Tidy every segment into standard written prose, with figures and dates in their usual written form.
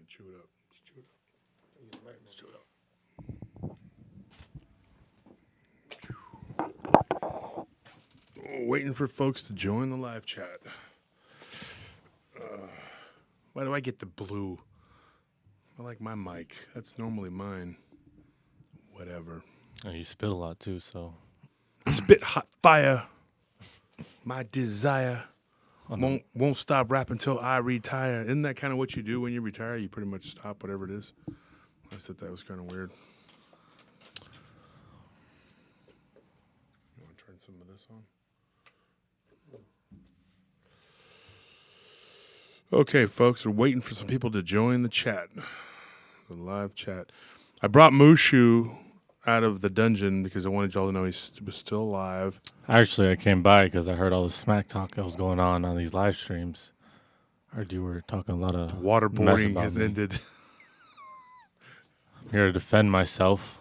chew it up. Just chew it up. Just chew it up. Waiting for folks to join the live chat. Why do I get the blue? I like my mic. That's normally mine. Whatever. Oh, you spit a lot too, so. Spit hot fire. My desire won't stop rapping until I retire. Isn't that kind of what you do when you retire? You pretty much stop whatever it is. I thought that was kind of weird. You want to turn some of this on? Okay, folks, we're waiting for some people to join the chat, the live chat. I brought Mushu out of the dungeon because I wanted y'all to know he was still alive. Actually, I came by because I heard all the smack talk that was going on these live streams. I heard you were talking a lot of Waterboarding has ended. I'm here to defend myself.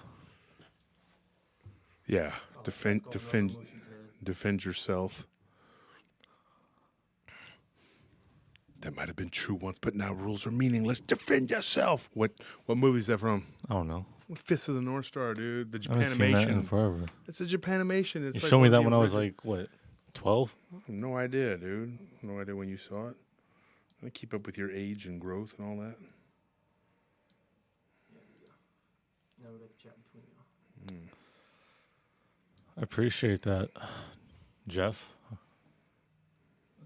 Yeah, defend yourself. That might have been true once, but now rules are meaningless. Defend yourself. What movie is that from? I don't know. Fist of the North Star, dude. The I haven't seen that in Japanimation. forever. It's a Japanimation. It's You like showed me that the when I was original- like, what, 12? I have no idea, dude. No idea when you saw it. I keep up with your age and growth and all that. Now we got the chat between you. I appreciate that, Jeff. Or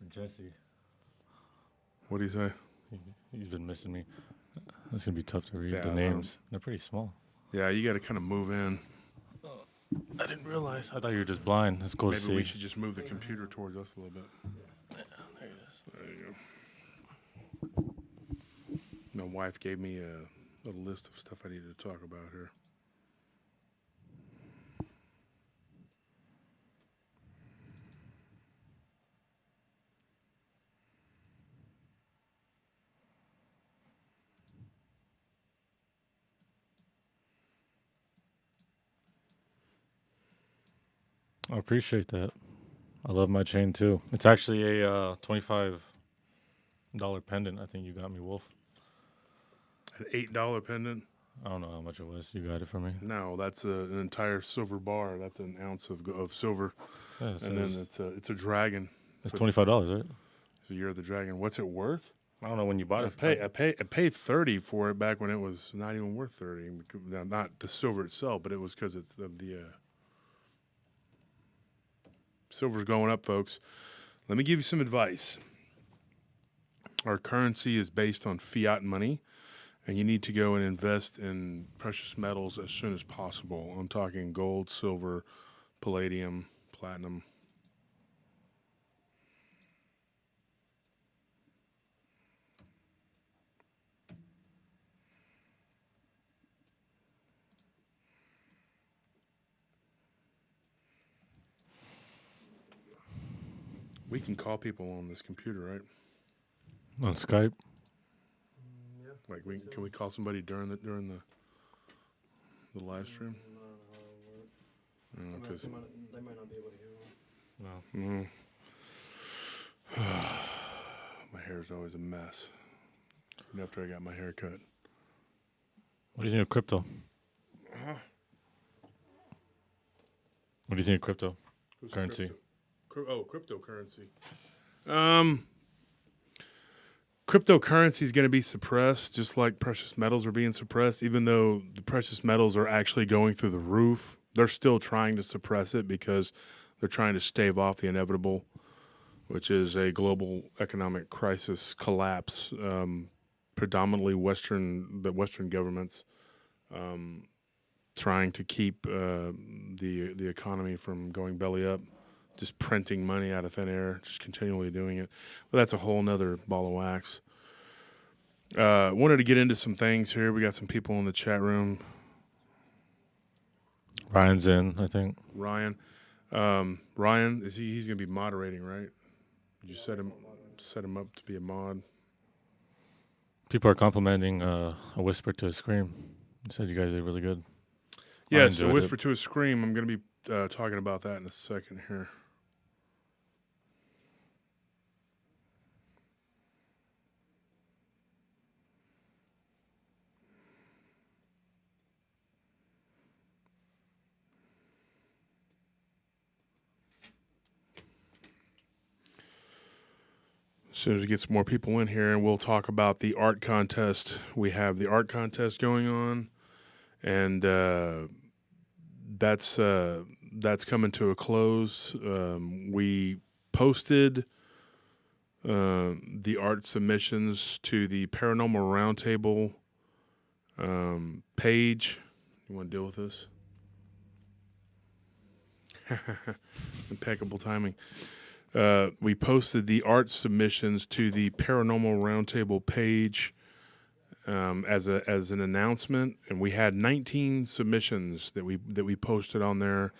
Jesse. What do you say? He's been missing me. That's going to be tough to read, Yeah, the names. They're pretty small. Yeah, you got to kind of move in. I didn't realize. I thought you were just blind. That's cool to see. Maybe we should just move the computer towards us a little bit. There it is. There you go. My wife gave me a list of stuff I needed to talk about here. I appreciate that. I love my chain too. It's actually a $25 pendant. I think you got me, Wolf. An $8 pendant? I don't know how much it was. You got it for me. No, that's an entire silver bar. That's an ounce of silver, Yeah, and then it's a dragon. it's $25, right? So you're the dragon. What's it worth? I don't know when you bought it. I paid $30 for it back when it was not even worth $30. Now, not the silver itself, but it was because of the silver's going up, folks. Let me give you some advice. Our currency is based on fiat money, and you need to go and invest in precious metals as soon as possible. I'm talking gold, silver, palladium, platinum. We can call people on this computer, right? On Skype. Yeah. Like, can we call somebody during the live stream? They might not be able to hear one. No. My hair's always a mess. Even after I got my hair cut. What do you think of crypto? Uh-huh. What do you think of crypto? Who's Currency. Cryptocurrency. Cryptocurrency is going to be suppressed, just like precious metals are being suppressed. Even though the precious metals are actually going through the roof, they're still trying to suppress it because they're trying to stave off the inevitable, which is a global economic crisis collapse. Predominantly the Western governments trying to keep the economy from going belly up. Just printing money out of thin air, just continually doing it. But that's a whole nother ball of wax. Wanted to get into some things here. We got some people in the chat room. Ryan's in, I think. Ryan, is he's going to be moderating, right? Did you set him up to be a mod? People are complimenting A Whisper to a Scream. They said you guys did really good. Yes, A Whisper to a Scream. I'm going to be talking about that in a second here. As soon as we get some more people in here, and we'll talk about the art contest. We have the art contest going on, and that's coming to a close. We posted the art submissions to the Paranormal Round Table page. You want to deal with this? Impeccable timing. We posted the art submissions to the Paranormal Roundtable page as an announcement, and we had 19 submissions that we posted on there,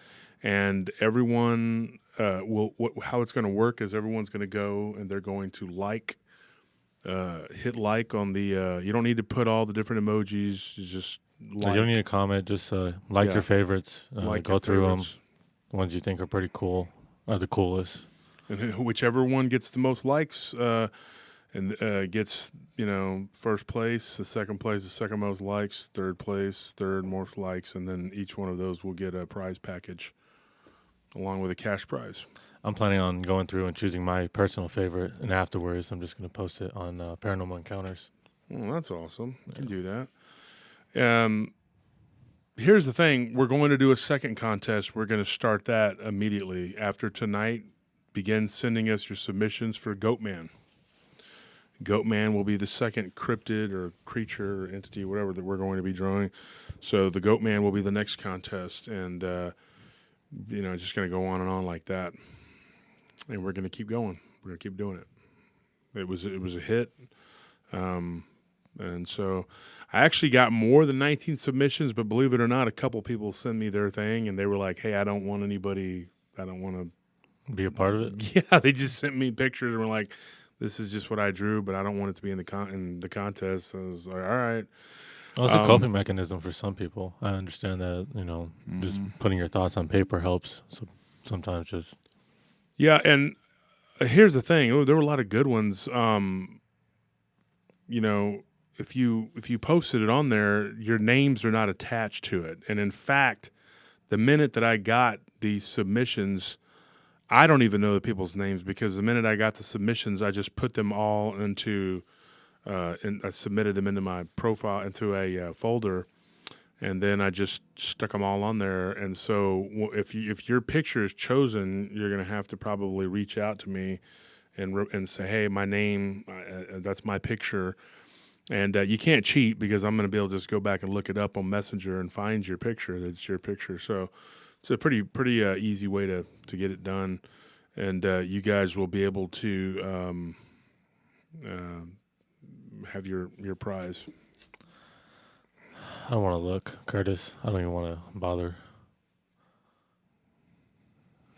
and everyone how it's going to work is everyone's going to go and they're going to hit like on the. You don't need to put all the different emojis. You just like. So you don't need to comment. Just like your favorites. Go through them. The ones you think are pretty cool are the coolest. And whichever one gets the most likes and gets, first place, the second place, the second most likes, third place, third most likes, and then each one of those will get a prize package along with a cash prize. I'm planning on going through and choosing my personal favorite, and afterwards I'm just going to post it on Paranormal Encounters. Well, that's awesome. You can do that. Here's the thing. We're going to do a second contest. We're going to start that immediately after tonight. Begin sending us your submissions for Goatman. Goatman will be the second cryptid or creature or entity, whatever, that we're going to be drawing. So the Goatman will be the next contest, and just going to go on and on like that. And we're going to keep going. We're going to keep doing it. It was a hit, and so I actually got more than 19 submissions. But believe it or not, a couple people sent me their thing, and they were like, "Hey, I don't want to be a part of it." Yeah, they just sent me pictures and were like, "This is just what I drew, but I don't want it to be in the contest." So I was like, "All right." Well, it's a coping mechanism for some people. I understand that. Just putting your thoughts on paper helps. So sometimes just and here's the thing: there were a lot of good ones. If you posted it on there, your names are not attached to it, and in fact, the minute that I got these submissions, I don't even know the people's names, because the minute I got the submissions, I just put them all into, and I submitted them into my profile, into a folder, and then I just stuck them all on there. And so if your picture is chosen, you're going to have to probably reach out to me and say, "Hey, my name, that's my picture." And you can't cheat, because I'm going to be able to just go back and look it up on Messenger and find your picture. That's your picture. So it's a pretty easy way to get it done, and you guys will be able to have your prize. I don't want to look, Curtis. I don't even want to bother.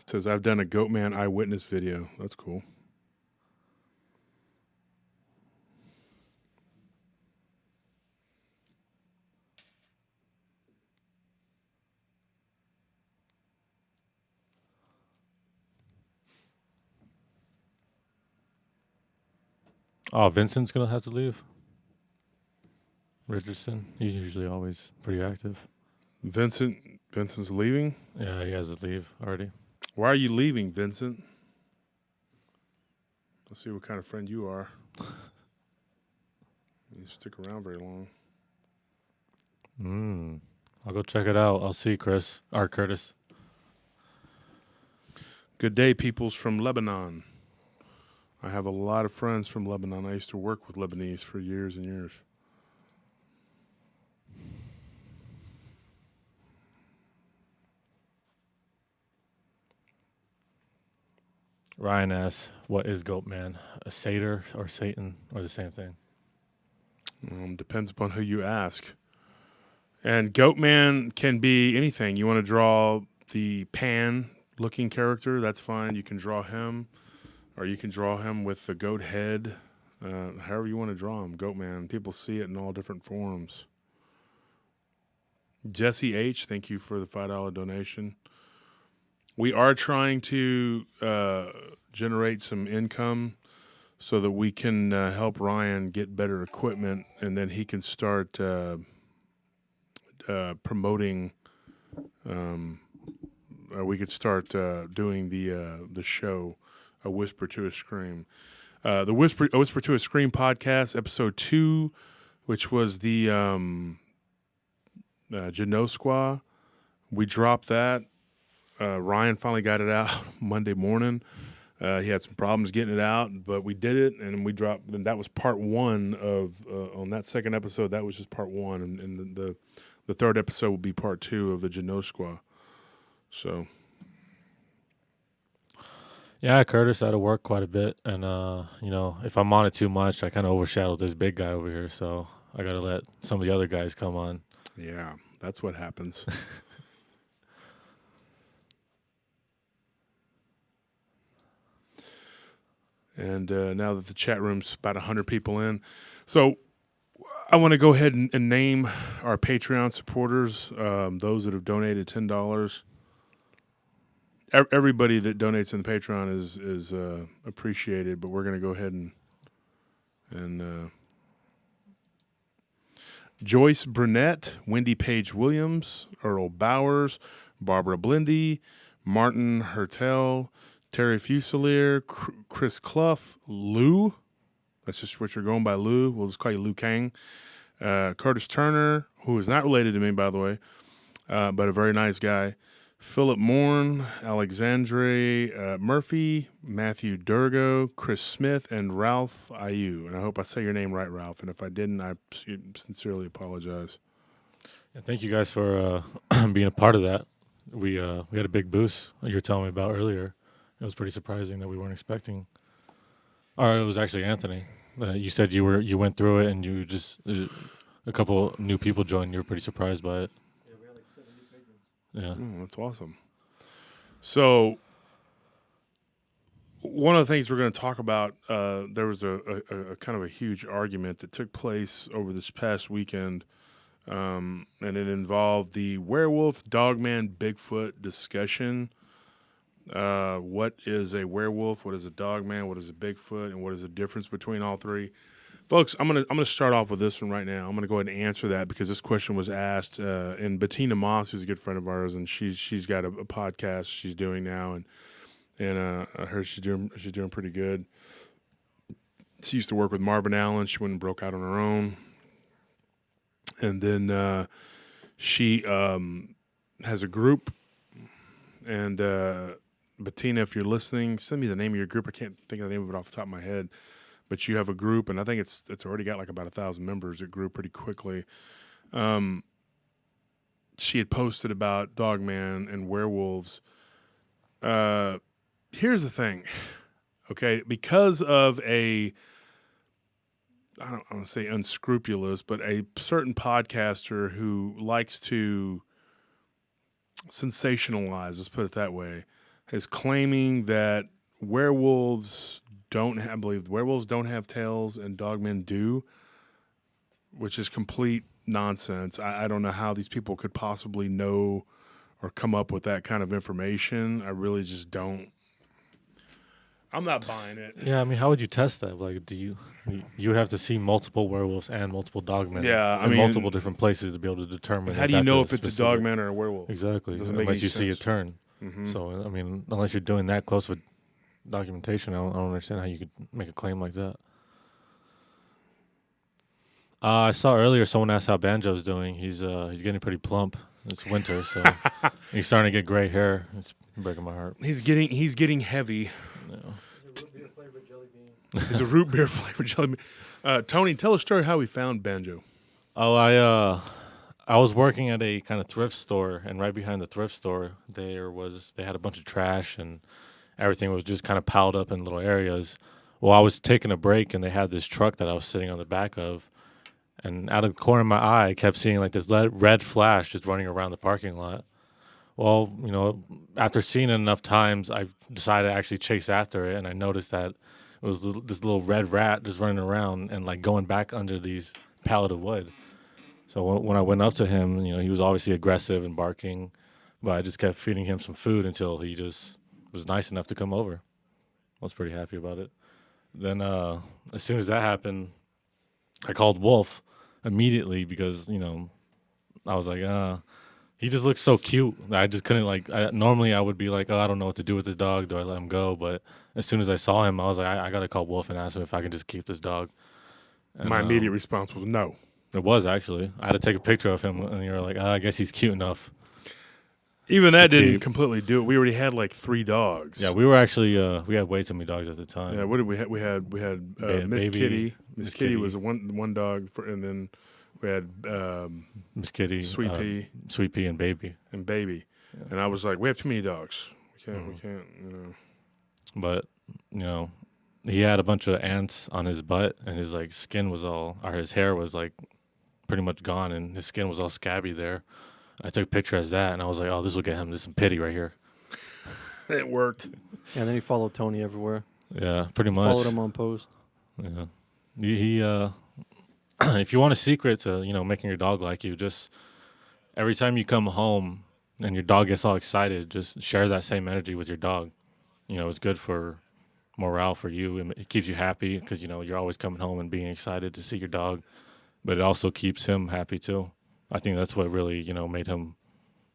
It says, "I've done a Goatman eyewitness video." That's cool. Oh, Vincent's going to have to leave. Richardson. He's usually always pretty active. Vincent's leaving? Yeah, he has to leave already. Why are you leaving, Vincent? Let's see what kind of friend you are. You stick around very long. I'll go check it out. I'll see Curtis. Good day, peoples from Lebanon. I have a lot of friends from Lebanon. I used to work with Lebanese for years and years. Ryan asks, "What is Goatman? A satyr or Satan, or the same thing?" Depends upon who you ask. And Goatman can be anything. You want to draw the Pan-looking character, that's fine. You can draw him, or you can draw him with the goat head. However you want to draw him, Goatman. People see it in all different forms. Jesse H., thank you for the $5 donation. We are trying to generate some income so that we can help Ryan get better equipment, and then he can start promoting. We could start doing the show, A Whisper to a Scream. A Whisper to a Scream podcast, episode 2, which was the Genosqua. We dropped that. Ryan finally got it out Monday morning. He had some problems getting it out, but we did it, and we dropped. And that was part 1 of on that second episode. That was just part 1, and the third episode will be part 2 of the Genosqua. So, Yeah, Curtis had to work quite a bit, and if I'm on it too much, I kind of overshadow this big guy over here. So I gotta let some of the other guys come on. yeah, that's what happens. And now that the chat room's about 100 people in, so I want to go ahead and name our Patreon supporters, those that have donated $10. Everybody that donates in the Patreon is appreciated, but we're going to go ahead and Joyce Burnett, Wendy Page Williams, Earl Bowers, Barbara Blindy, Martin Hertel, Terry Fusilier, Chris Clough, Lou. That's just what you're going by, Lou. We'll just call you Lou Kang. Curtis Turner, who is not related to me, by the way, but a very nice guy. Philip Morn, Alexandre Murphy, Matthew Durgo, Chris Smith, and Ralph Ayu. And I hope I say your name right, Ralph. And if I didn't, I sincerely apologize. Yeah, thank you guys for being a part of that. We had a big boost you were telling me about earlier. It was pretty surprising that we weren't expecting. Or it was actually Anthony. You said you went through it and you just a couple new people joined. You were pretty surprised by it. Yeah, we had like 70 patrons. Yeah, That's awesome. So one of the things we're going to talk about, there was a kind of a huge argument that took place over this past weekend, and it involved the werewolf, dogman, Bigfoot discussion. What is a werewolf? What is a dogman? What is a Bigfoot? And what is the difference between all three? Folks, I'm gonna start off with this one right now. I'm gonna go ahead and answer that because this question was asked, and Bettina Moss is a good friend of ours, and she's got a podcast she's doing now, and I heard she's doing pretty good. She used to work with Marvin Allen. She went and broke out on her own, and then she has a group, and Bettina, if you're listening, send me the name of your group. I can't think of the name of it off the top of my head. But you have a group, and I think it's already got like about 1,000 members. It grew pretty quickly. She had posted about Dogman and werewolves. Here's the thing, okay? Because of I don't want to say unscrupulous, but a certain podcaster who likes to sensationalize, let's put it that way, is claiming that werewolves don't have tails and dogmen do, which is complete nonsense. I don't know how these people could possibly know or come up with that kind of information. I really just don't. I'm not buying it. Yeah. I mean, how would you test that? Like, you would have to see multiple werewolves and multiple dogmen. Yeah, I in mean, multiple different places to be able to determine. How do you know if it's a dogman or a werewolf? Exactly. Doesn't make unless any you see a sense. turn. Mm-hmm. So I mean, unless you're doing that close with documentation, I don't understand how you could make a claim like that. I saw earlier someone asked how Banjo's doing. He's getting pretty plump. It's winter, so he's starting to get gray hair. It's breaking my heart. He's getting heavy. Yeah. It's a root beer flavored jelly bean. He's a root beer flavored jelly bean. Tony, tell a story how we found Banjo. Oh, I was working at a kind of thrift store, and right behind the thrift store, they had a bunch of trash, and everything was just kind of piled up in little areas. Well, I was taking a break, and they had this truck that I was sitting on the back of, and out of the corner of my eye, I kept seeing like this red flash just running around the parking lot. Well, after seeing it enough times, I decided to actually chase after it, and I noticed that it was this little red rat just running around and like going back under these pallet of wood. So when I went up to him, he was obviously aggressive and barking, but I just kept feeding him some food until he just was nice enough to come over. I was pretty happy about it. Then as soon as that happened, I called Wolf immediately because, I was like, he just looks so cute. I just couldn't like. Normally, I would be like, oh, I don't know what to do with this dog. Do I let him go? But as soon as I saw him, I was like, I gotta call Wolf and ask him if I can just keep this dog. And, My immediate response was no. It was actually. I had to take a picture of him, and you were like, I guess he's cute enough. Even that to didn't keep. completely do it. We already had like 3 dogs. Yeah, we were actually we had way too many dogs at the time. Yeah, what did we have? We had Miss Baby, Kitty. Miss Miss Kitty Kitty. was the one dog, and then we had Miss Kitty, Sweet Pea, Sweet Pea, and Baby. and Baby. Yeah. And I was like, we have too many dogs. We can't. But he had a bunch of ants on his butt, and his like skin was all, or his hair was like pretty much gone, and his skin was all scabby there. I took a picture as that, and I was like, oh, this will get him some pity right here. It worked. Yeah, and then he followed Tony everywhere. Yeah, pretty much. Followed him on post. Yeah, he if you want a secret to making your dog like you, just every time you come home and your dog gets all excited, just share that same energy with your dog. It's good for morale for you, and it keeps you happy because you're always coming home and being excited to see your dog, but it also keeps him happy too. I think that's what really made him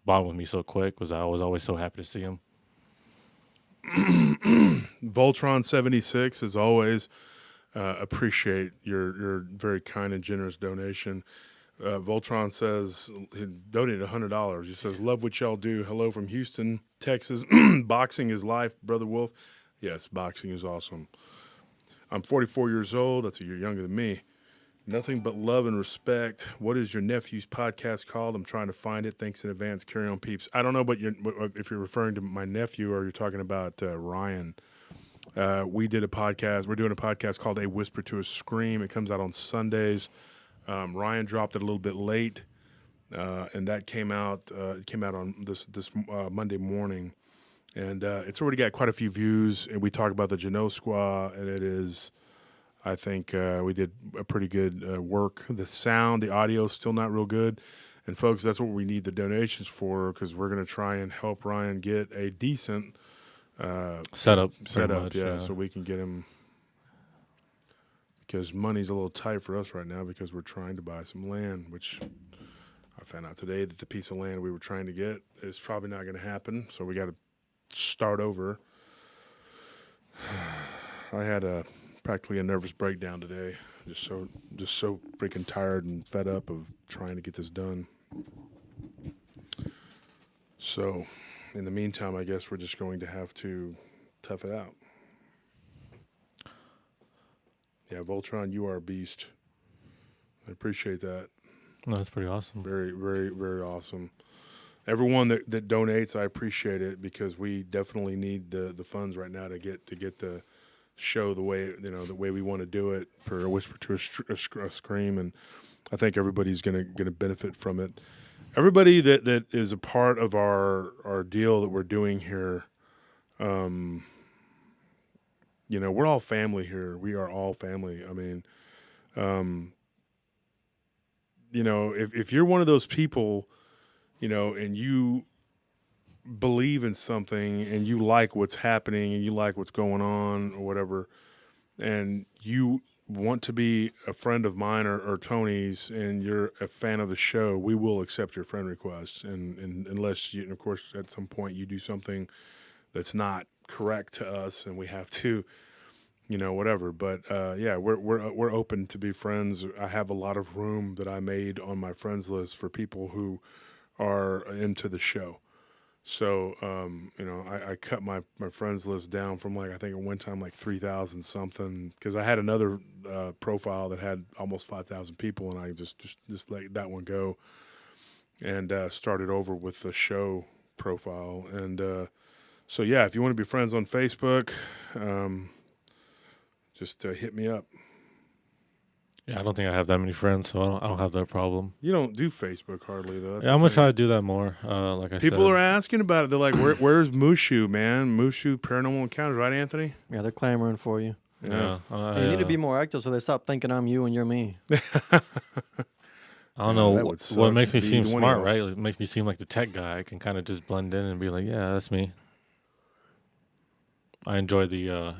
bond with me so quick, was I was always so happy to see him. Voltron 76, as always, appreciate your very kind and generous donation. Voltron says he donated $100. He says, love what y'all do. Hello from Houston, Texas. Boxing is life, Brother Wolf. Yes, boxing is awesome. I'm 44 years old. That's a year younger than me. Nothing but love and respect. What is your nephew's podcast called? I'm trying to find it. Thanks in advance. Carry on, peeps. I don't know, but if you're referring to my nephew or you're talking about Ryan, we did a podcast. We're doing a podcast called A Whisper to a Scream. It comes out on Sundays. Ryan dropped it a little bit late, and that came out. It came out on this Monday morning, and it's already got quite a few views. And we talk about the Janot Squaw, and it is. I think we did a pretty good work. The sound, the audio is still not real good. And, folks, that's what we need the donations for, because we're going to try and help Ryan get a decent setup, much, so we can get him, because money's a little tight for us right now because we're trying to buy some land, which I found out today that the piece of land we were trying to get is probably not going to happen, so we got to start over. I had practically a nervous breakdown today. Just so freaking tired and fed up of trying to get this done. So, in the meantime, I guess we're just going to have to tough it out. Yeah, Voltron, you are a beast. I appreciate that. No, that's pretty awesome. Very, very, very awesome. Everyone that donates, I appreciate it, because we definitely need the funds right now to get the show the way we want to do it, for A Whisper to a Scream, and I think everybody's gonna benefit from it. Everybody that is a part of our deal that we're doing here, we're all family here. We are all family. I mean, if you're one of those people, and you believe in something and you like what's happening and you like what's going on or whatever, and you want to be a friend of mine or Tony's, and you're a fan of the show, we will accept your friend requests. And unless you, of course, at some point you do something that's not correct to us and we have to, whatever. But yeah, we're open to be friends. I have a lot of room that I made on my friends list for people who are into the show. So, I cut my friends list down from I think at one time 3,000 something, because I had another profile that had almost 5,000 people, and I just let that one go and started over with the show profile. And so, yeah, if you want to be friends on Facebook, just hit me up. Yeah, I don't think I have that many friends, so I don't have that problem. You don't do Facebook hardly, though. That's I'm going to try to do that more, like I said. People are asking about it. They're like, where's Mushu, man? Mushu Paranormal Encounters, right, Anthony? Yeah, they're clamoring for you. Yeah. You need to be more active so they stop thinking I'm you and you're me. I don't know what makes me to be seem one of smart, y'all. right? It makes me seem like the tech guy. I can kind of just blend in and be like, yeah, that's me. I enjoy the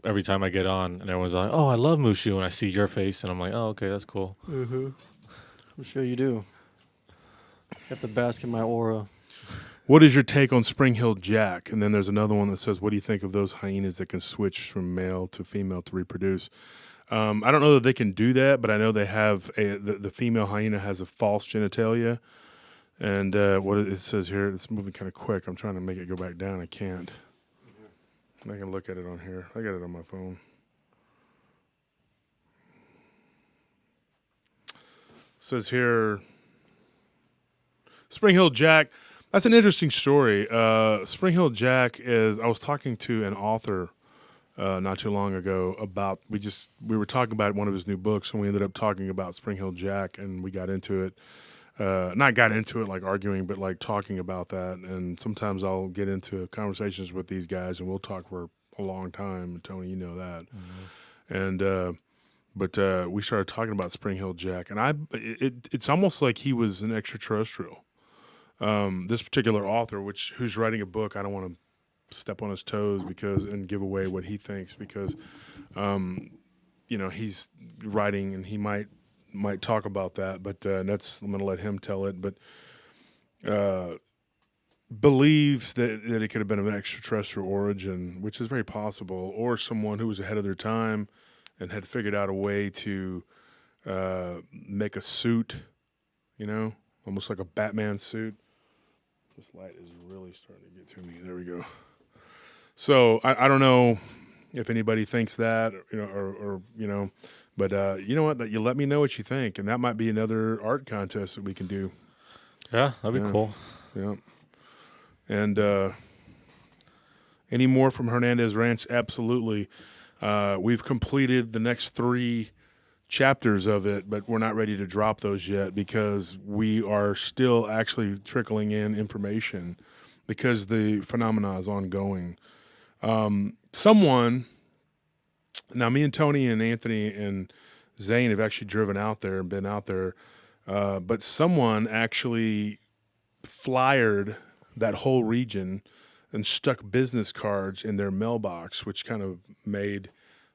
every time I get on and everyone's like, oh, I love Mushu, and I see your face and I'm like, oh, okay, that's cool. Mm-hmm. I'm sure you do. Have to bask in my aura. What is your take on Spring Hill Jack? And then there's another one that says, what do you think of those hyenas that can switch from male to female to reproduce? I don't know that they can do that, but I know they have the female hyena has a false genitalia. And what it says here, it's moving kind of quick. I'm trying to make it go back down. I can't. I can look at it on here. I got it on my phone. It says here, Spring Hill Jack. That's an interesting story. Spring Hill Jack is. I was talking to an author not too long ago about. We were talking about one of his new books, and we ended up talking about Spring Hill Jack, and we got into it. Not got into it like arguing, but like talking about that. And sometimes I'll get into conversations with these guys, and we'll talk for a long time. Tony, you know that. And but we started talking about Spring Hill Jack, and it's almost like he was an extraterrestrial. This particular author, who's writing a book, I don't want to step on his toes and give away what he thinks because, he's writing and he might talk about that, but I'm going to let him tell it. But believes that it could have been of an extraterrestrial origin, which is very possible, or someone who was ahead of their time and had figured out a way to make a suit, almost like a Batman suit. This light is really starting to get to me. There we go. So I don't know if anybody thinks that, but you know what? That you let me know what you think, and that might be another art contest that we can do. Yeah, that'd be cool. Yeah. And any more from Hernandez Ranch? Absolutely. We've completed the next 3 chapters of it, but we're not ready to drop those yet because we are still actually trickling in information because the phenomena is ongoing. Now me and Tony and Anthony and Zane have actually driven out there and been out there, but someone actually flyered that whole region and stuck business cards in their mailbox, which kind of made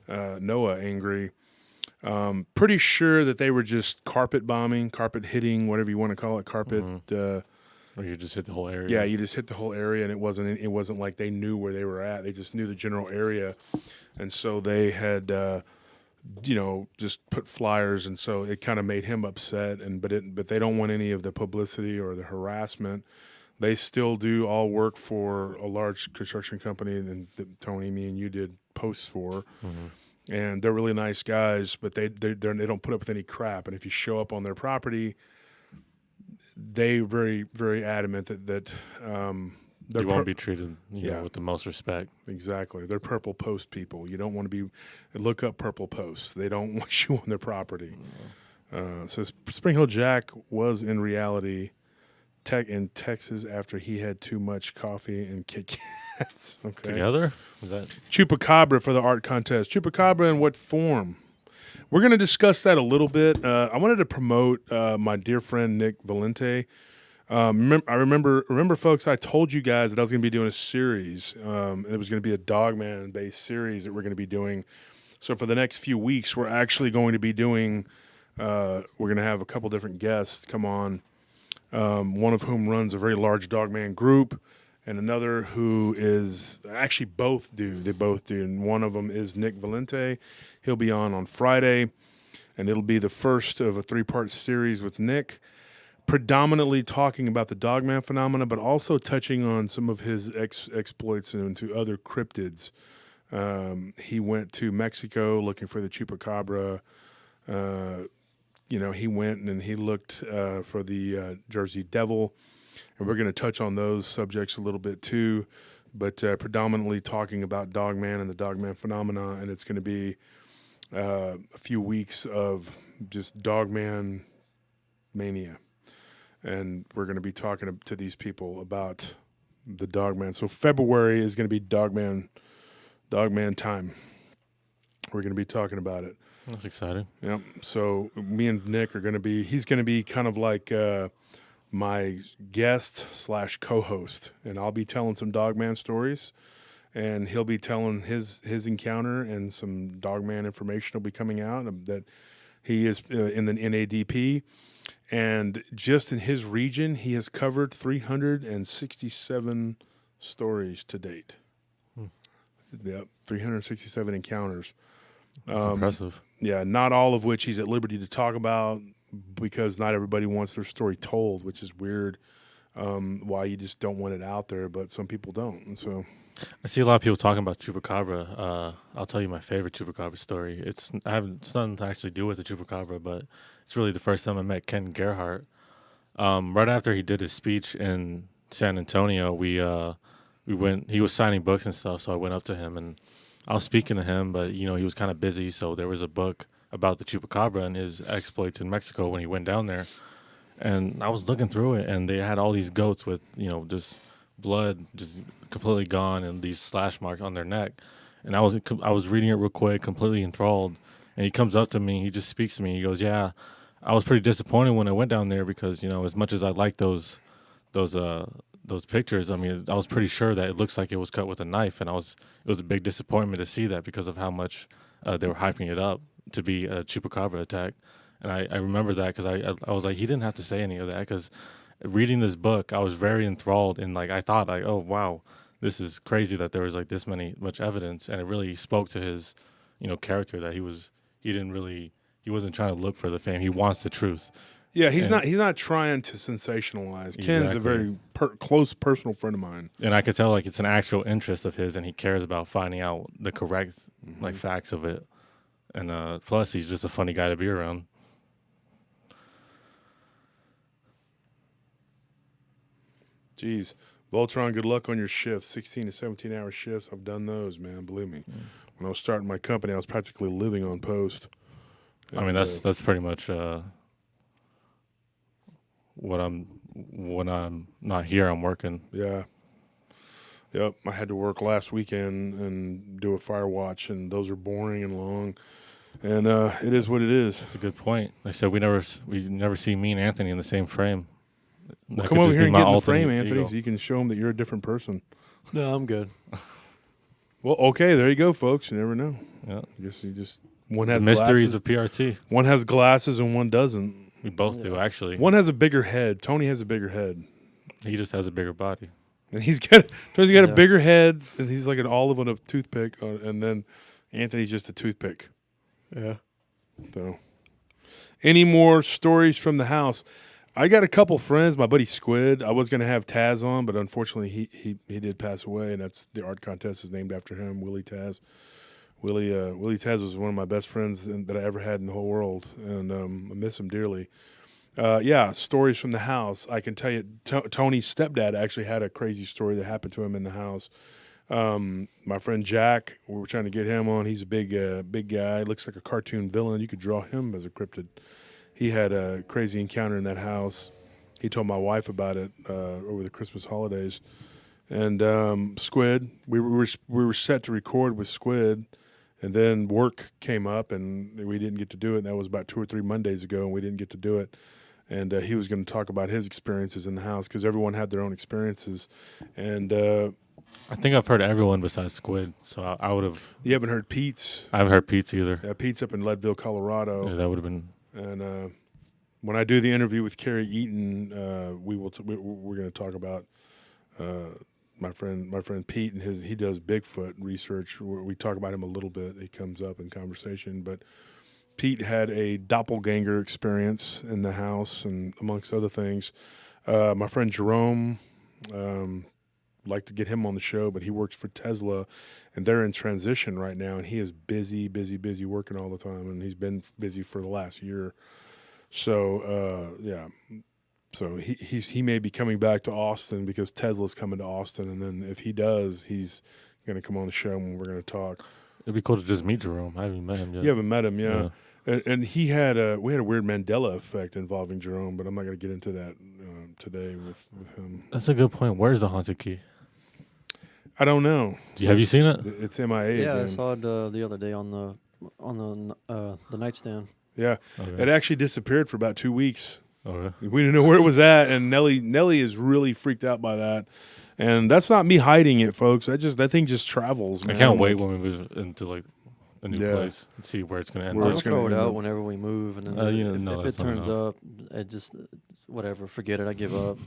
Noah angry. Pretty sure that they were just carpet hitting, whatever you want to call it, carpet. Or you just hit the whole area. Yeah, you just hit the whole area, and it wasn't like they knew where they were at. They just knew the general area, and so they had, just put flyers, and so it kind of made him upset. But they don't want any of the publicity or the harassment. They still do all work for a large construction company, and Tony, me, and you did posts for. And they're really nice guys, but they don't put up with any crap. And if you show up on their property, they're very, very adamant that you won't be treated with the most respect. Exactly. They're purple post people. You don't want to be – look up purple posts. They don't want you on their property. So Spring Hill Jack was in reality in Texas after he had too much coffee and Kit Kats. Okay. Together? Was that Chupacabra for the art contest. Chupacabra in what form? We're going to discuss that a little bit. I wanted to promote my dear friend Nick Valente. I remember, folks, I told you guys that I was going to be doing a series. It was going to be a Dogman-based series that we're going to be doing. So for the next few weeks, we're actually going to be doing we're going to have a couple different guests come on, one of whom runs a very large Dogman group, and another who is actually both do. They both do, and one of them is Nick Valente. He'll be on Friday, and it'll be the first of a 3-part series with Nick, predominantly talking about the Dogman phenomena, but also touching on some of his exploits into other cryptids. He went to Mexico looking for the Chupacabra. He went and he looked for the Jersey Devil. And we're going to touch on those subjects a little bit too, but predominantly talking about Dogman and the Dogman phenomena. And it's going to be a few weeks of just Dogman mania. And we're going to be talking to these people about the Dogman. So February is going to be Dogman time. We're going to be talking about it. That's exciting. Yep. So me and Nick are going to be, he's going to be kind of like my guest / co-host, and I'll be telling some Dogman stories, and he'll be telling his encounter, and some Dogman information will be coming out that he is in the NADP, And just in his region, he has covered 367 stories to date. Yep, 367 encounters. That's impressive. Yeah, not all of which he's at liberty to talk about because not everybody wants their story told, which is weird. Why you just don't want it out there, but some people don't. And so I see a lot of people talking about Chupacabra. I'll tell you my favorite Chupacabra story. It's nothing to actually do with the Chupacabra, but it's really the first time I met Ken Gerhardt. Right after he did his speech in San Antonio, we went. He was signing books and stuff, so I went up to him and I was speaking to him, but he was kind of busy. So there was a book about the Chupacabra and his exploits in Mexico when he went down there, and I was looking through it, and they had all these goats with just blood just completely gone and these slash marks on their neck. And I was reading it real quick, completely enthralled. And he comes up to me, he just speaks to me. He goes, "Yeah, I was pretty disappointed when I went down there because as much as I like those pictures, I mean, I was pretty sure that it looks like it was cut with a knife, and it was a big disappointment to see that because of how much they were hyping it up to be a Chupacabra attack." And I remember that because I was like, he didn't have to say any of that because reading this book, I was very enthralled and I thought oh wow, this is crazy that there was this much evidence, and it really spoke to his character that he wasn't trying to look for the fame. He wants the truth. Yeah, he's not trying to sensationalize. Exactly. Ken's a very close personal friend of mine, and I could tell it's an actual interest of his, and he cares about finding out the correct facts of it. And plus, he's just a funny guy to be around. Jeez, Voltron, good luck on your shifts. 16 to 17 hour shifts. I've done those, man. Believe me. When I was starting my company, I was practically living on post. I mean, that's pretty much when I'm not here, I'm working. Yeah. Yep. I had to work last weekend and do a fire watch, and those are boring and long. And it is what it is. That's a good point. Like I said, we never see me and Anthony in the same frame. Well, come over here and get in the frame, Anthony, so you can show them that you're a different person. No, I'm good. Well, okay, there you go, folks. You never know. Yeah. I guess one has mysteries glasses. of PRT. One has glasses and one doesn't. We both do, actually. One has a bigger head. Tony has a bigger head. He just has a bigger body. And Tony's got a bigger head, and he's like an olive on a toothpick, and then Anthony's just a toothpick. Yeah. So, any more stories from the house? I got a couple friends. My buddy Squid. I was going to have Taz on, but unfortunately he did pass away, and that's the art contest is named after him, Willie Taz. Willie Taz was one of my best friends that I ever had in the whole world, and I miss him dearly. Yeah, stories from the house. I can tell you, Tony's stepdad actually had a crazy story that happened to him in the house. My friend Jack, we were trying to get him on. He's a big guy. Looks like a cartoon villain. You could draw him as a cryptid. He had a crazy encounter in that house. He told my wife about it over the Christmas holidays. And Squid, we were set to record with Squid, and then work came up, and we didn't get to do it. And that was about 2 or 3 Mondays ago, and we didn't get to do it. And he was going to talk about his experiences in the house because everyone had their own experiences. And I think I've heard everyone besides Squid, so I would have. You haven't heard Pete's? I haven't heard Pete's either. Yeah, Pete's up in Leadville, Colorado. Yeah, that would have been. And when I do the interview with Carrie Eaton, we're going to talk about my friend Pete and he does Bigfoot research. We talk about him a little bit. He comes up in conversation, but Pete had a doppelganger experience in the house, and amongst other things, my friend Jerome. Like to get him on the show, but he works for Tesla, and they're in transition right now, and he is busy working all the time, and he's been busy for the last year. So yeah, so he may be coming back to Austin because Tesla's coming to Austin, and then if he does, he's going to come on the show and we're going to talk. It'd be cool to just meet Jerome. I haven't met him yet. You haven't met him, yeah. And we had a weird Mandela effect involving Jerome, but I'm not going to get into that today with him. That's a good point. Where's the haunted key? I don't know. Have you seen it? It's MIA. Yeah, again. I saw it the other day on the nightstand. Yeah, Okay. It actually disappeared for about 2 weeks. Okay. We didn't know where it was at, and Nelly is really freaked out by that. And that's not me hiding it, folks. That thing just travels. Man. I can't wait when we move into a new Yeah. place and see where it's going to end Where up. it's I'll throw it gonna end out up. whenever we move, and then no, if it that's not turns enough. up, I just whatever, forget it. I give up.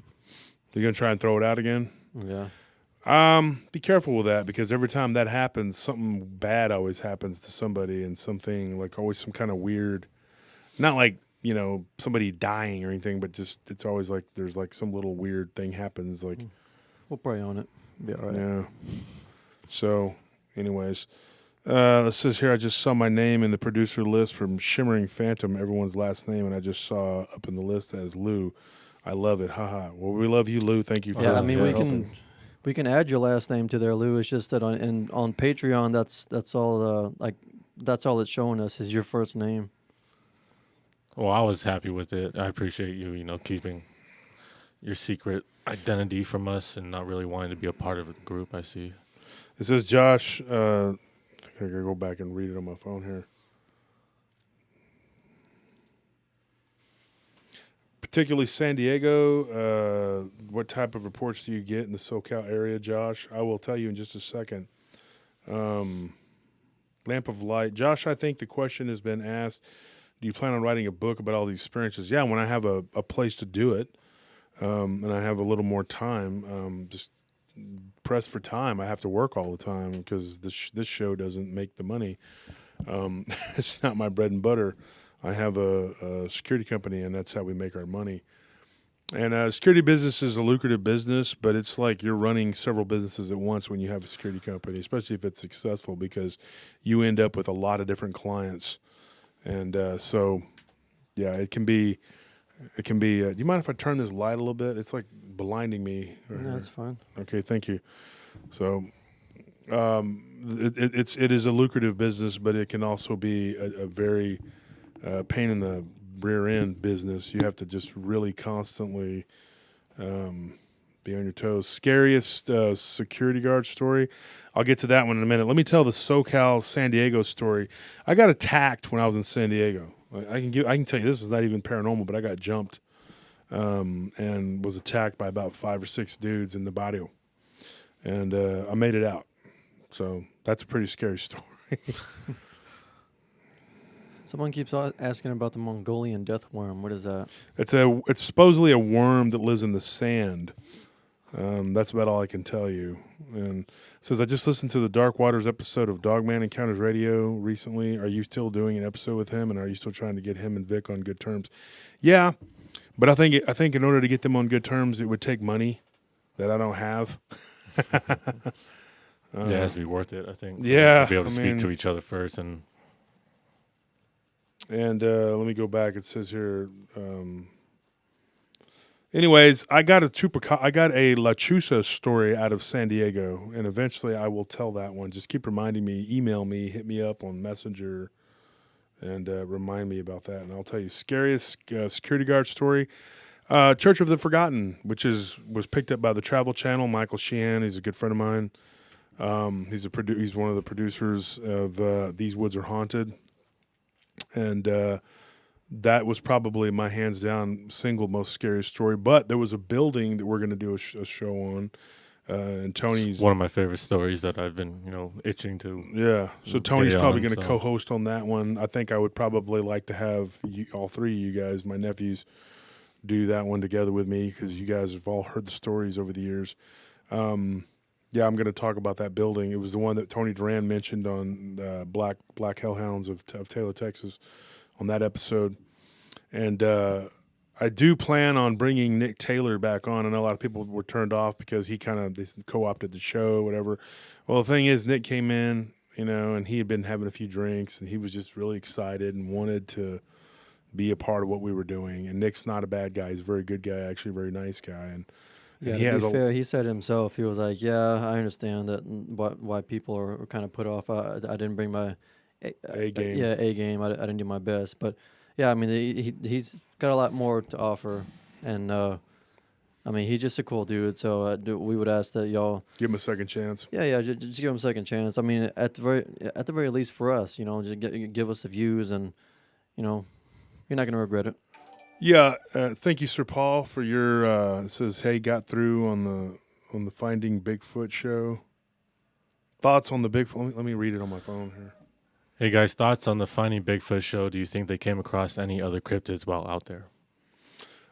You're gonna try and throw it out again? Yeah. Be careful with that because every time that happens, something bad always happens to somebody, and something like always some kind of weird, not like somebody dying or anything, but just it's always like there's like some little weird thing happens. Like, We'll pray on it. Be all right. yeah. So, anyways, it says here I just saw my name in the producer list from Shimmering Phantom, everyone's last name, and I just saw up in the list as Lou. I love it. Haha. Well, we love you, Lou. Thank you for Yeah, I mean helping. we can add your last name to there, Lou. It's just that on Patreon, that's all that's all it's showing us is your first name. Well, I was happy with it. I appreciate you, keeping your secret identity from us and not really wanting to be a part of the group. I see. It says Josh. I think I gotta go back and read it on my phone here. Particularly San Diego. What type of reports do you get in the SoCal area, Josh? I will tell you in just a second. Lamp of Light. Josh, I think the question has been asked, do you plan on writing a book about all these experiences? Yeah, when I have a place to do it, and I have a little more time, just pressed for time. I have to work all the time because this show doesn't make the money. It's not my bread and butter. I have a security company, and that's how we make our money. And security business is a lucrative business, but it's like you're running several businesses at once when you have a security company, especially if it's successful, because you end up with a lot of different clients. And so, yeah, it can be. Do you mind if I turn this light a little bit? It's like blinding me. No, that's fine. Okay, thank you. So, it is a lucrative business, but it can also be a very pain in the rear end business. You have to just really constantly be on your toes. Scariest security guard story. I'll get to that one in a minute. Let me tell the SoCal San Diego story. I got attacked when I was in San Diego. I can tell you this is not even paranormal, but I got jumped and was attacked by about 5 or 6 dudes in the barrio, and I made it out. So that's a pretty scary story. Someone keeps asking about the Mongolian death worm. What is that? It's supposedly a worm that lives in the sand. That's about all I can tell you. And it says, I just listened to the Dark Waters episode of Dogman Encounters Radio recently. Are you still doing an episode with him, and are you still trying to get him and Vic on good terms? Yeah, but I think in order to get them on good terms, it would take money that I don't have. It has to be worth it, I think. Yeah, To be able to I speak mean- to each other first. And let me go back. It says here. Anyways, I got a La Chusa story out of San Diego, and eventually I will tell that one. Just keep reminding me, email me, hit me up on Messenger, and remind me about that, and I'll tell you. Scariest security guard story. Church of the Forgotten, which was picked up by the Travel Channel. Michael Sheehan, he's a good friend of mine. He's one of the producers of These Woods Are Haunted, and that was probably my hands down single most scariest story. But there was a building that we're going to do a show on, and Tony's one of my favorite stories that I've been, itching to. yeah. So get Tony's probably on, going to so. co-host on that one. I think I would probably like to have all three of you guys, my nephews, do that one together with me because you guys have all heard the stories over the years. Yeah, I'm going to talk about that building. It was the one that Tony Duran mentioned on Black Hellhounds of Taylor, Texas, on that episode. And I do plan on bringing Nick Taylor back on. I know a lot of people were turned off because he kind of co-opted the show, whatever. Well, the thing is, Nick came in, and he had been having a few drinks, and he was just really excited and wanted to be a part of what we were doing. And Nick's not a bad guy; he's a very good guy, actually, a very nice guy. And Yeah, he to has be fair, he said himself, he was like, yeah, I understand that why people are kind of put off. I didn't bring my A game. Yeah, A game. I didn't do my best. But, yeah, I mean, he's got a lot more to offer. And, I mean, he's just a cool dude. So we would ask that y'all give him a second chance. Yeah, just give him a second chance. I mean, at the very least for us, just give us the views, and you're not going to regret it. Yeah, thank you, Sir Paul, for your. It says, "Hey, got through on the Finding Bigfoot show. Thoughts on the Bigfoot? Let me read it on my phone here. Hey guys, thoughts on the Finding Bigfoot show? Do you think they came across any other cryptids while out there?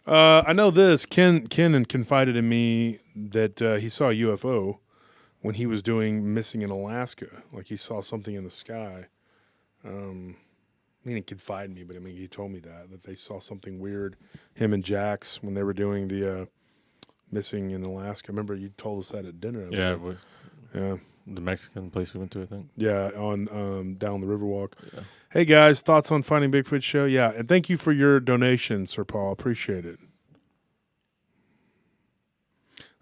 I know this. Ken confided in me that he saw a UFO when he was doing Missing in Alaska. Like he saw something in the sky. He didn't confide in me, but I mean he told me that they saw something weird. Him and Jax when they were doing the Missing in Alaska. Remember you told us that at dinner. Yeah, Yeah. the Mexican place we went to, I think. Yeah, on down the Riverwalk. Yeah. Hey guys, thoughts on Finding Bigfoot show? Yeah, and thank you for your donation, Sir Paul. Appreciate it.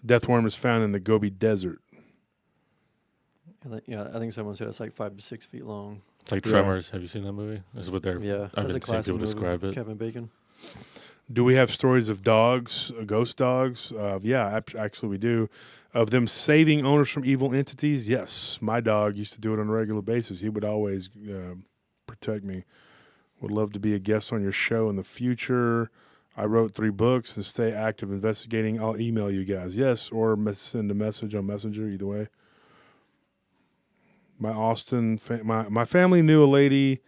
Death worm is found in the Gobi Desert. Yeah, I think someone said it's like 5 to 6 feet long. It's like Yeah. Tremors. Have you seen that movie? That's what they're. Yeah, I've that's a been seeing classic people movie. describe it. Kevin Bacon. Do we have stories of dogs, ghost dogs? Yeah, actually we do. Of them saving owners from evil entities? Yes. My dog used to do it on a regular basis. He would always protect me. Would love to be a guest on your show in the future. I wrote 3 books and stay active investigating. I'll email you guys. Yes, or send a message on Messenger, either way. My family knew a lady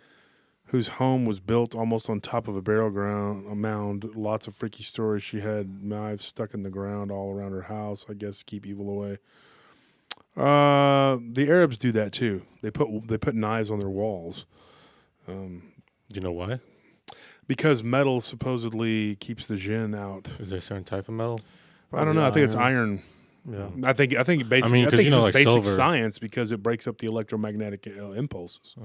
whose home was built almost on top of a mound. Lots of freaky stories. She had knives stuck in the ground all around her house, I guess, to keep evil away. The Arabs do that too. They put knives on their walls. Do you know why? Because metal supposedly keeps the jinn out. Is there a certain type of metal? I don't know. I think it's iron. Yeah. I think basically. I mean, I 'cause think you know, it's like basic silver. science because it breaks up the electromagnetic impulses.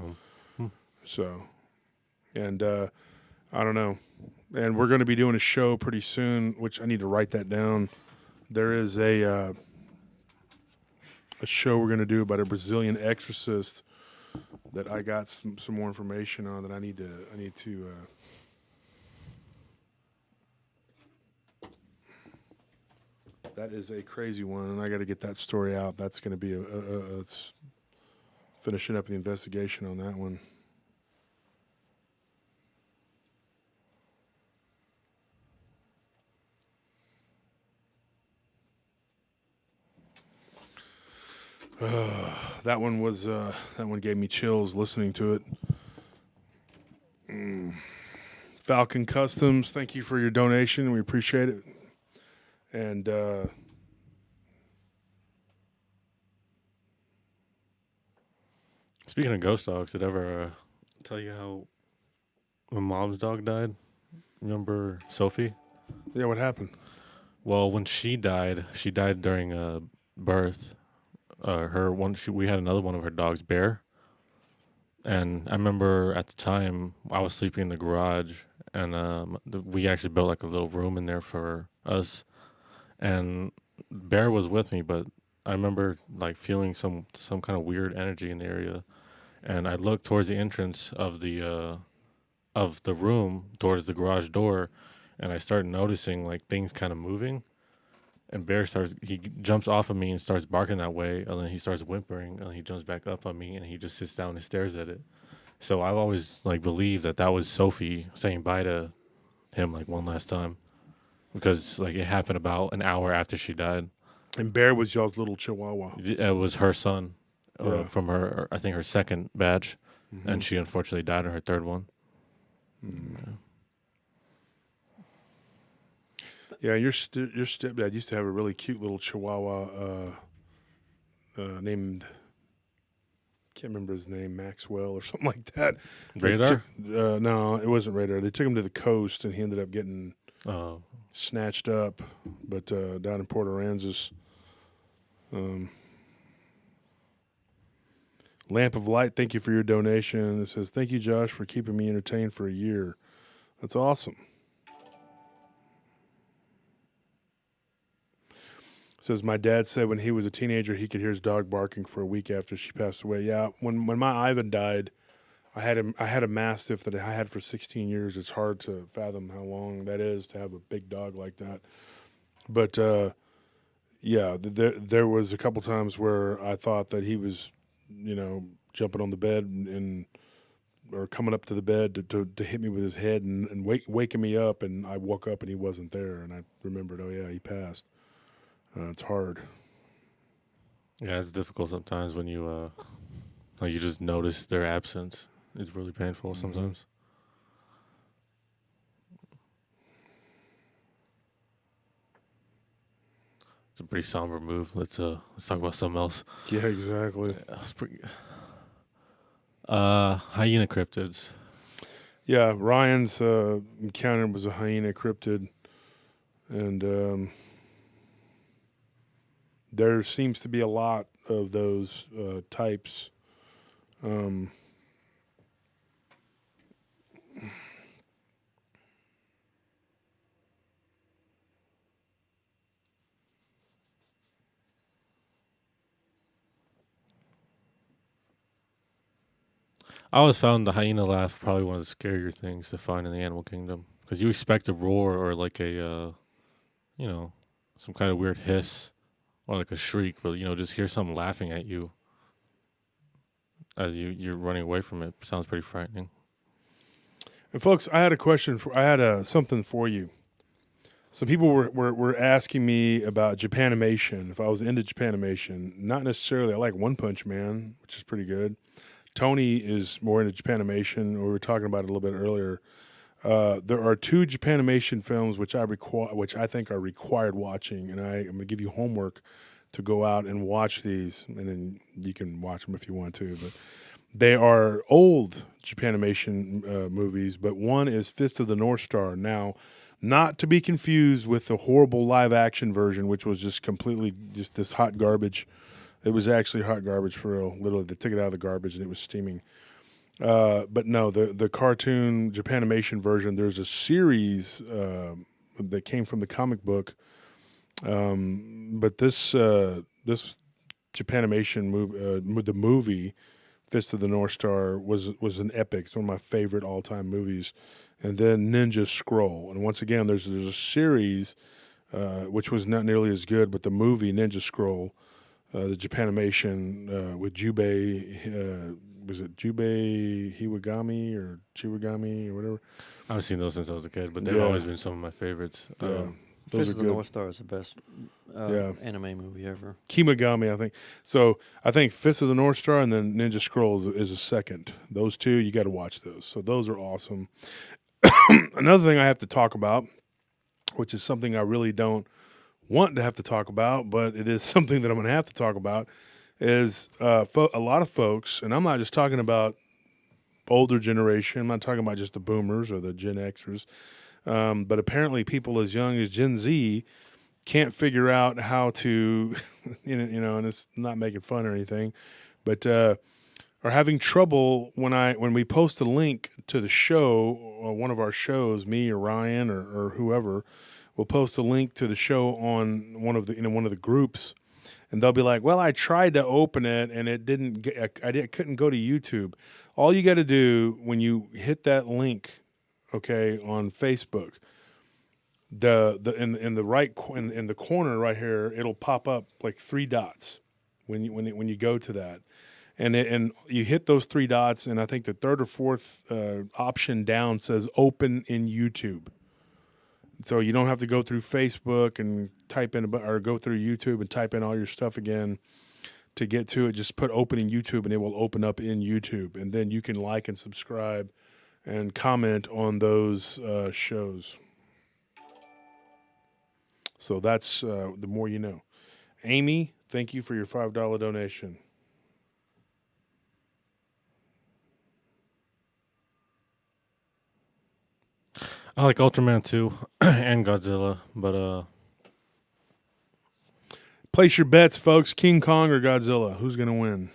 Oh. So, and I don't know. And we're going to be doing a show pretty soon, which I need to write that down. There is a show we're going to do about a Brazilian exorcist that I got some more information on that I need to. That is a crazy one, and I got to get that story out. That's going to be it's finishing up the investigation on that one. That one gave me chills listening to it. Falcon Customs, thank you for your donation. We appreciate it. And Speaking of ghost dogs, did I ever tell you how my mom's dog died? Remember Sophie? yeah, what happened? Well, when she died during birth. We had another one of her dogs, Bear. And I remember at the time I was sleeping in the garage, and we actually built like a little room in there for us. And Bear was with me, but I remember like feeling some kind of weird energy in the area. And I looked towards the entrance of the room, towards the garage door, and I started noticing like things kind of moving. And Bear he jumps off of me and starts barking that way, and then he starts whimpering, and he jumps back up on me, and he just sits down and stares at it. So I've always like believed that was Sophie saying bye to him like one last time, because like it happened about an hour after she died. And Bear was y'all's little chihuahua. It was her son Yeah. from her, I think her second batch, Mm-hmm. and she unfortunately died in her third one. Yeah, your stepdad used to have a really cute little chihuahua named, can't remember his name, Maxwell or something like that. Radar? No, it wasn't Radar. They took him to the coast, and he ended up getting Oh, snatched up, but down in Port Aransas. Lamp of Light, thank you for your donation. It says, thank you, Josh, for keeping me entertained for a year. That's awesome. It says, my dad said when he was a teenager, he could hear his dog barking for a week after she passed away. Yeah, when my Ivan died, I had a Mastiff that I had for 16 years. It's hard to fathom how long that is to have a big dog like that. But, yeah, there was a couple times where I thought that he was, jumping on the bed or coming up to the bed to hit me with his head and waking me up, and I woke up and he wasn't there, and I remembered, oh yeah, he passed. It's hard. yeah, it's difficult sometimes when you just notice their absence. is really painful sometimes. It's a pretty somber move. Let's talk about something else. Yeah, exactly. That's pretty. Hyena cryptids. Yeah, Ryan's encounter was a hyena cryptid, and there seems to be a lot of those types. I always found the hyena laugh probably one of the scarier things to find in the animal kingdom because you expect a roar or like a, some kind of weird hiss or like a shriek, but just hear something laughing at you as you're running away from it. Sounds pretty frightening. And folks, I had something for you. Some people were asking me about Japanimation. If I was into Japanimation, not necessarily. I like One Punch Man, which is pretty good. Tony is more into Japanimation. We were talking about it a little bit earlier. There are 2 Japanimation films which I think are required watching, and I'm going to give you homework to go out and watch these, and then you can watch them if you want to. But they are old Japanimation movies, but one is Fist of the North Star. Now, not to be confused with the horrible live-action version, which was just completely just this hot garbage. It was actually hot garbage for real. Literally, they took it out of the garbage and it was steaming. But no, the cartoon Japanimation version, there's a series that came from the comic book. But this Japanimation movie, the movie Fist of the North Star, was an epic. It's one of my favorite all-time movies. And then Ninja Scroll. And once again, there's a series which was not nearly as good, but the movie Ninja Scroll, the Japanimation with Jubei, was it Jubei Hiwagami or Chiwagami or whatever? I've seen those since I was a kid, but they've always been some of my favorites. Yeah. Fist of the North Star is the best Yeah. anime movie ever. Kimagami, I think. So I think Fist of the North Star and then Ninja Scrolls is a second. Those 2, you got to watch those. So those are awesome. Another thing I have to talk about, which is something I really don't want to have to talk about, but it is something that I'm going to have to talk about, is a lot of folks, and I'm not just talking about older generation, I'm not talking about just the boomers or the Gen Xers, but apparently people as young as Gen Z can't figure out how to, and it's not making fun or anything, but are having trouble when we post a link to the show, or one of our shows, me or Ryan or whoever, will post a link to the show on one of the groups, and they'll be like, "Well, I tried to open it and it didn't get. Couldn't go to YouTube." All you got to do when you hit that link, okay, on Facebook, in the corner right here, it'll pop up like 3 dots when you go to that. And you hit those 3 dots, and I think the 3rd or 4th option down says "Open in YouTube." So you don't have to go through Facebook and type in, or go through YouTube and type in all your stuff again to get to it. Just put "Open in YouTube," and it will open up in YouTube, and then you can like and subscribe and comment on those shows. So that's the more you know. Amy, thank you for your $5 donation. I like Ultraman 2 and Godzilla, but Place your bets, folks. King Kong or Godzilla? Who's going to win?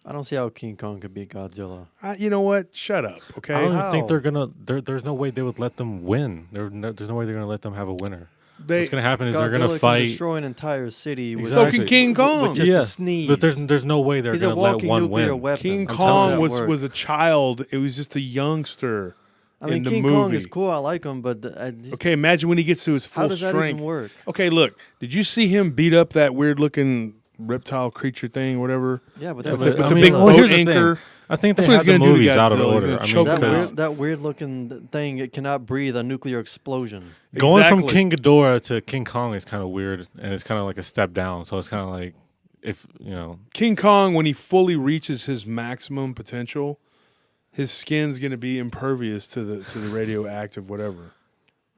I don't see how King Kong could beat Godzilla. You know what? Shut up, okay? I don't even think How? they're gonna. There's no way they would let them win. There's no way they're gonna let them have a winner. What's gonna happen is they're gonna Godzilla fight. can destroy an entire city with Exactly. Fucking King Kong. with just Yeah, a sneeze. But there's no way they're He's a gonna let walking one nuclear win. weapon. King How does Kong that was work? a child. It was just a youngster I mean, in the King movie. Kong is cool. I like him, but Okay, imagine when he gets to his how full does that strength. even work? Okay, look. Did you see him beat up that weird-looking reptile creature thing, whatever? Yeah, but Yeah, that's With but, the I big mean, boat here's the thing. anchor. I think they That's what have he's the gonna do to movies out of Godzilla. He's order. gonna I mean, choke that him out. because that weird looking thing. It cannot breathe a nuclear explosion. going from Exactly. King Ghidorah to King Kong is kind of weird, and it's kind of like a step down. So it's kind of like if King Kong, when he fully reaches his maximum potential, his skin's going to be impervious to the radioactive whatever.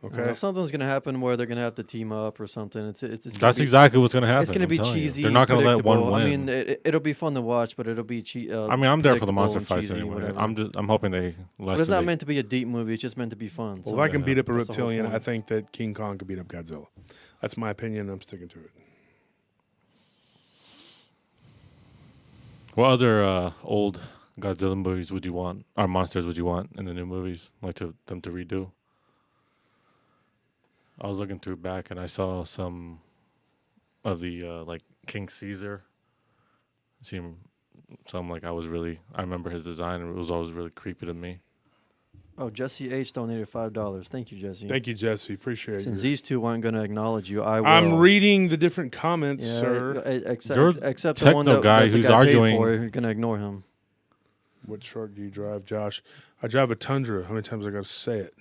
Okay. Something's gonna happen where they're gonna have to team up or something. It's That's exactly what's gonna happen. It's gonna I'm be telling you. cheesy. They're not gonna let one predictable. win. I mean, it'll be fun to watch, but it'll be I mean, I'm there for the predictable monster and fights cheesy, anyway. whatever. I'm hoping they But lessen it's not it. meant to be a deep movie. It's just meant to be fun. Well, So if I can beat up a that's the whole reptilian, I point. think that King Kong could beat up Godzilla. That's my opinion. I'm sticking to it. What other old Godzilla movies would you want, or monsters would you want in the new movies, like them to redo? I was looking through back and I saw some of the like King Caesar. Seemed some like I remember his design and it was always really creepy to me. Oh, Jesse H donated $5. Thank you, Jesse. Thank you, Jesse. Appreciate it. Since these two weren't going to acknowledge you, I will. I'm reading the different comments, Yeah, sir. You're except the techno one that, guy that the who's guy arguing- paid for. You're going to ignore him. What truck do you drive, Josh? I drive a Tundra. How many times I got to say it?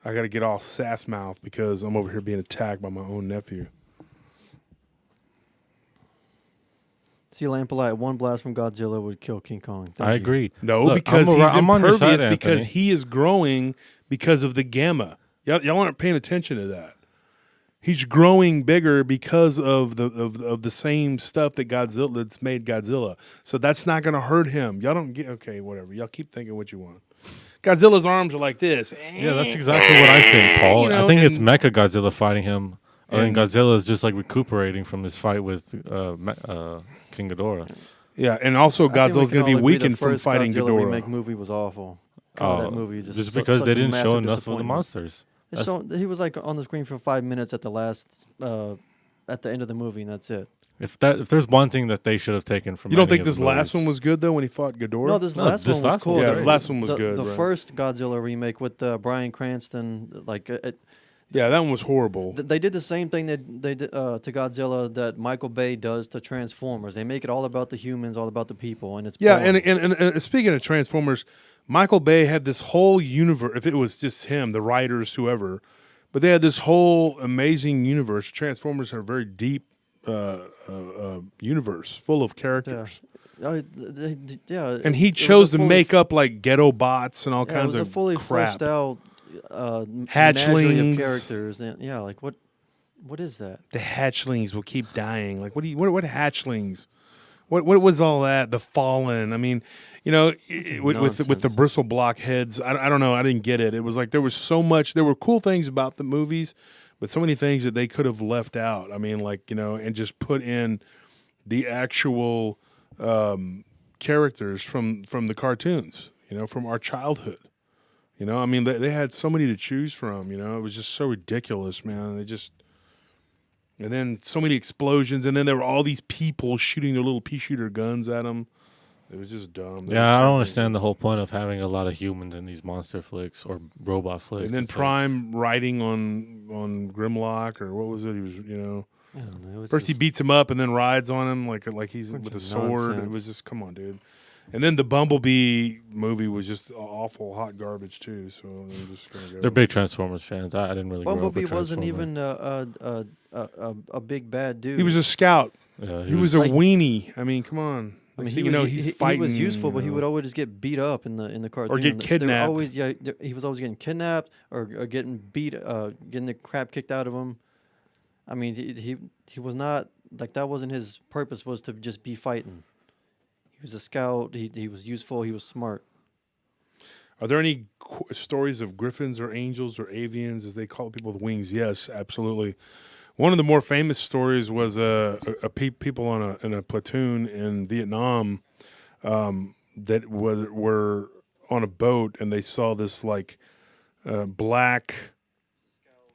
I got to get all sass mouth because I'm over here being attacked by my own nephew. See, Lampolite, one blast from Godzilla would kill King Kong. Thank I you. agree. No, Look, because I'm on your impervious side, because Anthony. he is growing because of the gamma. Y'all aren't paying attention to that. He's growing bigger because of the same stuff that's made Godzilla. So that's not going to hurt him. Y'all don't get okay. Whatever. Y'all keep thinking what you want. Godzilla's arms are like this. Yeah, that's exactly what I think, Paul. You know, I think it's and- Mecha Godzilla fighting him, and And- Godzilla is just like recuperating from his fight with King Ghidorah. Yeah, and also I think we Godzilla's can going to be all agree weakened the from first fighting Godzilla Ghidorah. remake movie was awful. God, that movie Just because such they a didn't show massive enough of the disappointment. monsters. He was like on the screen for 5 minutes at the last, at the end of the movie, and that's it. If there's one thing that they should have taken from You don't any think of this the last movies- one was good though when he fought Ghidorah? No, this No, last this one was last cool. one- Yeah, The- the last one was the, good, The right. first Godzilla remake with Bryan Cranston, like Yeah, that one was horrible. they did the same thing that they did to Godzilla that Michael Bay does to Transformers. They make it all about the humans, all about the people, and it's Yeah, boring. and speaking of Transformers, Michael Bay had this whole universe. If it was just him, the writers, whoever, but they had this whole amazing universe. Transformers have a very deep universe full of characters. Yeah, And he it was chose a to fully- make up like ghetto bots and all yeah, kinds it was of a fully crap. fleshed out menagerie Hatchlings. of characters. And yeah, like what is that? The hatchlings will keep dying. Like what hatchlings? What was all that? The fallen. I mean, you know, with the Nonsense. bristle block heads. I don't know. I didn't get it. It was like there was so much. There were cool things about the movies, but so many things that they could have left out. I mean, like, you know, and just put in the actual characters from the cartoons. You know, from our childhood. You know, I mean, they had so many to choose from. You know, it was just so ridiculous, man. They just. And then so many explosions, and then there were all these people shooting their little pea shooter guns at them. It was just dumb. Yeah, I don't understand the whole point of having a lot of humans in these monster flicks or robot flicks. And then It's like- Prime riding on Grimlock, or what was it? He was, you know, I don't know. It was first he just- beats him up and then rides on him like he's Bunch with a of sword. It nonsense. was just, come on, dude. And then the Bumblebee movie was just awful hot garbage too. So I'm just gonna go. they're big Transformers fans. I didn't really. Bumblebee grow up with wasn't Transformers. even a big bad dude. He was a scout. Yeah, He was a like- weenie. I mean, come on. I mean, you know, he's fighting. He was useful, but he you would know. always get beat up in the cartoon. get They were kidnapped. Always, yeah, he was always getting kidnapped or getting beat, getting the crap kicked out of him. I mean, he was not like that. Wasn't his purpose? Was to just be fighting. He was a scout. He was useful. He was smart. Are there any stories of griffins or angels or avians, as they call people with wings? Yes, absolutely. One of the more famous stories was people in a platoon in Vietnam that were on a boat, and they saw this like black.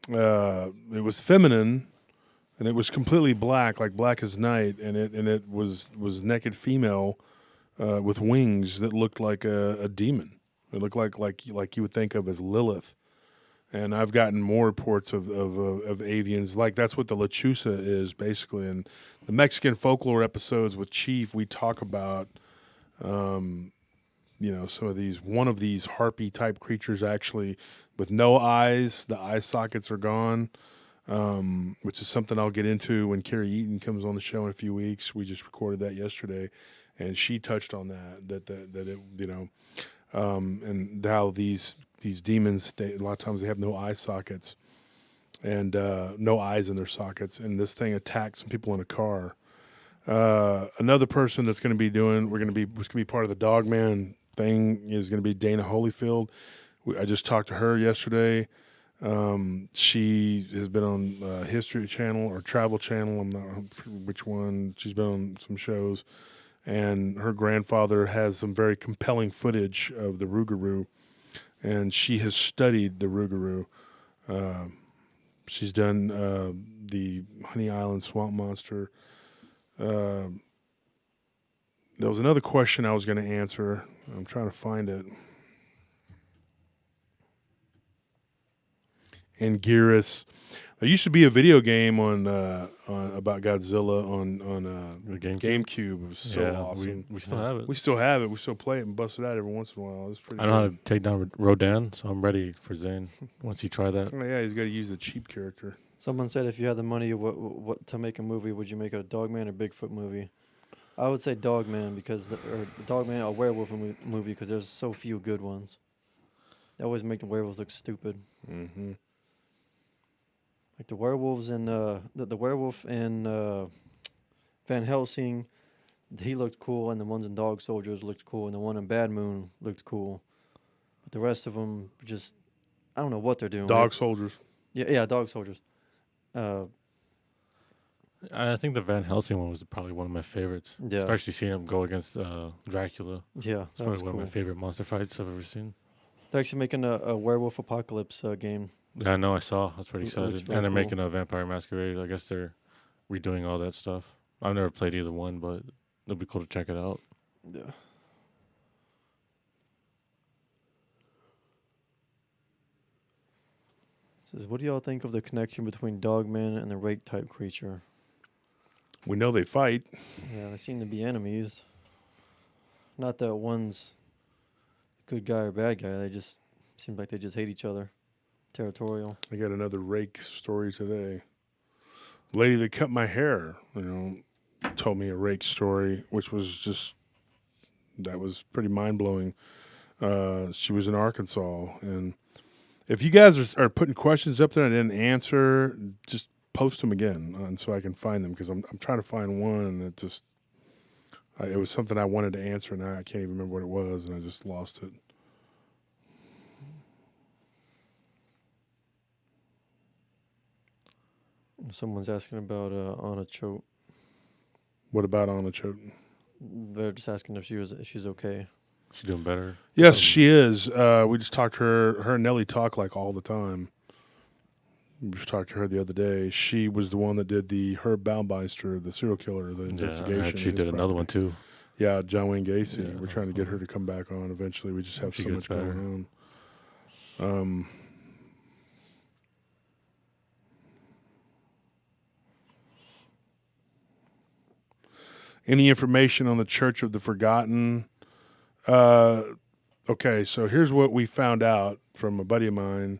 It was feminine, and it was completely black, like black as night, and it was naked female with wings that looked like a demon. It looked like you would think of as Lilith. And I've gotten more reports of avians. Like that's what the lechuza is basically. And the Mexican folklore episodes with Chief, we talk about, some of these. One of these harpy type creatures actually with no eyes. The eye sockets are gone, which is something I'll get into when Carrie Eaton comes on the show in a few weeks. We just recorded that yesterday. and she touched on that it, and how these demons, a lot of times they have no eye sockets and no eyes in their sockets, and this thing attacked some people in a car. Another person that's going to be was going to be part of the Dogman thing is going to be Dana Holyfield. I just talked to her yesterday. She has been on History Channel or Travel Channel. I'm not sure which one. She's been on some shows, and her grandfather has some very compelling footage of the Rougarou, and she has studied the Rougarou. She's done the Honey Island Swamp Monster. There was another question I was going to answer. I'm trying to find it. And Gearus. There used to be a video game on about Godzilla on The GameCube. It was so awesome. We still have it. We still have it. We still play it and bust it out every once in a while. It's pretty. I know how to take down Rodan, so I'm ready for Zane once he try that. Oh, yeah, he's got to use a cheap character. Someone said if you had the money, what to make a movie, would you make it a Dogman or Bigfoot movie? I would say Dogman or Dogman, a werewolf movie, because there's so few good ones. They always make the werewolves look stupid. Mm-hmm. Like the werewolves in the werewolf in Van Helsing, he looked cool, and the ones in Dog Soldiers looked cool, and the one in Bad Moon looked cool. But the rest of them just, I don't know what they're doing. Dog Soldiers. Yeah, Dog Soldiers. I think the Van Helsing one was probably one of my favorites. Yeah. Especially seeing him go against Dracula. Yeah, It's probably one of my favorite monster fights I've ever seen. They're actually making a werewolf apocalypse game. Yeah, I know. I saw. I was pretty excited. really And they're cool. making a Vampire Masquerade. I guess they're redoing all that stuff. I've never played either one, but it'll be cool to check it out. Yeah. Says, what do y'all think of the connection between Dogman and the rake type creature? We know they fight. Yeah, they seem to be enemies. Not that one's a good guy or bad guy. They just seem like they just hate each other. Territorial. I got another rake story today. The lady that cut my hair, told me a rake story, which was that was pretty mind-blowing. She was in Arkansas, and if you guys are putting questions up there and I didn't answer, just post them again so I can find them, because I'm trying to find one, and it was something I wanted to answer, and I can't even remember what it was, and I just lost it. Someone's asking about Anna Choate. What about Anna Choate? They're just asking if she's okay. She's doing better. Yes, she is. We just talked to her. Her and Nellie talk like all the time. We just talked to her the other day. She was the one that did the Herb Baumeister, the serial killer, the investigation. Yeah, she did another one too. Yeah, John Wayne Gacy. Yeah. We're trying to get her to come back on eventually. We just have so much going on. Any information on the Church of the Forgotten? Okay, so here's what we found out from a buddy of mine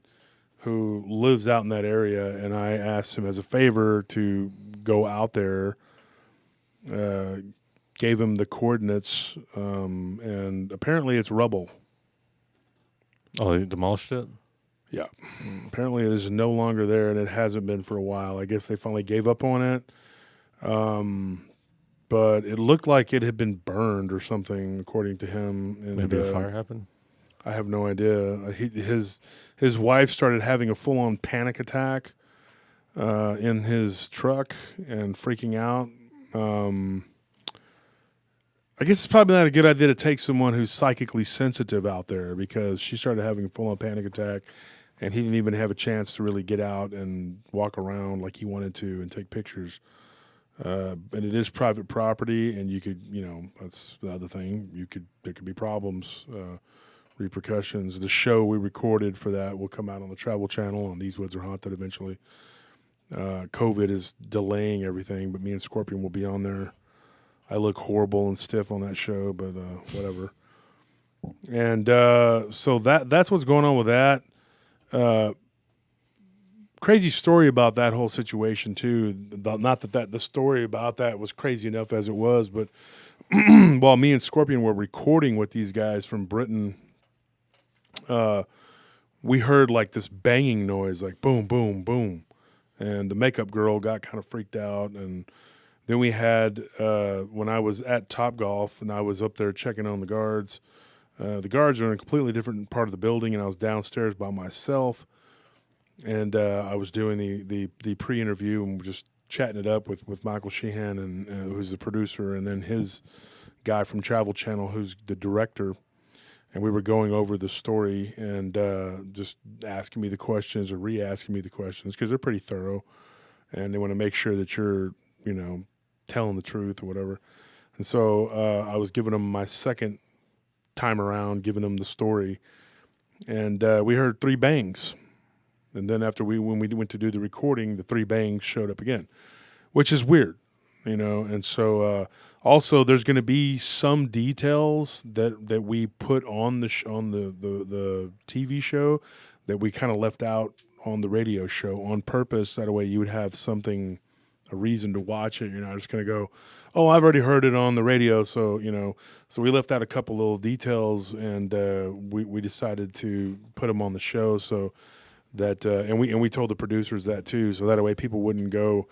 who lives out in that area, and I asked him as a favor to go out there, gave him the coordinates, and apparently it's rubble. Oh, they demolished it? Yeah. Apparently it is no longer there, and it hasn't been for a while. I guess they finally gave up on it. But it looked like it had been burned or something, according to him. And, maybe a fire happened? I have no idea. His wife started having a full-on panic attack in his truck and freaking out. I guess it's probably not a good idea to take someone who's psychically sensitive out there, because she started having a full-on panic attack, and he didn't even have a chance to really get out and walk around like he wanted to and take pictures. And it is private property, and you could, that's the other thing. There could be problems, repercussions. The show we recorded for that will come out on the Travel Channel on These Woods Are Haunted eventually. COVID is delaying everything, but me and Scorpion will be on there. I look horrible and stiff on that show, but whatever. And so that's what's going on with that. crazy story about that whole situation too. Not that the story about that was crazy enough as it was, but while me and Scorpion were recording with these guys from Britain, we heard like this banging noise, like boom, boom, boom, and the makeup girl got kind of freaked out. And then we had when I was at Topgolf and I was up there checking on the guards. The guards are in a completely different part of the building, and I was downstairs by myself. And I was doing the pre-interview and just chatting it up with Michael Sheehan, and who's the producer, and then his guy from Travel Channel, who's the director. And we were going over the story and just asking me the questions or re-asking me the questions because they're pretty thorough, and they want to make sure that you're, telling the truth or whatever. And so I was giving them my second time around, giving them the story, and we heard 3 bangs. And then when we went to do the recording, the 3 bangs showed up again, which is weird, And so also there's going to be some details that we put on the TV show that we kind of left out on the radio show on purpose. That way you would have a reason to watch it. You're not just going to go, oh, I've already heard it on the radio. So, so we left out a couple little details, and we decided to put them on the show. So that, and we told the producers that too. So that way people wouldn't go,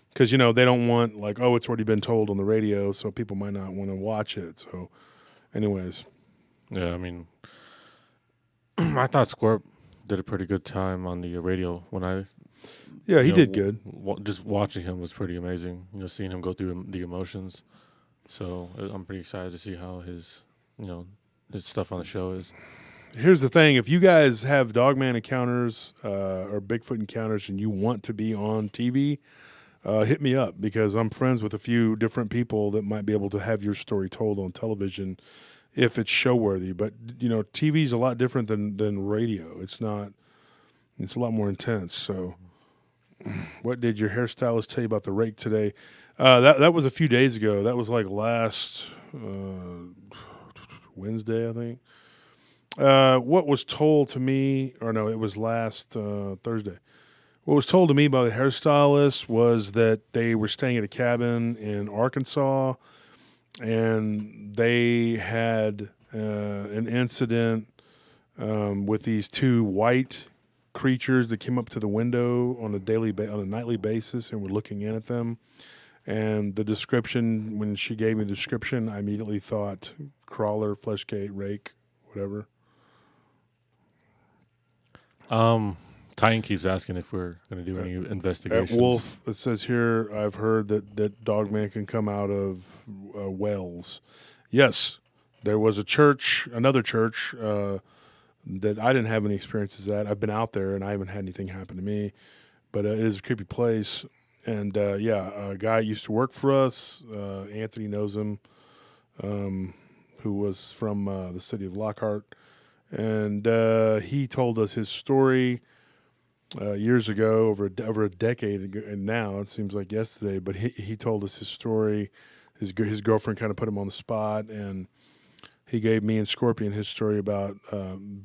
because, they don't want like, oh, it's already been told on the radio, so people might not want to watch it. So anyways. Yeah, I mean, I thought Scorp did a pretty good time on the radio when I... Yeah, he did good. Just watching him was pretty amazing. Seeing him go through the emotions. So I'm pretty excited to see how his stuff on the show is. Here's the thing: if you guys have Dogman encounters or Bigfoot encounters, and you want to be on TV, hit me up, because I'm friends with a few different people that might be able to have your story told on television if it's show worthy. But TV is a lot different than radio. It's not. It's a lot more intense. So. What did your hairstylist tell you about the rake today? That was a few days ago. That was like last Wednesday, I think. What was told to me, or no, it was last Thursday. What was told to me by the hairstylist was that they were staying at a cabin in Arkansas, and they had an incident with these 2 white creatures that came up to the window on a nightly basis and were looking in at them. And the description, when she gave me the description, I immediately thought crawler, fleshgate, rake, whatever. Tyne keeps asking if we're going to do any investigations. At Wolf, it says here, I've heard that Dogman can come out of wells. Yes, there was another church, that I didn't have any experiences at. I've been out there, and I haven't had anything happen to me. But it is a creepy place. And, a guy used to work for us. Anthony knows him, who was from the city of Lockhart. And he told us his story years ago, over a decade ago, and now it seems like yesterday. But he told us his story. His girlfriend kind of put him on the spot, and he gave me and Scorpion his story about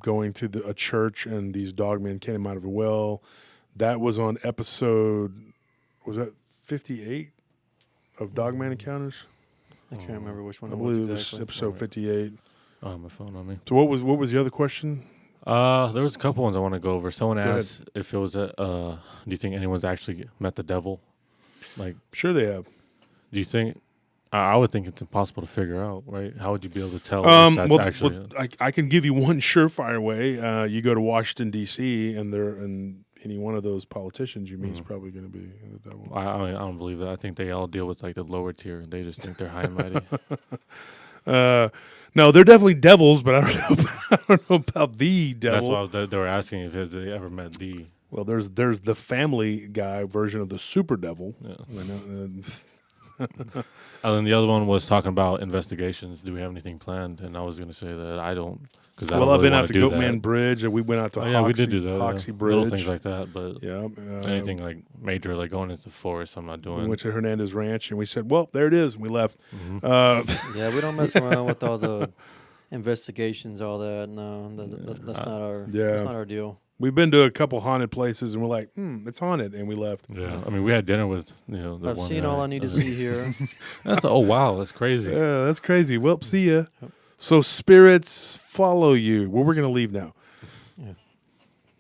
going to a church and these dogmen came out of a well. That was on episode, was that 58 of Dogman Encounters? I can't remember which one I it was believe exactly. it was episode 58. I have my phone on me. So what was the other question? There was a couple ones I want to go over. Someone Go asked if it was do you think anyone's actually met the devil? Like, Sure they have. do you think? I would think it's impossible to figure out, right? How would you be able to tell if that's actually? I can give you one surefire way. You go to Washington D.C. and any one of those politicians you meet is probably going to be the devil. I don't believe that. I think they all deal with like the lower tier. They just think they're high and mighty. No, they're definitely devils, but I don't know about the devil. That's why they were asking if they ever met the. Well, there's the Family Guy version of the super devil. Yeah. And then the other one was talking about investigations. Do we have anything planned? And I was going to say that I don't. Well, I've been out to Goatman Bridge, and we went out to Hoxie, we did do that. Hoxie Bridge. Little things like that, but yeah, anything like major, like going into the forest, I'm not doing. We went to Hernandez Ranch, and we said, well, there it is, and we left. Mm-hmm. Yeah, we don't mess around with all the investigations, all that. No, that's not our. Yeah. That's not our deal. We've been to a couple haunted places, and we're like, it's haunted, and we left. Yeah, I mean, we had dinner with the I've one seen guy. all I need to see here. That's wow, that's crazy. Yeah, that's crazy. Well, see ya. So spirits follow you. Well, we're gonna leave now. Yeah.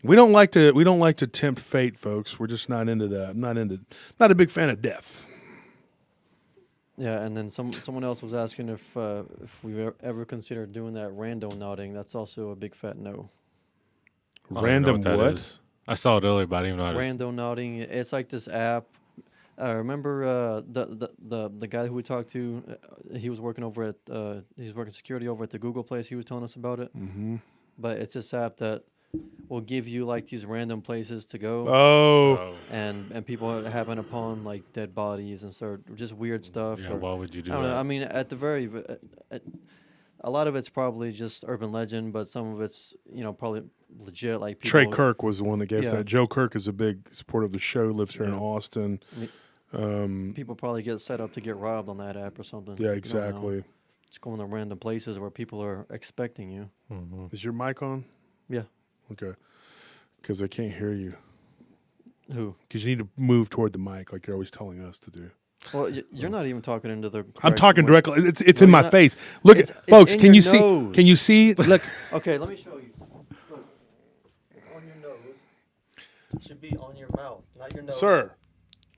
We don't like to tempt fate, folks. We're just not into that. I'm not a big fan of death. Yeah, and then someone else was asking if we've ever considered doing that randonauting. That's also a big fat no. I don't Random know that what? is. I saw it earlier, but I didn't even know it is. Randonauting. It's like this app. Remember the guy who we talked to? He was working over at he's working security over at the Google place. He was telling us about it. Mm-hmm. But it's this app that will give you like these random places to go. Oh, And people happen upon like dead bodies and just weird stuff. Yeah, or- why would you do I don't that? know. I mean, a lot of it's probably just urban legend, but some of it's probably legit. Like people, Trey Kirk was the one that gave us Yeah. that. Joe Kirk is a big supporter of the show. Lives here in Yeah. Austin. people probably get set up to get robbed on that app or something. Yeah, You don't know. exactly. Just going to random places where people are expecting you. Mm-hmm. Is your mic on? Yeah. Okay. Because I can't hear you. Who? Because you need to move toward the mic, like you're always telling us to do. Well, you're not even talking into the. I'm correct talking way. directly. It's No, in you're my not. face. Look at It's folks. in Can your you see? nose. Can you see? Look. Okay, let me show you. Look, it's on your nose. It should be on your mouth, not your nose. Sir,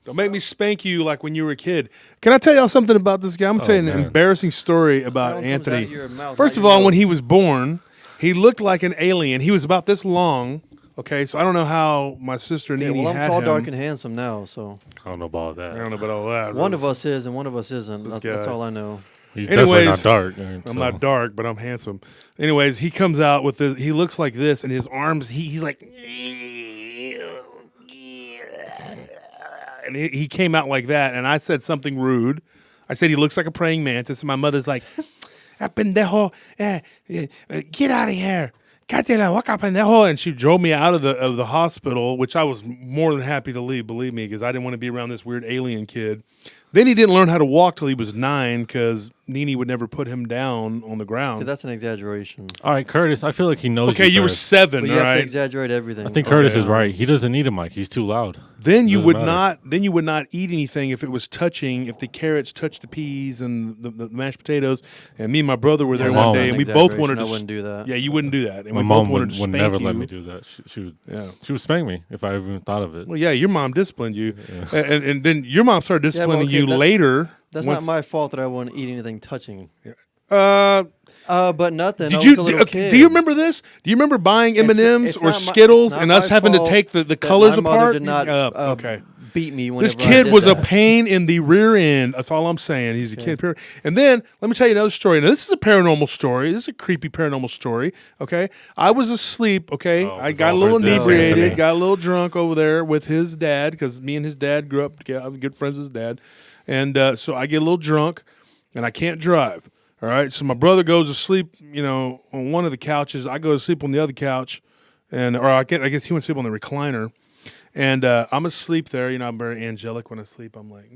don't make me spank you like when you were a kid. Can I tell y'all something about this guy? I'm going to tell you an man. embarrassing story The about sound comes out Anthony. of your mouth, First not of your all, when nose. he was born, he looked like an alien. He was about this long. Okay, so I don't know how my sister Okay, Nene well, I'm had tall, him. dark, and handsome now, so I don't know about I that. don't know about all that. one of us is and one of us isn't. This That's guy. all I know. He's definitely Anyways, not dark. I'm not dark, but I'm handsome. Anyways, he comes out with this. He looks like this, and his arms. He's like, and he came out like that. And I said something rude. I said he looks like a praying mantis, and my mother's like, "Ah, pendejo, get out of here. Cátela boca, pendejo." And she drove me out of the hospital, which I was more than happy to leave, believe me, because I didn't want to be around this weird alien kid. Then he didn't learn how to walk till he was 9 because Nene would never put him down on the Okay, ground. that's an exaggeration. All right, Curtis. I feel like he knows. Okay, you were Curtis. 7, But you all have to right? exaggerate everything. I think Curtis is Okay. right. He doesn't need a mic. He's too loud. Then you Doesn't would matter. not. Then you would not eat anything if it was touching. If the carrots touched the peas and the mashed potatoes. And me and my brother were there My one mom- day, An and we both exaggeration. wanted to. I wouldn't do that. Yeah, you wouldn't do that. And My we mom both wanted to would spank never you. let me do that. Yeah. She would spank me if I even thought of it. Well, yeah, your mom disciplined you, and then your mom started disciplining okay, you that- later. That's once- not my fault that I wouldn't eat anything touching. Uh, But nothing. I did was you? a little kid. Do you remember this? Do you remember buying It's- M&Ms it's or not my- Skittles it's not and us my having to fault take the that colors my mother apart? did not Okay. beat me This whenever I kid did was a that. pain in the rear end. That's all I'm saying. He's a Okay. kid. Period. And then let me tell you another story. Now, this is a paranormal story. This is a creepy paranormal story. Okay, I was asleep. Okay, Oh, I we've got a all little heard this, inebriated, Anthony. got a little drunk over there with his dad because me and his dad grew up together. I'm good friends with his dad, and so I get a little drunk, and I can't drive. All right, so my brother goes to sleep, on one of the couches. I go to sleep on the other couch, or I guess he went to sleep on the recliner. And I'm asleep there. I'm very angelic when I sleep. I'm like,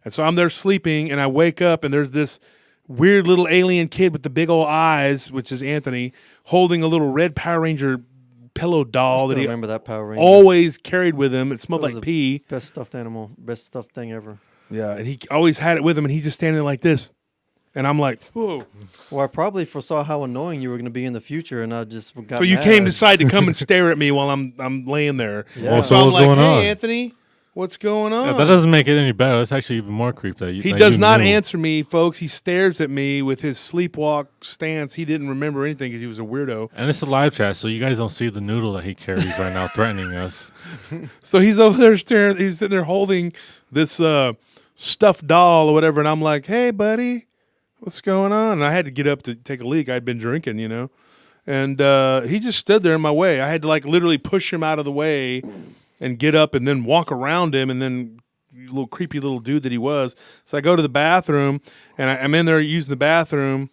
And so I'm there sleeping, and I wake up, and there's this weird little alien kid with the big old eyes, which is Anthony, holding a little red Power Ranger pillow I doll still that he remember that Power Ranger. always carried with him. It smelled That was like a- pee. Best stuffed animal, best stuffed thing ever. Yeah, and he always had it with him, and he's just standing there like this. And I'm like, whoa. Well, I probably foresaw how annoying you were going to be in the future, and I just got So you mad. came to decide to come and stare at me while I'm laying there. Yeah. Well, So so I'm what's like, going hey, on? Anthony, what's going on? Yeah, that doesn't make it any better. That's actually even more creepy. That you, He that does you not knew. answer me, folks. He stares at me with his sleepwalk stance. He didn't remember anything because he was a weirdo. And it's a live chat, so you guys don't see the noodle that he carries right now, threatening us. So he's over there staring. He's sitting there holding this stuffed doll or whatever. And I'm like, hey, buddy, what's going on? And I had to get up to take a leak. I'd been drinking, And he just stood there in my way. I had to literally push him out of the way and get up and then walk around him and then little creepy little dude that he was. So I go to the bathroom and I'm in there using the bathroom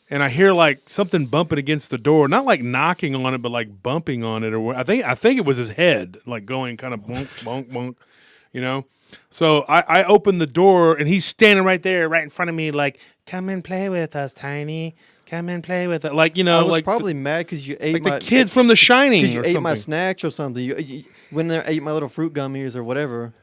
and I hear something bumping against the door, not knocking on it, but bumping on it. Or I think it was his head, going kind of bonk, bonk, bonk, So I open the door and he's standing right there, right in front of me, come and play with us, Tiny. come and play with it. Like, you I know, was like probably mad because you ate like my the kids from The Shining because you or ate something. my snacks or something. You went in there, ate my little fruit gummies or whatever.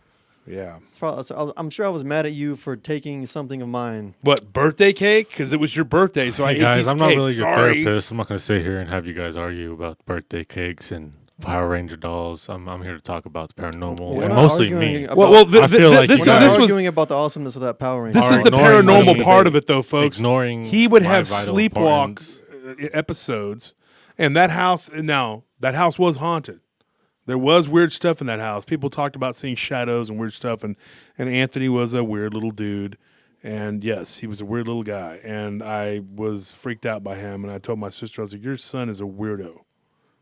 Yeah. It's probably, so I'm sure I was mad at you for taking something of mine. What, birthday cake? Because it was your birthday, so I Hey ate a guys, piece I'm of not cake. really your Sorry. therapist. I'm not going to sit here and have you guys argue about birthday cakes and Power Ranger dolls. I'm here to talk about the paranormal, We're and not mostly arguing me. about- Well, I feel like this, you We're not guys- this was arguing about the awesomeness of that Power Ranger. this is the ignoring my paranormal part debate. of it, though, folks. Ignoring He would my have vital sleepwalk importance. episodes, and that house. Now that house was haunted. There was weird stuff in that house. People talked about seeing shadows and weird stuff, and Anthony was a weird little dude. And yes, he was a weird little guy, and I was freaked out by him. And I told my sister, I was like, "Your son is a weirdo.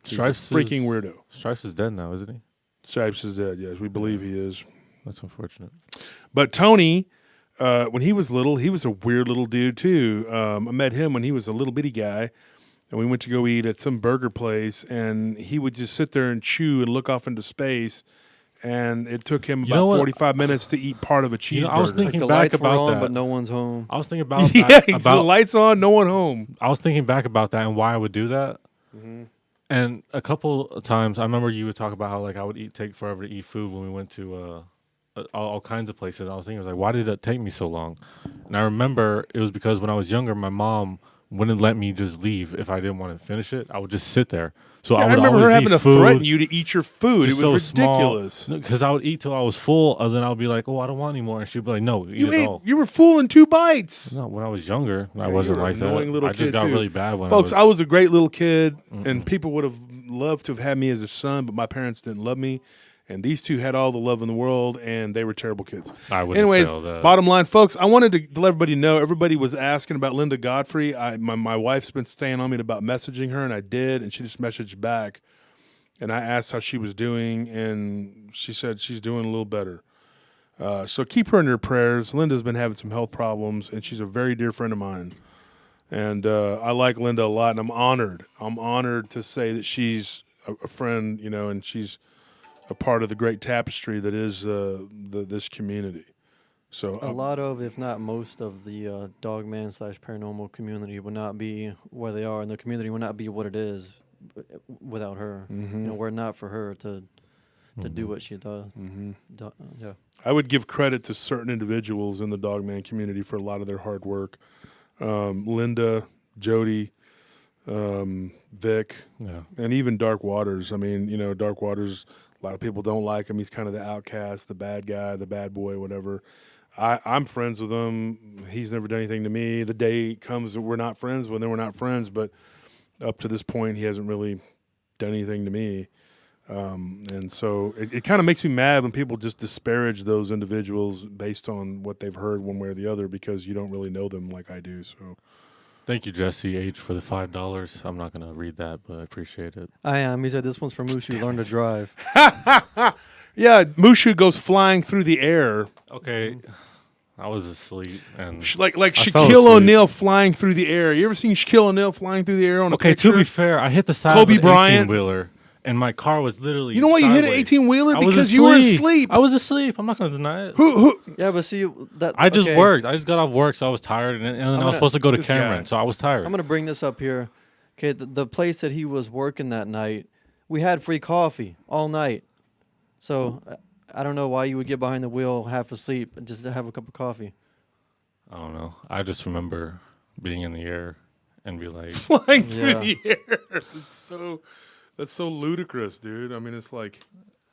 He's Stripes a freaking is, weirdo." Stripes is dead now, isn't he? Stripes is dead. Yes, we believe he is. That's unfortunate. But Tony, when he was little, he was a weird little dude too. I met him when he was a little bitty guy, and we went to go eat at some burger place, and he would just sit there and chew and look off into space. And it took him You know about what? 45 minutes to eat part of a cheeseburger. You know, I was Like thinking the back lights were about on, that. but no one's home. I was thinking about yeah, that. it's the lights on, no one home. I was thinking back about that and why I would do that. And a couple of times, I remember you would talk about how like I would take forever to eat food when we went to all kinds of places. I was thinking, I was like, why did it take me so long? And I remember it was because when I was younger, my mom wouldn't let me just leave if I didn't want to finish it. I would just sit there. So Yeah, I I would remember her always having eat to food, threaten you to eat your food. It just was so ridiculous. Because I would eat till I was full, and then I would be like, "Oh, I don't want any more," and she'd be like, "No, eat You it all." you were full in 2 bites. No, when I was younger, I Yeah, wasn't you were like an that. annoying little I just kid, got too. really bad when Folks, I was a great little kid, Mm-mm. and people would have loved to have had me as a son, but my parents didn't love me. And these two had all the love in the world, and they were terrible kids. I wouldn't Anyways, say all that. bottom line, folks, I wanted to let everybody know. Everybody was asking about Linda Godfrey. My wife's been staying on me about messaging her, and I did, and she just messaged back. And I asked how she was doing, and she said she's doing a little better. So keep her in your prayers. Linda's been having some health problems, and she's a very dear friend of mine. And I like Linda a lot, and I'm honored. I'm honored to say that she's a friend, you know, and she's a part of the great tapestry that is this community. So A lot of, if not most of the Dogman / paranormal community would not be where they are, and the community would not be what it is without her. You know, were it not for her to do what she does. Yeah. I would give credit to certain individuals in the Dogman community for a lot of their hard work. Linda, Jody, Vic, Yeah. and even Dark Waters. I mean, you know, Dark Waters, a lot of people don't like him. He's kind of the outcast, the bad guy, the bad boy, whatever. I'm friends with him. He's never done anything to me. The day comes that we're not friends, well, then we're not friends. But up to this point, he hasn't really done anything to me. And so it kind of makes me mad when people just disparage those individuals based on what they've heard one way or the other because you don't really know them like I do. So Thank you, Jesse H, for the $5. I'm not gonna read that, but I appreciate it. I am. He said this one's for Mushu. Learn to drive. yeah, Mushu goes flying through the air. Okay, I was asleep and Like I fell Shaquille asleep. O'Neal flying through the air. You ever seen Shaquille O'Neal flying through the air on a okay. picture? To be fair, I hit the side Kobe of an Bryant. 18-wheeler, and my car was literally. You know why you hit an sideways. 18-wheeler? I was Because you were asleep. I was asleep. I'm not gonna deny it. Who? Yeah, but see that I just okay, worked. I just got off work, so I was tired, and then I was gonna- supposed to go to this Cameron, guy. so I was tired. I'm gonna bring this up here. Okay, the place that he was working that night, we had free coffee all night. So I don't know why you would get behind the wheel half asleep and just to have a cup of coffee. I don't know. I just remember being in the air and be like, Flying through Yeah. the air. That's so ludicrous, dude. I mean, it's like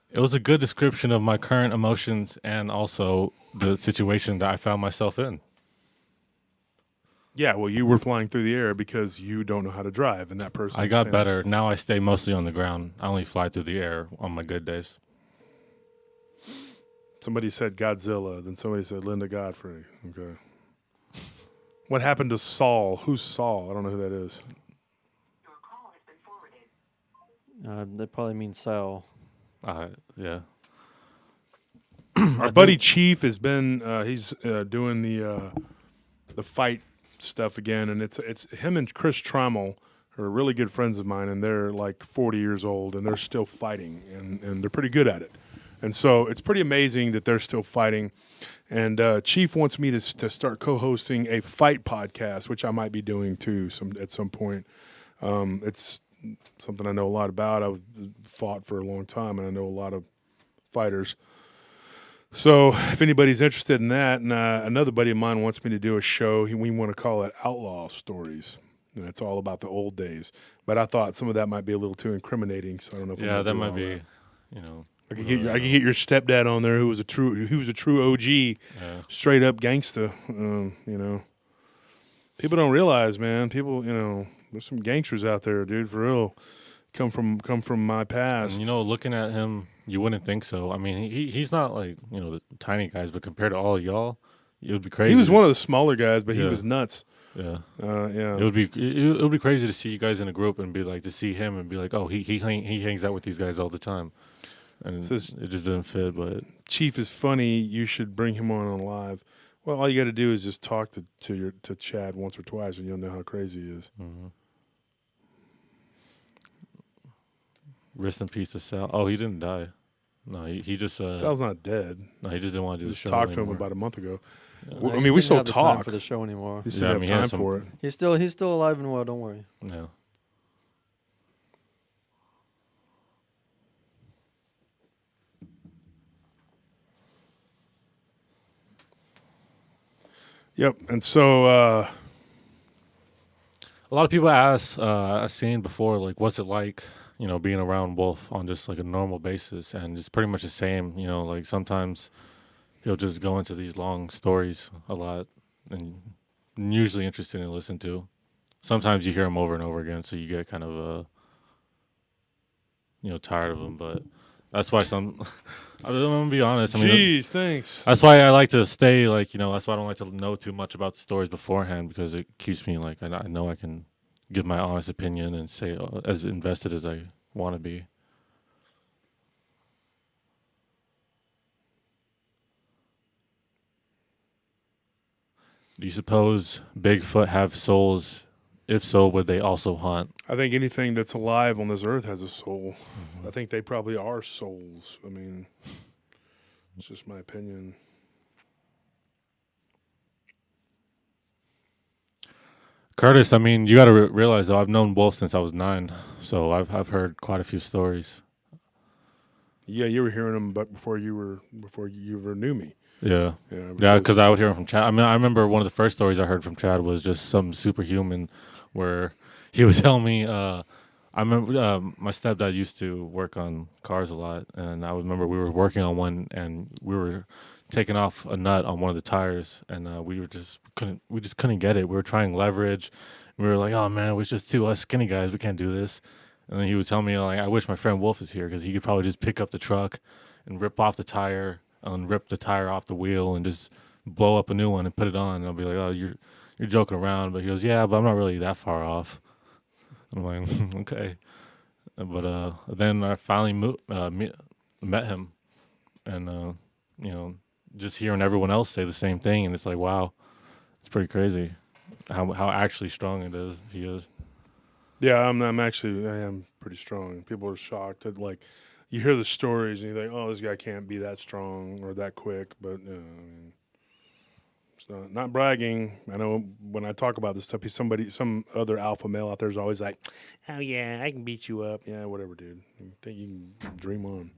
it was a good description of my current emotions and also the situation that I found myself in. yeah. Well, you were flying through the air because you don't know how to drive, and that person. I is got saying- better. Now I stay mostly on the ground. I only fly through the air on my good days. Somebody said Godzilla, then somebody said Linda Godfrey. Okay. What happened to Saul? Who's Saul? I don't know who that is. That probably means Sal. Yeah. Our buddy Chief has been. He's doing the fight stuff again, and it's him and Chris Trammell are really good friends of mine, and they're like 40 years old, and they're still fighting, and they're pretty good at it. And so it's pretty amazing that they're still fighting. And Chief wants me to start co-hosting a fight podcast, which I might be doing too at some point. It's something I know a lot about. I've fought for a long time, and I know a lot of fighters. So if anybody's interested in that, and another buddy of mine wants me to do a show, we want to call it Outlaw Stories. And it's all about the old days. But I thought some of that might be a little too incriminating, so I don't know if I'm Yeah, that do might all be, that. you know. I could get your stepdad on there, who was a true OG, straight up gangsta. You know, people don't realize, man. People, you know, there's some gangsters out there, dude. For real, come from my past. And, you know, looking at him, you wouldn't think so. I mean, he's not like, you know, the tiny guys, but compared to all of y'all, it would be crazy. He was one of the smaller guys, but he was nuts. Yeah, yeah. It would be crazy to see you guys in a group and be like, to see him and be like, oh, he hangs out with these guys all the time. And it just didn't fit, but Chief is funny. You should bring him on live. Well, all you got to do is just talk to Chad once or twice, and you'll know how crazy he is. Mm-hmm. Rest in peace to Sal. Oh, he didn't die. No, he just Sal's not dead. No, he just didn't want to do the just show. talked to him anymore. about a month ago. Yeah, I mean, we still have the time talk for the show anymore. He still Yeah, I have mean, he has time for it. He's still alive and well. Don't worry. Yeah. Yep. And so A lot of people ask, I've seen before, like, what's it like, you know, being around Wolf on just like a normal basis, and it's pretty much the same. You know, like sometimes he'll just go into these long stories a lot, and usually interesting to listen to. Sometimes you hear him over and over again, so you get kind of you know, tired of him. But that's why I'm gonna be honest. I mean, jeez, thanks. that's why I like to stay, like, you know, that's why I don't like to know too much about the stories beforehand, because it keeps me like, I know I can give my honest opinion and say as invested as I want to be. Do you suppose Bigfoot have souls? If so, would they also haunt? I think anything that's alive on this earth has a soul. I think they probably are souls. I mean, it's just my opinion. Curtis, I mean, you got to realize though, I've known Wolf since I was 9, so I've heard quite a few stories. Yeah, you were hearing them, but before you ever knew me. Yeah, Yeah. because I would hear them from Chad. I mean, I remember one of the first stories I heard from Chad was just some Superhuman, where he was telling me. I remember my stepdad used to work on cars a lot, and I remember we were working on one, and we were taking off a nut on one of the tires, and we just couldn't get it. We were trying leverage. We were like, oh man, it was just us skinny guys. We can't do this. And then he would tell me, like, I wish my friend Wolf is here, because he could probably just pick up the truck and rip off the tire and rip the tire off the wheel and just blow up a new one and put it on. And I'll be like, oh, you're joking around. But he goes, yeah, but I'm not really that far off. I'm like, okay. But then I finally met him, and you know, just hearing everyone else say the same thing, and it's like, wow, it's pretty crazy how actually strong he is. Yeah, I am pretty strong. People are shocked that, like, you hear the stories and you think, oh, this guy can't be that strong or that quick, but I mean, it's not bragging. I know when I talk about this stuff, some other alpha male out there is always like, oh yeah, I can beat you up. Yeah, whatever, dude. You think you can dream on.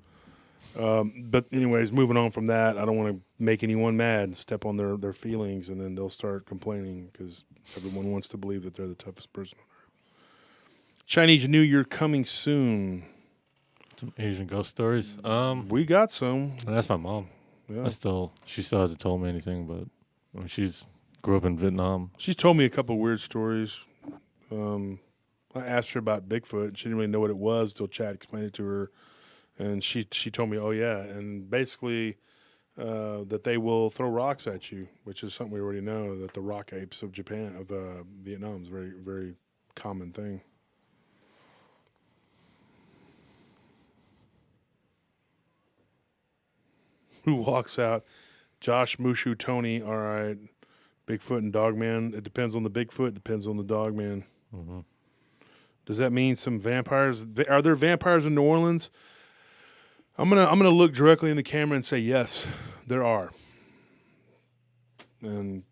But anyways, moving on from that, I don't want to make anyone mad, step on their feelings, and then they'll start complaining because everyone wants to believe that they're the toughest person on earth. Chinese New Year coming soon. Some Asian ghost stories. We got some. That's my mom. Yeah. She still hasn't told me anything, but I mean, she's grew up in Vietnam. She's told me a couple of weird stories. I asked her about Bigfoot. She didn't really know what it was till Chad explained it to her. And she told me, oh, yeah. And basically that they will throw rocks at you, which is something we already know, that the rock apes of Vietnam is a very, very common thing. Who walks out? Josh, Mushu, Tony. All right. Bigfoot and Dogman. It depends on the Bigfoot. Depends on the Dogman. I'm gonna look directly in the camera and say yes, there are, and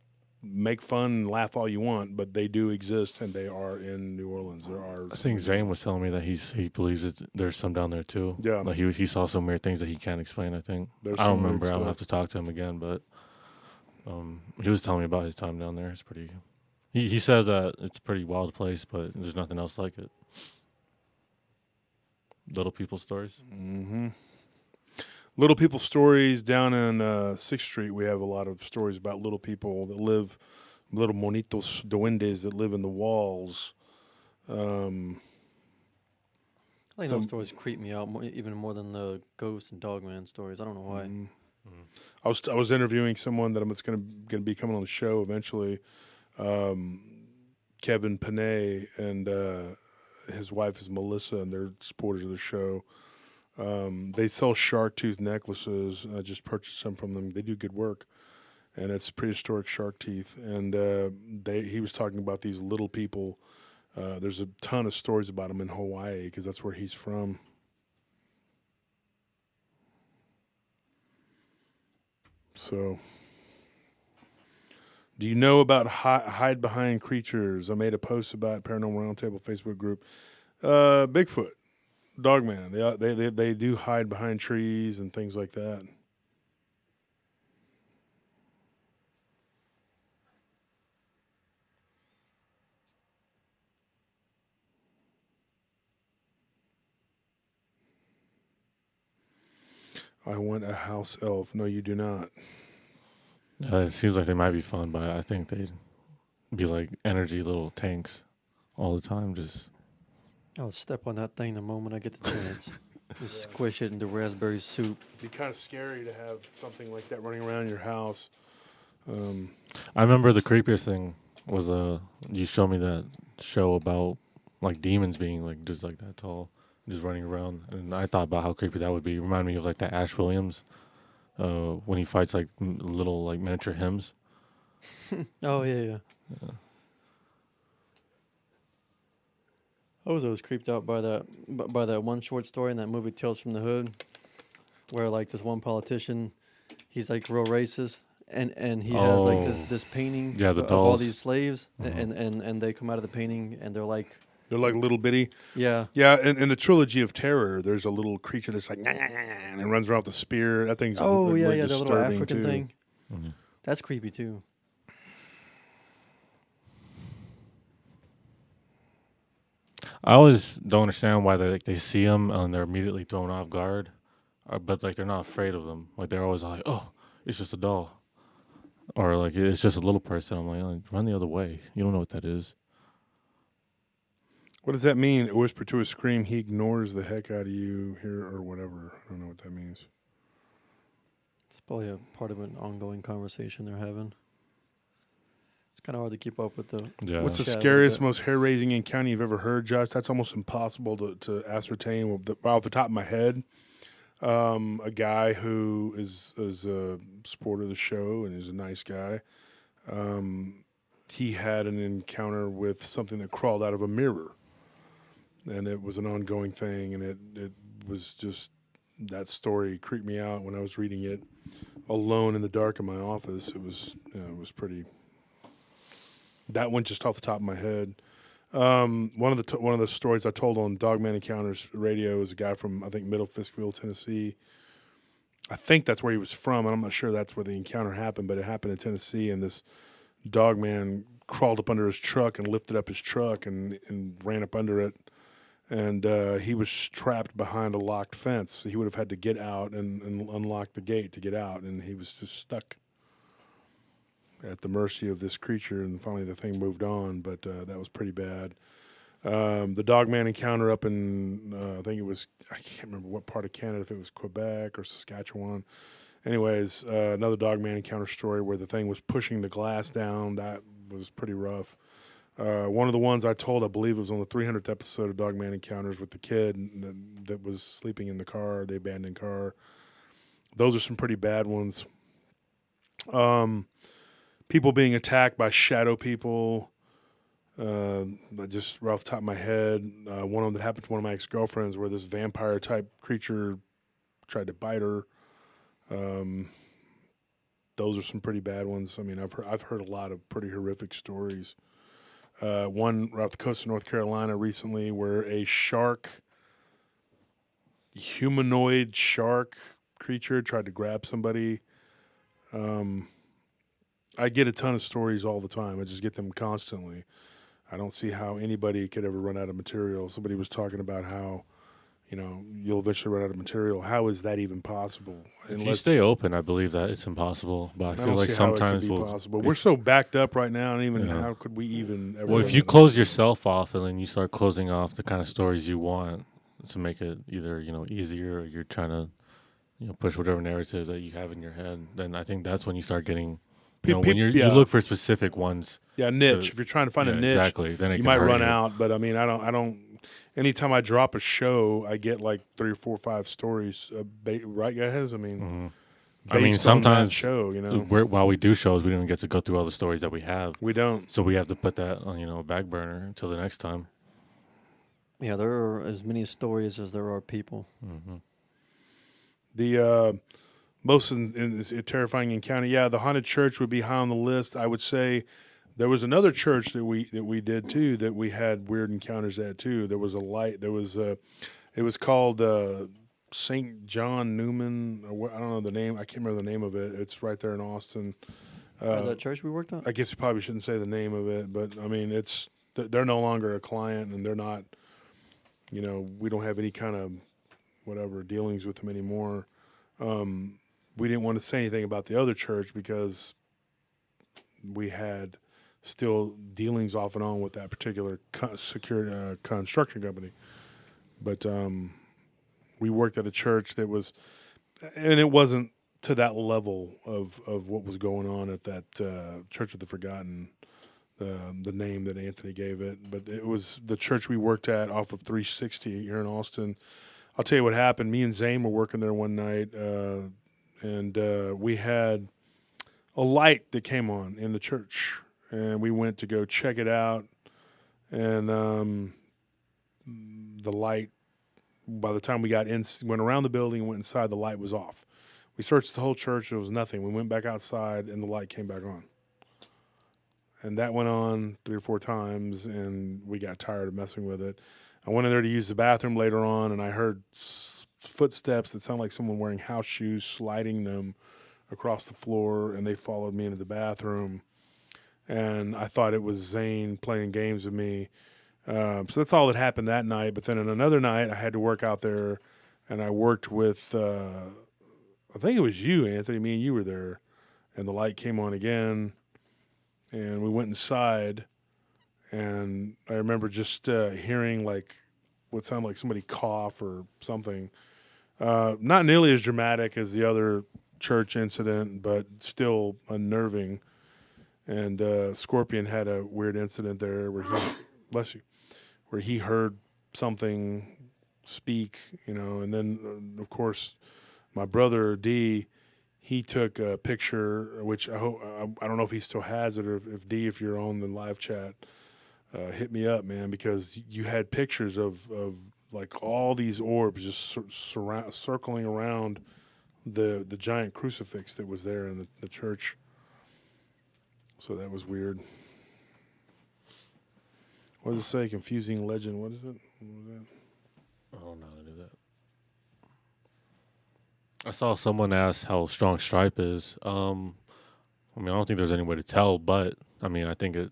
make fun and laugh all you want, but they do exist and they are in New Orleans. There are. I think Zane was telling me that he believes there's some down there too. Yeah. Like he saw some weird things that he can't explain. I think There's I don't some weird remember. I'll stuff. have to talk to him again, but he was telling me about his time down there. It's pretty. He says that it's a pretty wild place, but there's nothing else like it. Little people stories. Mm-hmm. Little people stories down in 6th Street. We have a lot of stories about little people that live, little monitos duendes that live in the walls. I think those stories creep me out even more than the ghost and Dogman stories. I don't know why. I was interviewing someone that that's going to be coming on the show eventually, Kevin Panay, and his wife is Melissa, and they're supporters of the show. They sell shark tooth necklaces. I just purchased some from them. They do good work, and it's prehistoric shark teeth. And he was talking about these little people. There's a ton of stories about them in Hawaii because that's where he's from. So, do you know about hide behind creatures? I made a post about Paranormal Round Table Facebook group. Bigfoot, Dogman. They do hide behind trees and things like that. I want a house elf. No, you do not. It seems like they might be fun, but I think they'd be like energy little tanks all the time. Just I'll step on that thing the moment I get the chance. Just squish it into raspberry soup. It'd be kind of scary to have something like that running around your house. I remember the creepiest thing was you showed me that show about like demons being like just like that tall, just running around, and I thought about how creepy that would be. It reminded me of like that Ash Williams when he fights like little like miniature hymns. Oh yeah. I was always creeped out by that one short story in that movie Tales from the Hood, where like this one politician, he's like real racist, and he has like this painting the of all dolls. these slaves, and they come out of the painting and they're like little bitty. Yeah. Yeah, in the Trilogy of Terror, there's a little creature that's like, and it runs around with a spear. That thing's really the little disturbing African too. thing. Mm-hmm. That's creepy too. I always don't understand why they see them and they're immediately thrown off guard, but like they're not afraid of them. Like they're always like, oh, it's just a doll, or like it's just a little person. I'm like, oh, run the other way. You don't know what that is. What does that mean? A whisper to a scream. He ignores the heck out of you here or whatever. I don't know what that means. It's probably a part of an ongoing conversation they're having. It's kind of hard to keep up with the. Yeah. What's the chat a little scariest, bit. most hair-raising encounter you've ever heard, Josh? That's almost impossible to ascertain off the top of my head. A guy who is a supporter of the show and is a nice guy. He had an encounter with something that crawled out of a mirror, and it was an ongoing thing. And it was just that story creeped me out when I was reading it alone in the dark in my office. It was pretty. That one just off the top of my head. One of the stories I told on Dogman Encounters Radio is a guy from, I think, Middle Fiskville, Tennessee. I think that's where he was from, and I'm not sure that's where the encounter happened, but it happened in Tennessee, and this Dogman crawled up under his truck and lifted up his truck and ran up under it, and he was trapped behind a locked fence. He would have had to get out and unlock the gate to get out, and he was just stuck at the mercy of this creature, and finally the thing moved on, but that was pretty bad. The Dogman encounter up in, I can't remember what part of Canada, if it was Quebec or Saskatchewan. Anyways, another Dogman encounter story where the thing was pushing the glass down. That was pretty rough. One of the ones I told, I believe, was on the 300th episode of Dogman Encounters with the kid that was sleeping in the car, the abandoned car. Those are some pretty bad ones. People being attacked by shadow people. Just right off the top of my head, one of them that happened to one of my ex-girlfriends where this vampire-type creature tried to bite her. Those are some pretty bad ones. I mean, I've heard a lot of pretty horrific stories. One off the coast of North Carolina recently, where a humanoid shark creature tried to grab somebody. I get a ton of stories all the time. I just get them constantly. I don't see how anybody could ever run out of material. Somebody was talking about how, you'll eventually run out of material. How is that even possible? If you stay open, I believe that it's impossible. But I feel like sometimes possible. We're so backed up right now, and even how could we even ever? Well, if you close yourself off and then you start closing off the kind of stories you want to make it either easier, or you're trying to push whatever narrative that you have in your head, then I think that's when you start getting when you look for specific ones. Yeah, niche. If you're trying to find a niche, exactly, then you might run out. But I mean, I don't. Anytime I drop a show, I get like 3 or 4 or 5 stories. Right, guys? I mean, sometimes show. While we do shows, we don't get to go through all the stories that we have. We don't. So we have to put that on a back burner until the next time. Yeah, there are as many stories as there are people. Mm-hmm. The most in this terrifying encounter, the haunted church would be high on the list. I would say there was another church that we did too, that we had weird encounters at too. There was a light. There was it was called St. John Newman. I don't know the name. I can't remember the name of it. It's right there in Austin. That church we worked on. I guess you probably shouldn't say the name of it, but I mean they're no longer a client, and they're not. We don't have any kind of whatever dealings with them anymore. We didn't want to say anything about the other church because we had still dealings off and on with that particular construction company. But we worked at a church that was, and it wasn't to that level of what was going on at that Church of the Forgotten, the name that Anthony gave it. But it was the church we worked at off of 360 here in Austin. I'll tell you what happened. Me and Zane were working there one night, and we had a light that came on in the church, and we went to go check it out, and the light, by the time we went around the building and went inside, the light was off. We searched the whole church. There was nothing. We went back outside, and the light came back on. And that went on 3 or 4 times, and we got tired of messing with it. I went in there to use the bathroom later on, and I heard footsteps that sounded like someone wearing house shoes, sliding them across the floor, and they followed me into the bathroom. And I thought it was Zane playing games with me. So that's all that happened that night. But then on another night, I had to work out there, and I worked with, I think it was you, Anthony. Me and you were there, and the light came on again, and we went inside. And I remember just hearing like what sounded like somebody cough or something. Not nearly as dramatic as the other church incident, but still unnerving. And Scorpion had a weird incident there where where he heard something speak, and then of course my brother D, he took a picture, which I don't know if he still has it, or if D, if you're on the live chat. Hit me up, man, because you had pictures of like all these orbs just circling around the giant crucifix that was there in the church. So that was weird. What does it say? Confusing legend. What is it? What was that? I don't know how to do that. I saw someone ask how strong Stripe is. I don't think there's any way to tell, but I think it's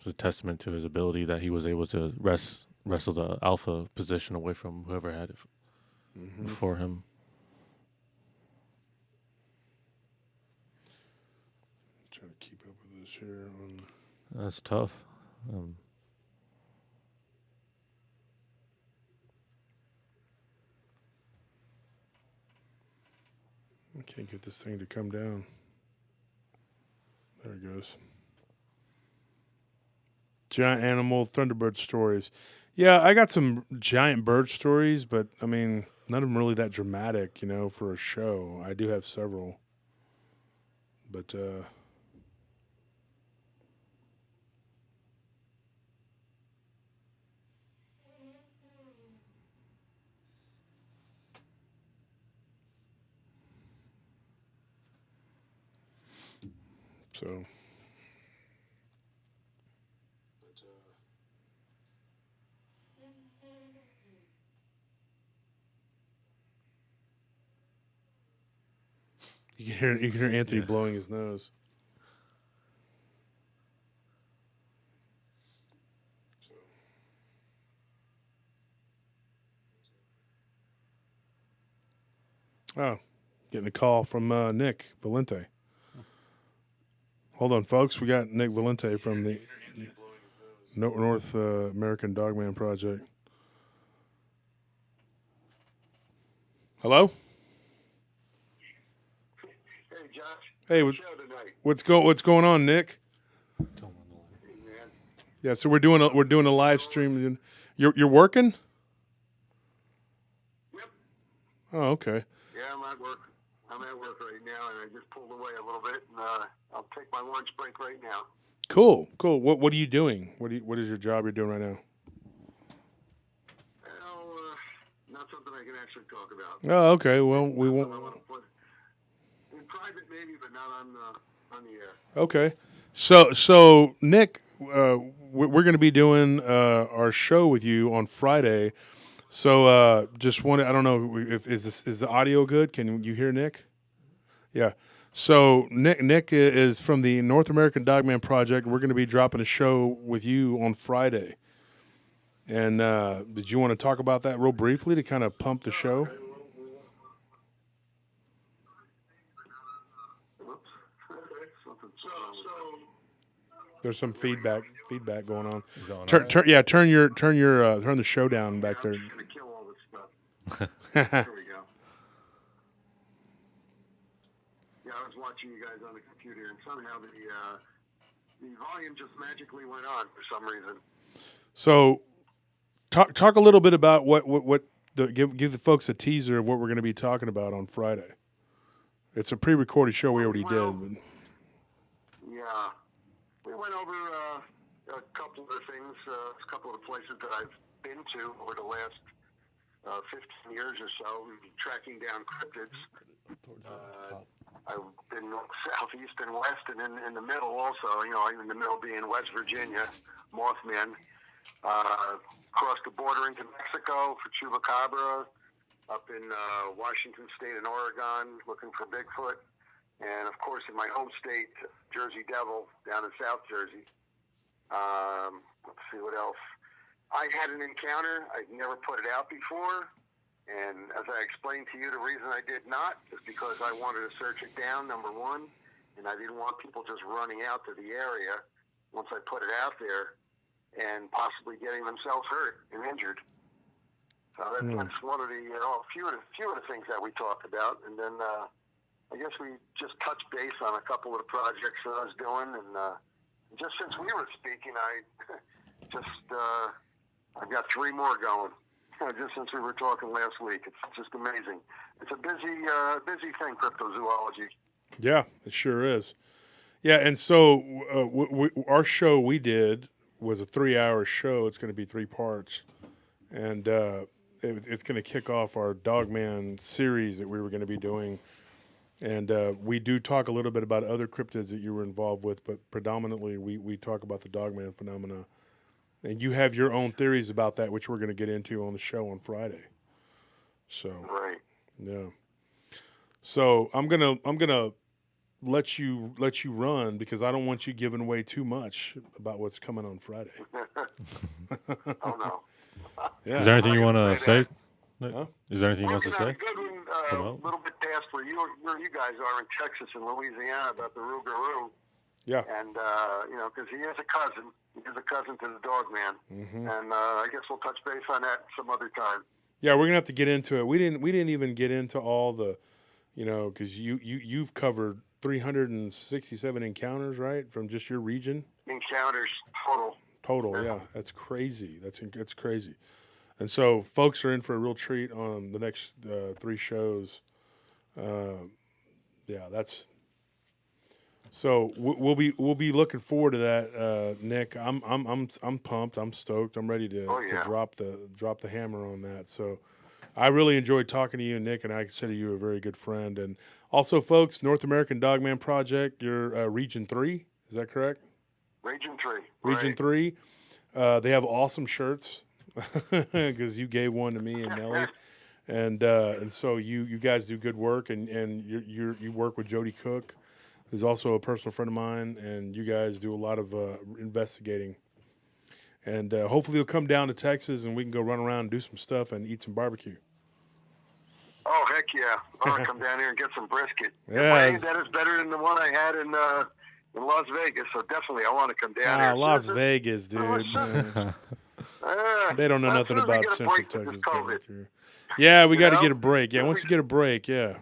a testament to his ability that he was able to wrestle the alpha position away from whoever had it before him. Trying to keep up with this here. That's tough. I can't get this thing to come down. There it goes. Giant animal Thunderbird stories. Yeah, I got some giant bird stories, but none of them really that dramatic, for a show. I do have several. But So. You can hear Anthony blowing his nose. Oh, getting a call from Nick Valente. Hold on, folks. We got Nick Valente from the North American Dogman Project. Hello? Hey, Josh. Hey, what's going on, Nick? Hey, man. Yeah, so we're doing a live stream. You're working? Yep. Oh, okay. Yeah, I'm at work. I'm at work right now, and I just pulled away a little bit, and I'll take my lunch break right now. Cool. What are you doing? What is your job you're doing right now? Well, not something I can actually talk about. Oh, okay. Well, we won't. In private, maybe, but not on the air. Okay. So Nick, we're going to be doing our show with you on Friday. So just wanted, I don't know if is the audio good? Can you hear Nick? Yeah. So Nick is from the North American Dogman Project. We're going to be dropping a show with you on Friday. And did you want to talk about that real briefly to kind of pump the show? There's some feedback going on. Turn the show down back there. I'm just gonna kill all this stuff. Here we go. Yeah, I was watching you guys on the computer, and somehow the volume just magically went on for some reason. So, talk a little bit about give the folks a teaser of what we're going to be talking about on Friday. It's a pre-recorded show we already did. But. Yeah, we went over a couple of things, a couple of the places that I've been to over the last 15 years or so, tracking down cryptids. I've been south, east, and west, and in the middle also, in the middle being West Virginia, Mothman. Crossed the border into Mexico for Chupacabra, up in Washington State and Oregon looking for Bigfoot, and of course in my home state, Jersey Devil, down in South Jersey. Let's see what else. I had an encounter. I'd never put it out before, and as I explained to you, the reason I did not is because I wanted to search it down, number one, and I didn't want people just running out to the area once I put it out there and possibly getting themselves hurt and injured. So that's one of the few of the things that we talked about, and then I guess we just touched base on a couple of the projects that I was doing, and just since we were speaking, I've got 3 more going. Just since we were talking last week, it's just amazing. It's a busy thing, cryptozoology. Yeah, it sure is. Yeah, and so our show we did was a 3-hour show. It's going to be 3 parts, and it's going to kick off our Dogman series that we were going to be doing. And we do talk a little bit about other cryptids that you were involved with, but predominantly we talk about the Dogman phenomena. And you have your own theories about that, which we're going to get into on the show on Friday. So, right. Yeah. So I'm gonna let you run because I don't want you giving away too much about what's coming on Friday. Oh no. Yeah. Is there anything you want to say? Huh? Is there anything you want to say? A good one, a little bit past where you guys are in Texas and Louisiana about the Rougarou. Yeah. And because he is a cousin. He is a cousin to the Dogman. Mm-hmm. And I guess we'll touch base on that some other time. Yeah, we're gonna have to get into it. We didn't even get into all the, because you've covered 367 encounters, right, from just your region. Encounters total. Yeah, that's crazy. That's crazy. And so folks are in for a real treat on the next 3 shows. Yeah, that's. So we'll be looking forward to that, Nick. I'm pumped. I'm stoked. I'm ready to drop the hammer on that. So I really enjoyed talking to you, Nick, and I consider you a very good friend. And also, folks, North American Dogman Project, you're Region 3. Is that correct? Region 3. Region right. 3. They have awesome shirts because you gave one to me and Nelly. And so you guys do good work, and you work with Jody Cook, who's also a personal friend of mine, and you guys do a lot of investigating. And hopefully you'll come down to Texas and we can go run around and do some stuff and eat some barbecue. Oh, heck yeah. I want to come down here and get some brisket. Yeah. That is better than the one I had in Las Vegas, so definitely I want to come down here. Las Vegas, dude. They don't know nothing about Central Texas barbecue. Yeah, we got to get a break. Yeah, once you get a break, yeah.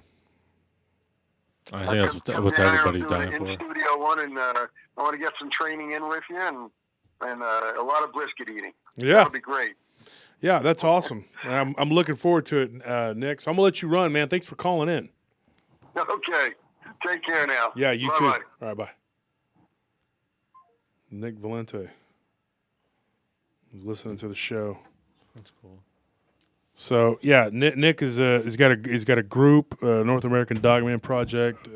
I think that's what everybody's dying for. Studio one, and I want to get some training in with you and a lot of brisket eating. Yeah, that'll be great. Yeah, that's awesome. I'm looking forward to it, Nick. So I'm gonna let you run, man. Thanks for calling in. Okay, take care now. Yeah, you Bye-bye. too. All right, bye. Nick Valente. Listening to the show. That's cool. So yeah, Nick is he's got a group, North American Dogman Project,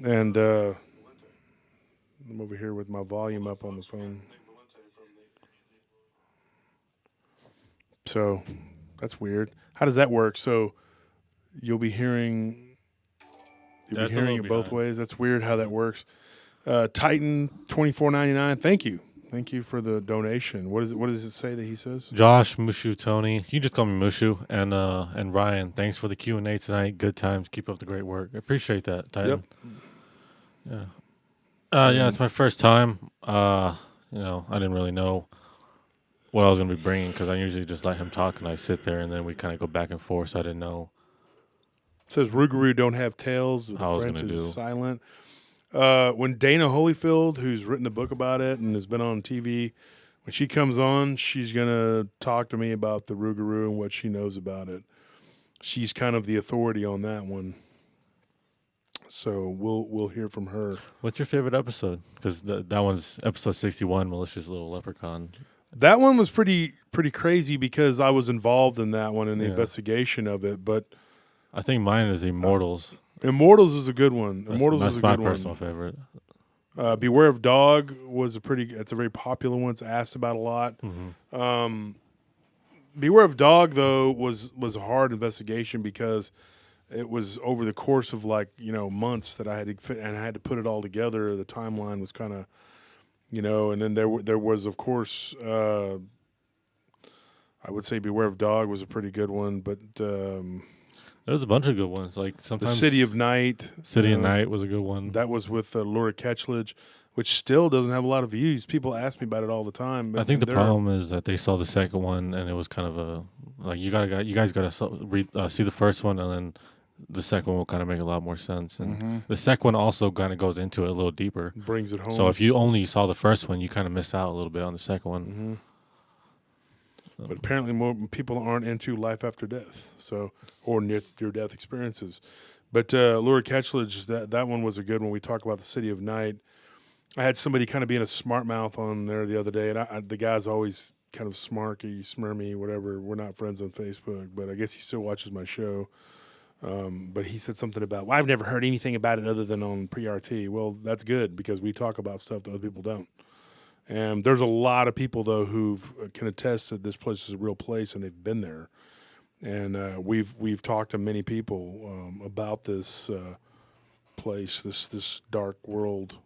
and I'm over here with my volume up on the phone. So that's weird. How does that work? So you'll be hearing it both ways. That's weird how that works. Titan $24.99. Thank you for the donation. What does it say that he says? Josh, Mushu, Tony. You just call me Mushu, and Ryan. Thanks for the Q&A tonight. Good times. Keep up the great work. I appreciate that, Titan. Yep. Yeah. Yeah, it's my first time. I didn't really know what I was going to be bringing because I usually just let him talk and I sit there and then we kind of go back and forth. So I didn't know. It says Rougarou don't have tails. The French is silent. When Dana Holyfield, who's written the book about it and has been on TV, when she comes on, she's going to talk to me about the Rougarou and what she knows about it. She's kind of the authority on that one. So we'll hear from her. What's your favorite episode? Because that one's episode 61, Malicious Little Leprechaun. That one was pretty crazy because I was involved in that one in the investigation of it. But I think mine is Immortals. Immortals is a good one. That's is a my good one. personal favorite. Beware of Dog was it's a very popular one. It's asked about a lot. Mm-hmm. Beware of Dog though was a hard investigation because it was over the course of months that I had to fit, and I had to put it all together. The timeline was kind of, and then there was of course I would say Beware of Dog was a pretty good one, but there's a bunch of good ones. Like sometimes The City of Night. City of Night was a good one. That was with Laura Ketchledge, which still doesn't have a lot of views. People ask me about it all the time. I think the problem is that they saw the second one and it was kind of you guys gotta see the first one and then the second one will kind of make a lot more sense. And the second one also kind of goes into it a little deeper. Brings it home. So if you only saw the first one, you kind of missed out a little bit on the second one. But apparently more people aren't into life after death, or near-death experiences. But Laura Ketchledge, that one was a good one. We talk about the City of Night. I had somebody kind of being a smart mouth on there the other day, and the guy's always kind of smarky, smirmy, whatever. We're not friends on Facebook, but I guess he still watches my show. But he said something about, well, I've never heard anything about it other than on pre-RT. Well, that's good because we talk about stuff that other people don't. And there's a lot of people, though, who can attest that this place is a real place and they've been there. And we've talked to many people about this place, this dark world.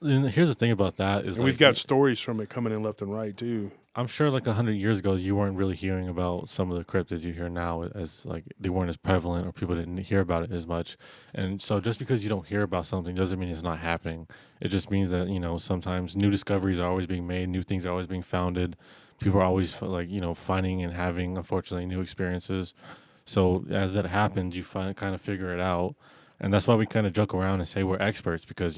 And here's the thing about that is we've got stories from it coming in left and right, too. I'm sure 100 years ago, you weren't really hearing about some of the cryptids you hear now as they weren't as prevalent or people didn't hear about it as much. And so just because you don't hear about something doesn't mean it's not happening. It just means that, sometimes new discoveries are always being made. New things are always being founded. People are always finding and having, unfortunately, new experiences. So as that happens, you kind of figure it out. And that's why we kind of joke around and say we're experts because,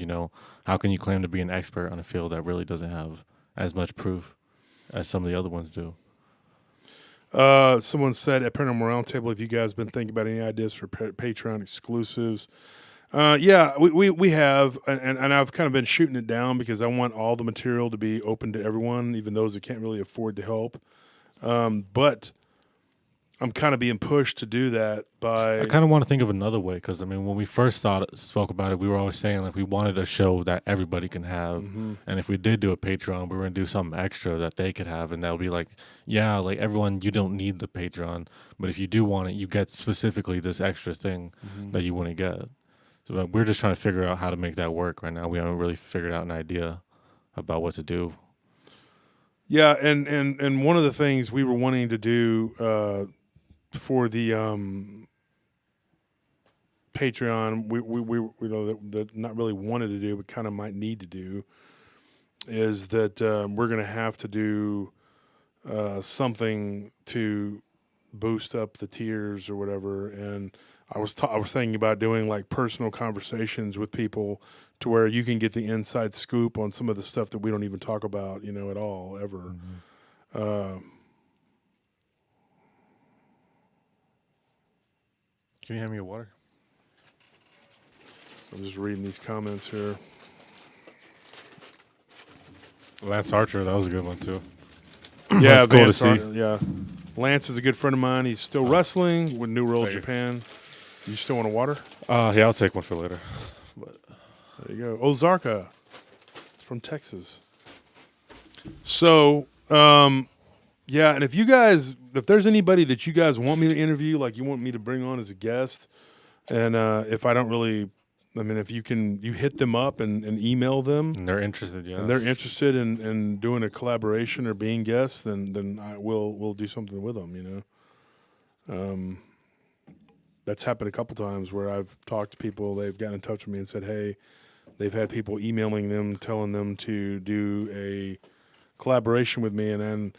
how can you claim to be an expert on a field that really doesn't have as much proof as some of the other ones do? Someone said at Paranormal Round Table, have you guys been thinking about any ideas for Patreon exclusives? Yeah, we have, and I've kind of been shooting it down because I want all the material to be open to everyone, even those that can't really afford to help. But I'm kind of being pushed to do that by. I kind of want to think of another way because I mean, when we first spoke about it, we were always saying like we wanted a show that everybody can have, and if we did do a Patreon, we were gonna do something extra that they could have, and that'll be like, yeah, like everyone, you don't need the Patreon, but if you do want it, you get specifically this extra thing that you wouldn't get. So we're just trying to figure out how to make that work right now. We haven't really figured out an idea about what to do. Yeah, and one of the things we were wanting to do for the Patreon, we know that not really wanted to do, but kind of might need to do, is that we're going to have to do something to boost up the tiers or whatever. And I was thinking about doing like personal conversations with people to where you can get the inside scoop on some of the stuff that we don't even talk about, at all ever. Can you hand me a water? So I'm just reading these comments here. Lance Archer, that was a good one too. Yeah, That's cool to Vance see. Yeah, Lance is a good friend of mine. He's still wrestling with New World Thank you. Japan. You still want a water? Yeah, I'll take one for later. But There you go. Ozarka. It's from Texas. So, yeah, and if there's anybody that you guys want me to interview, like you want me to bring on as a guest, and if I don't really, if you hit them up and email them, and they're interested, yeah. and they're interested in doing a collaboration or being guests, then we'll do something with them, That's happened a couple times where I've talked to people, they've gotten in touch with me and said, hey, they've had people emailing them, telling them to do a collaboration with me, and then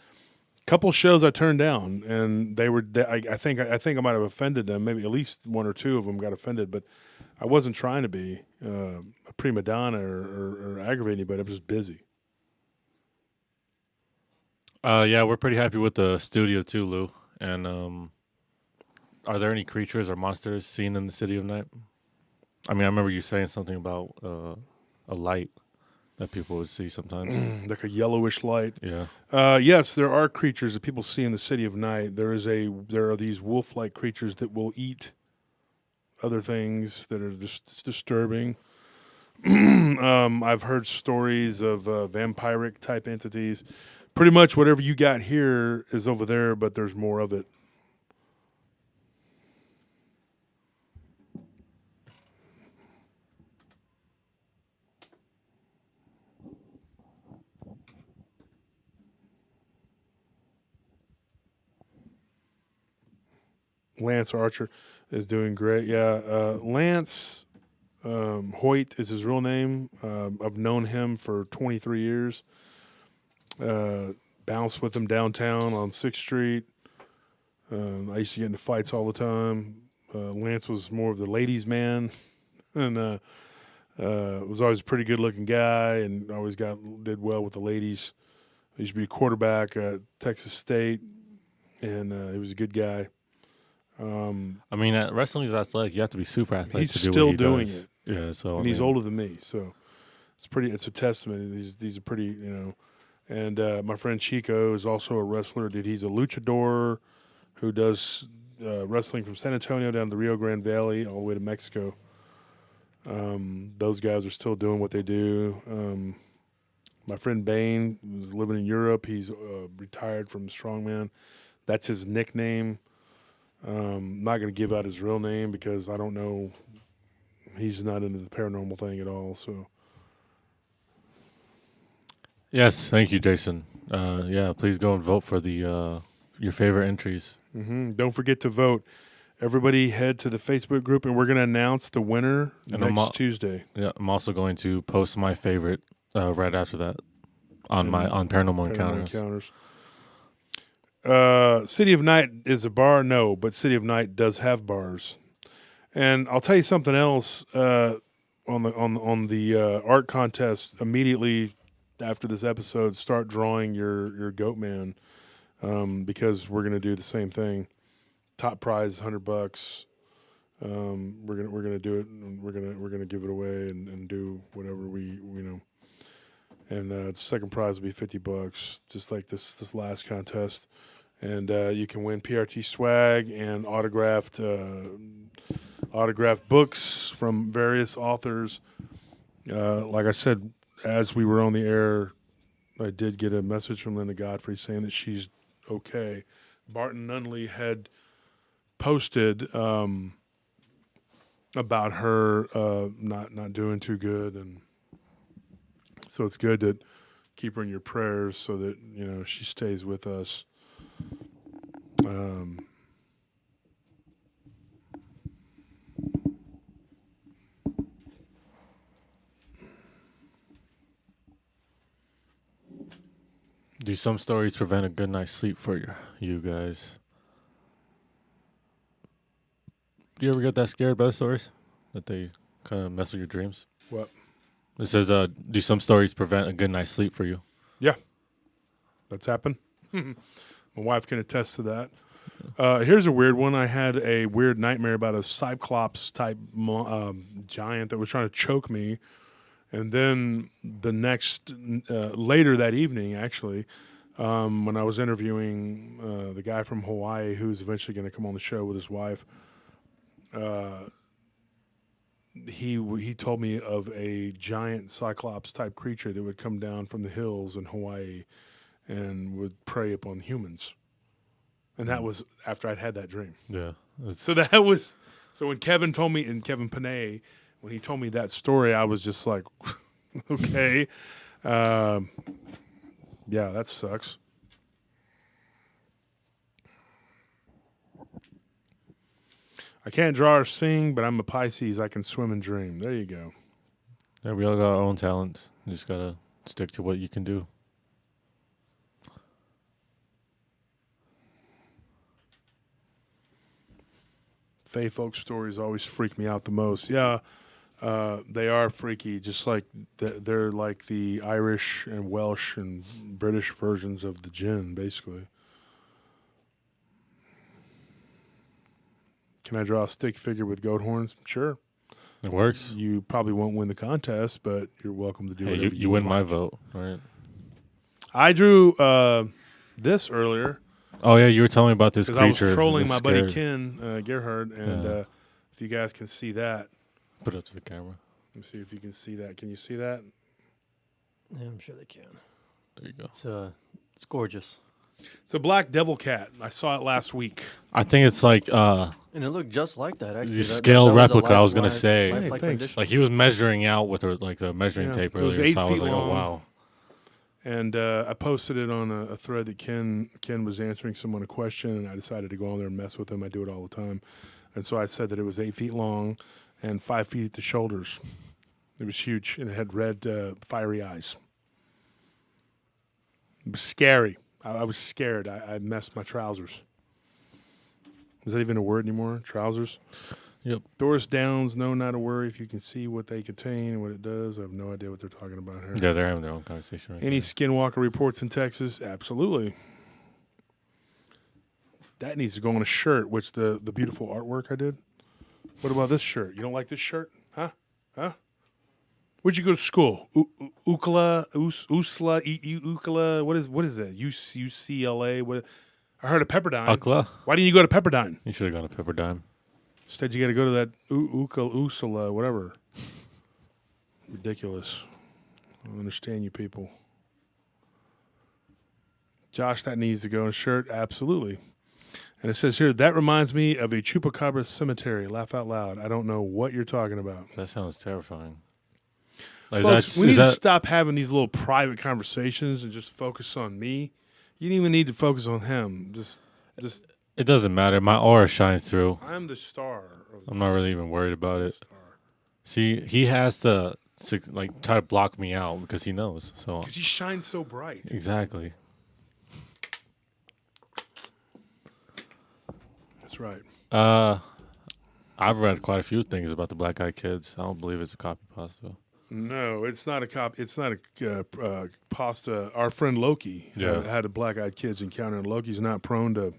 a couple shows I turned down, and I think I might have offended them. Maybe at least one or two of them got offended, but I wasn't trying to be a prima donna or aggravate anybody. I'm just busy. Yeah, we're pretty happy with the studio too, Lou. And are there any creatures or monsters seen in the City of Night? I remember you saying something about a light that people would see sometimes. Like a yellowish light. Yeah. Yes, there are creatures that people see in the City of Night. There are these wolf-like creatures that will eat other things that are just disturbing. I've heard stories of vampiric type entities. Pretty much whatever you got here is over there, but there's more of it. Lance Archer is doing great. Yeah, Lance Hoyt is his real name. I've known him for 23 years. Bounced with him downtown on 6th Street. I used to get into fights all the time. Lance was more of the ladies' man, and was always a pretty good-looking guy, and always did well with the ladies. He used to be a quarterback at Texas State, and he was a good guy. Wrestling is athletic. You have to be super athletic He's to do still what he doing does. it. Yeah, so And he's older than me, so it's a testament. These are pretty, And my friend Chico is also a wrestler. He's a luchador who does wrestling from San Antonio down to the Rio Grande Valley all the way to Mexico. Those guys are still doing what they do. My friend Bane was living in Europe. He's retired from strongman. That's his nickname. I'm not going to give out his real name because I don't know. He's not into the paranormal thing at all. So, yes, thank you, Jason. Yeah, please go and vote for the your favorite entries. Don't forget to vote. Everybody head to the Facebook group, and we're going to announce the winner next Tuesday. Yeah, I'm also going to post my favorite right after that on Paranormal Encounters. City of Night is a bar? No, but City of Night does have bars. And I'll tell you something else on the art contest. Immediately after this episode, start drawing your goat man because we're going to do the same thing. Top prize $100. We're gonna do it, and we're gonna give it away and do whatever we. And the second prize will be $50, just like this last contest. And you can win PRT swag and autographed books from various authors. Like I said, as we were on the air, I did get a message from Linda Godfrey saying that she's okay. Barton Nunley had posted about her not doing too good, and so it's good to keep her in your prayers so that she stays with us. Do some stories prevent a good night's sleep for you guys? Do you ever get that scared by the stories? That they kind of mess with your dreams? What? It says, do some stories prevent a good night's sleep for you? Yeah, that's happened. My wife can attest to that. Here's a weird one. I had a weird nightmare about a Cyclops type giant that was trying to choke me. And then the next, later that evening, actually, when I was interviewing the guy from Hawaii who's eventually going to come on the show with his wife, he told me of a giant Cyclops type creature that would come down from the hills in Hawaii and would prey upon humans. And that was after I'd had that dream. Yeah. So when Kevin told me, and Kevin Panay, when he told me that story, I was just like, okay. Yeah, that sucks. I can't draw or sing, but I'm a Pisces. I can swim and dream. There you go. Yeah, we all got our own talents. You just got to stick to what you can do. Fae folk stories always freak me out the most. Yeah. They are freaky, just like they're like the Irish and Welsh and British versions of the djinn, basically. Can I draw a stick figure with goat horns? Sure. It works. You probably won't win the contest, but you're welcome to do it. You win my vote, right? I drew this earlier. Oh, yeah, you were telling me about this creature. Because I was trolling my buddy scared. Ken Gerhard, and if you guys can see that. Put it up to the camera. Let me see if you can see that. Can you see that? Yeah, I'm sure they can. There you go. It's gorgeous. It's a black devil cat. I saw it last week. I think it's like And it looked just like that, actually. the scale replica, I was going to say. Hey, thanks. rendition. Like he was measuring out with the measuring tape it was earlier. 8 So I was feet like, long. oh, wow. And I posted it on a thread that Ken was answering someone a question, and I decided to go on there and mess with him. I do it all the time. And so I said that it was 8 feet long and 5 feet at the shoulders. It was huge, and it had red, fiery eyes. It was scary. I was scared. I messed my trousers. Is that even a word anymore? Trousers? Yep. Doris Downs, no, not a worry. If you can see what they contain and what it does, I have no idea what they're talking about here. Yeah, they're having their own conversation right Any there. Skinwalker reports in Texas? Absolutely. That needs to go on a shirt, which the beautiful artwork I did. What about this shirt? You don't like this shirt? Huh? Where'd you go to school? Ukla, what is that? UCLA? What? I heard of Pepperdine. Ukla? Why didn't you go to Pepperdine? You should have gone to Pepperdine. Instead, you got to go to that Usala, whatever. Ridiculous. I don't understand you people. Josh, that needs to go in a shirt. Absolutely. And it says here, that reminds me of a Chupacabra cemetery. Laugh out loud. I don't know what you're talking about. That sounds terrifying. Like, Folks, we need to stop having these little private conversations and just focus on me. You don't even need to focus on him. Just. It doesn't matter. My aura shines through. I'm the star. I'm not really even worried about it. Star. See, he has to try to block me out because he knows. So Because you shine so bright. exactly. That's right. I've read quite a few things about the Black Eyed Kids. I don't believe it's a copy pasta. No, it's not a cop. It's not a pasta. Our friend Loki had a black-eyed kids encounter, and Loki's not prone to,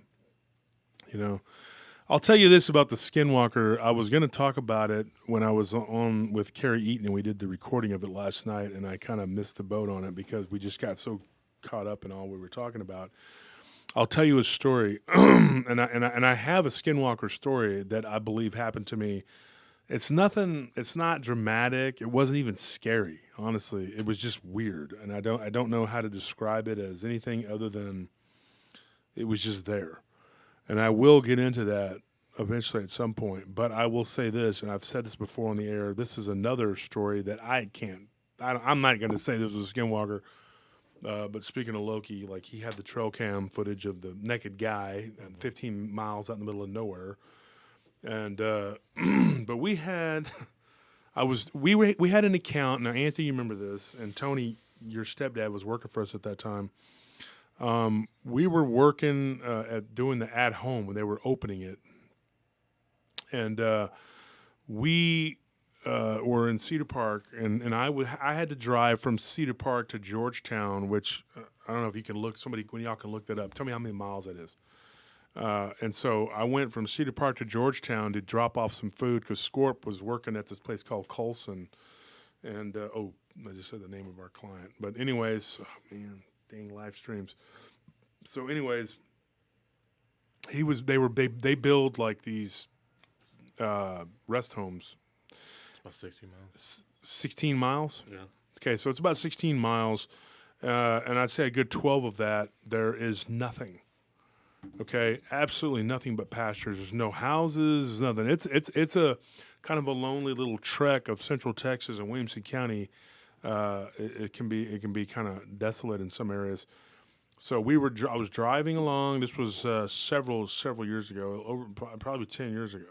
I'll tell you this about the Skinwalker. I was going to talk about it when I was on with Carrie Eaton, and we did the recording of it last night, and I kind of missed the boat on it because we just got so caught up in all we were talking about. I'll tell you a story, and I have a Skinwalker story that I believe happened to me. It's nothing. It's not dramatic. It wasn't even scary. Honestly, it was just weird, and I don't know how to describe it as anything other than it was just there. And I will get into that eventually at some point. But I will say this, and I've said this before on the air. This is another story that I can't. I'm not going to say this was a Skinwalker. But speaking of Loki, like he had the trail cam footage of the naked guy 15 miles out in the middle of nowhere, and but we had, we had an account. Now Anthony, you remember this, and Tony, your stepdad, was working for us at that time. We were working at doing the at home when they were opening it, and we were in Cedar Park, and I had to drive from Cedar Park to Georgetown, which I don't know if you can look. Somebody, when y'all can look that up, tell me how many miles that is. And so I went from Cedar Park to Georgetown to drop off some food because Scorp was working at this place called Colson, and I just said the name of our client. But anyways, man, dang live streams. So anyways, they build like these rest homes. About 16 miles. 16 miles? Yeah. Okay, so it's about 16 miles, and I'd say a good 12 of that, there is nothing. Okay, absolutely nothing but pastures. There's no houses, nothing. It's a kind of a lonely little trek of Central Texas and Williamson County. It can be kind of desolate in some areas. So I was driving along. This was several years ago, probably 10 years ago.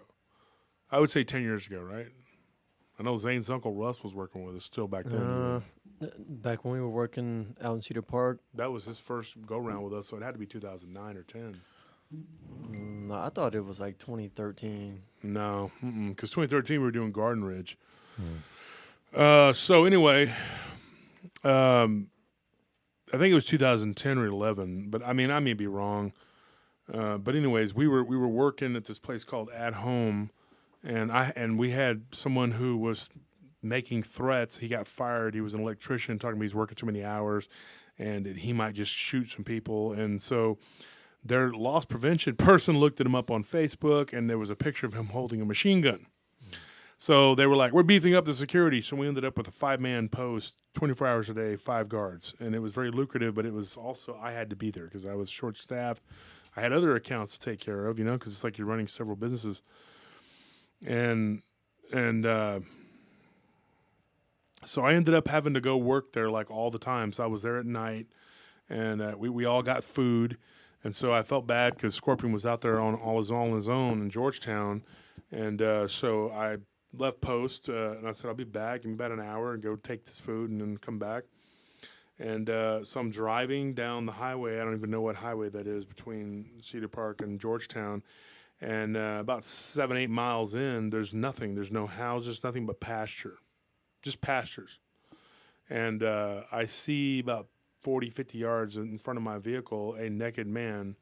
I would say 10 years ago, right? I know Zane's uncle Russ was working with us still back then. Back when we were working out in Cedar Park. That was his first go-round with us, so it had to be 2009 or 10. No, I thought it was like 2013. No, because 2013 we were doing Garden Ridge. So anyway, I think it was 2010 or 11, but I mean I may be wrong. But anyways, we were working at this place called At Home. And we had someone who was making threats. He got fired. He was an electrician, talking about he's working too many hours, and he might just shoot some people. And so their loss prevention person looked at him up on Facebook, and there was a picture of him holding a machine gun. So they were like, we're beefing up the security. So we ended up with a 5-man post, 24 hours a day, 5 guards. And it was very lucrative, but it was also, I had to be there because I was short-staffed. I had other accounts to take care of, because it's like you're running several businesses. And so I ended up having to go work there like all the time. So I was there at night, and we all got food. And so I felt bad because Scorpion was out there on his own in Georgetown. And so I left post, and I said, I'll be back. Give me about an hour and go take this food and then come back. And so I'm driving down the highway. I don't even know what highway that is between Cedar Park and Georgetown. And about 7-8 miles in, there's nothing. There's no houses, nothing but pasture, just pastures. And I see about 40, 50 yards in front of my vehicle a naked man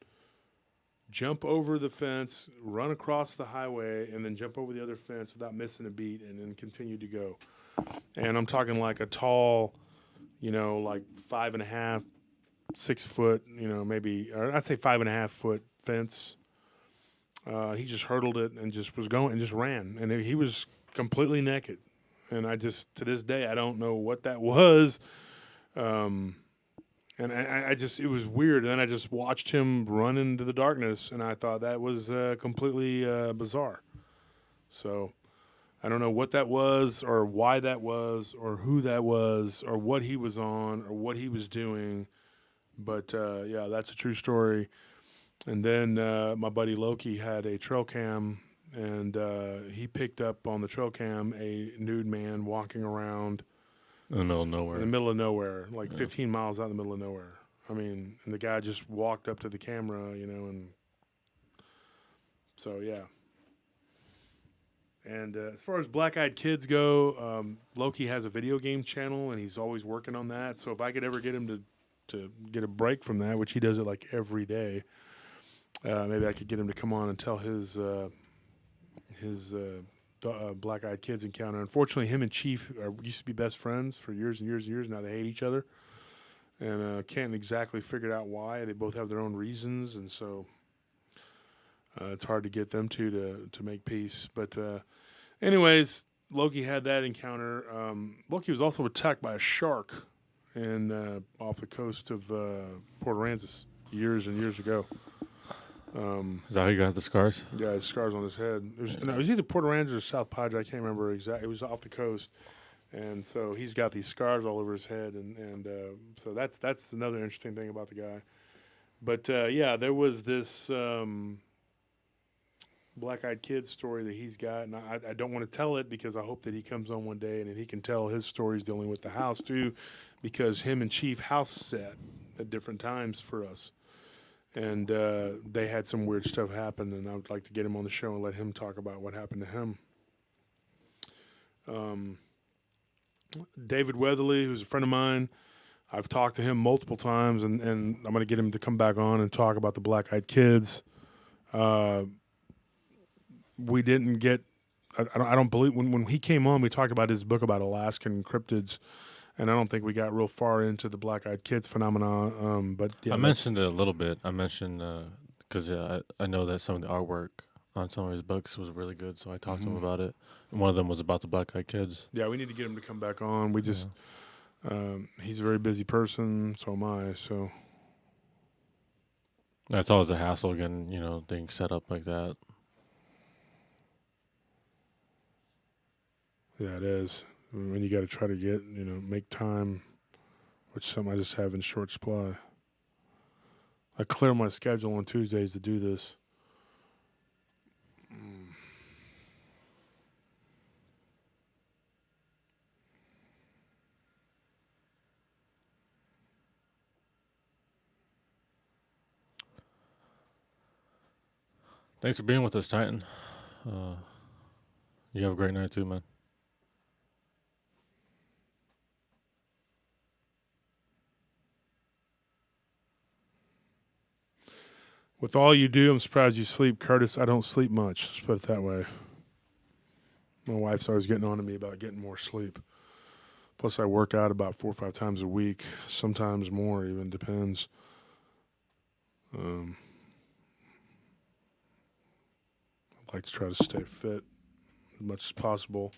jump over the fence, run across the highway, and then jump over the other fence without missing a beat, and then continue to go. And I'm talking like a tall, like 5.5, 6 foot, maybe, or I'd say 5.5 foot fence. He just hurdled it and just was going and just ran. And he was completely naked. And I just, to this day, I don't know what that was. And I just, it was weird. And then I just watched him run into the darkness, and I thought that was completely bizarre. So I don't know what that was or why that was or who that was or what he was on or what he was doing. But, yeah, that's a true story. And then my buddy Loki had a trail cam, and he picked up on the trail cam a nude man walking around in the middle of nowhere. In the middle of nowhere, like 15 miles out in the middle of nowhere. I mean, and the guy just walked up to the camera, and so, yeah. And as far as Black-Eyed Kids go, Loki has a video game channel, and he's always working on that. So if I could ever get him to get a break from that, which he does it like every day, maybe I could get him to come on and tell his Black-Eyed Kids encounter. Unfortunately, him and Chief used to be best friends for years and years and years. Now they hate each other. and can't exactly figure out why. They both have their own reasons, and so it's hard to get them two to make peace. But anyways, Loki had that encounter. Loki was also attacked by a shark in off the coast of Port Aransas years and years ago. Is that how you got the scars? Yeah, his scars on his head. It was either Port Aransas or South Padre. I can't remember exactly. It was off the coast, and so he's got these scars all over his head, and so that's another interesting thing about the guy. But yeah, there was this black-eyed kid story that he's got, and I don't want to tell it because I hope that he comes on one day and he can tell his stories dealing with the house too, because him and Chief house sat at different times for us. And they had some weird stuff happen, and I would like to get him on the show and let him talk about what happened to him. David Weatherly, who's a friend of mine, I've talked to him multiple times, and I'm going to get him to come back on and talk about the black-eyed kids. We didn't get – I don't believe – when he came on, we talked about his book about Alaskan cryptids, and I don't think we got real far into the black-eyed kids phenomenon. But yeah, I mentioned it a little bit. I mentioned because I know that some of the artwork on some of his books was really good, so I talked to him about it. And one of them was about the black-eyed kids. Yeah, we need to get him to come back on. We just he's a very busy person, so am I. So that's always a hassle getting things set up like that. Yeah, it is. When you got to try to get, make time, which some I just have in short supply. I clear my schedule on Tuesdays to do this. Thanks for being with us, Titan. You have a great night too, man. With all you do, I'm surprised you sleep, Curtis. I don't sleep much. Let's put it that way. My wife's always getting on to me about getting more sleep. Plus, I work out about 4 or 5 times a week, sometimes more, even depends. I'd like to try to stay fit as much as possible.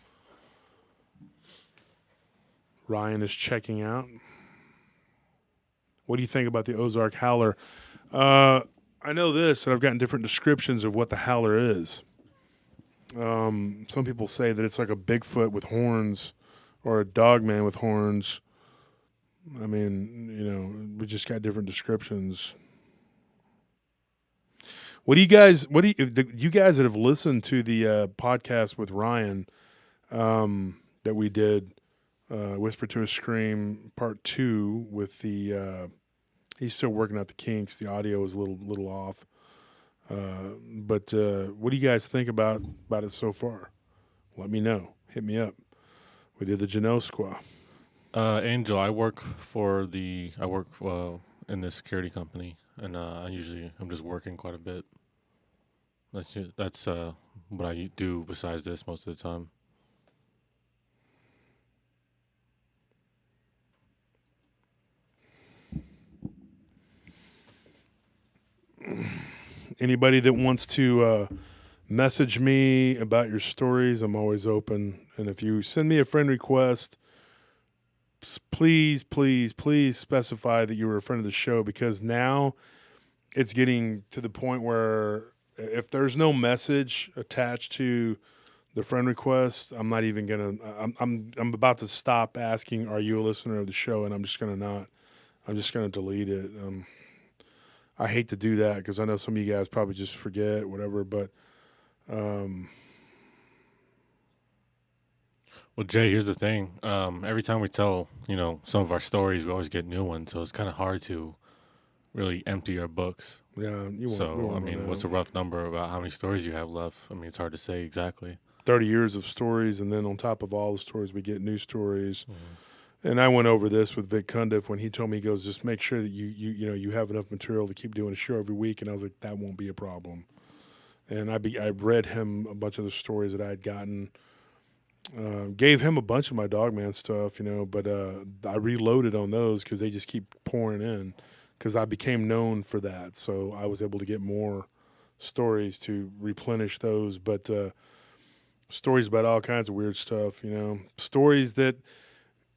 Ryan is checking out. What do you think about the Ozark Howler? I know this, that I've gotten different descriptions of what the howler is. Some people say that it's like a Bigfoot with horns or a Dogman with horns. I mean, we just got different descriptions. You guys that have listened to the podcast with Ryan that we did, Whisper to a Scream Part 2 with the... he's still working out the kinks. The audio is a little off. But what do you guys think about it so far? Let me know. Hit me up. We did the Genosqua. Angel, I work in the security company, and I'm just working quite a bit. That's what I do besides this most of the time. Anybody that wants to message me about your stories, I'm always open. And if you send me a friend request, please specify that you were a friend of the show, because now it's getting to the point where if there's no message attached to the friend request, I'm not even gonna. I'm about to stop asking, "Are you a listener of the show?" And I'm just gonna delete it. I hate to do that because I know some of you guys probably just forget, whatever. But well, Jay, here's the thing. Every time we tell some of our stories, we always get new ones, so it's kind of hard to really empty our books. Yeah, what's a rough number about how many stories you have left? I mean, it's hard to say exactly. 30 years of stories, and then on top of all the stories, we get new stories. Mm-hmm. And I went over this with Vic Cundiff when he told me, he goes, just make sure that you have enough material to keep doing a show every week. And I was like, that won't be a problem. And I read him a bunch of the stories that I had gotten, Gave him a bunch of my Dogman stuff, but I reloaded on those because they just keep pouring in because I became known for that. So I was able to get more stories to replenish those. But stories about all kinds of weird stuff, stories that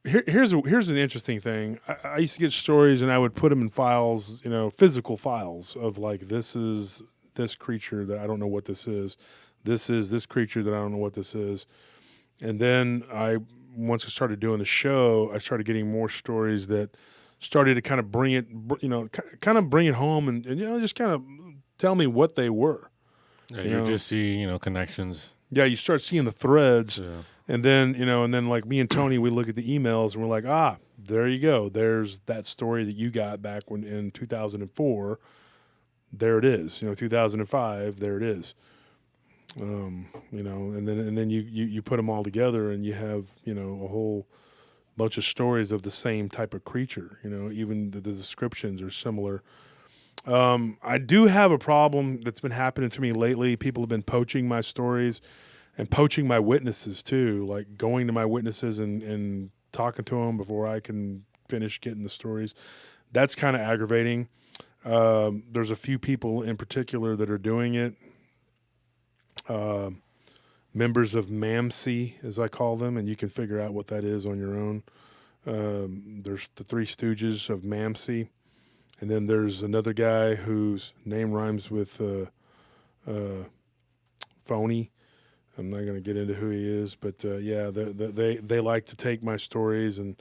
here's an interesting thing. I used to get stories and I would put them in files, physical files of like, this is this creature that I don't know what this is. This is this creature that I don't know what this is. And then once I started doing the show, I started getting more stories that started to kind of bring it, bring it home and just kind of tell me what they were. Yeah, you just see, connections. Yeah, you start seeing the threads. Yeah. And then, like me and Tony, we look at the emails and we're like, there you go. There's that story that you got back when in 2004. There it is. 2005, there it is. And then you put them all together and you have, a whole bunch of stories of the same type of creature, even the descriptions are similar. I do have a problem that's been happening to me lately. People have been poaching my stories and poaching my witnesses too, like going to my witnesses and talking to them before I can finish getting the stories. That's kind of aggravating. There's a few people in particular that are doing it. Members of MAMC, as I call them, and you can figure out what that is on your own. There's the Three Stooges of MAMC, and then there's another guy whose name rhymes with Phony. I'm not going to get into who he is, but they like to take my stories, and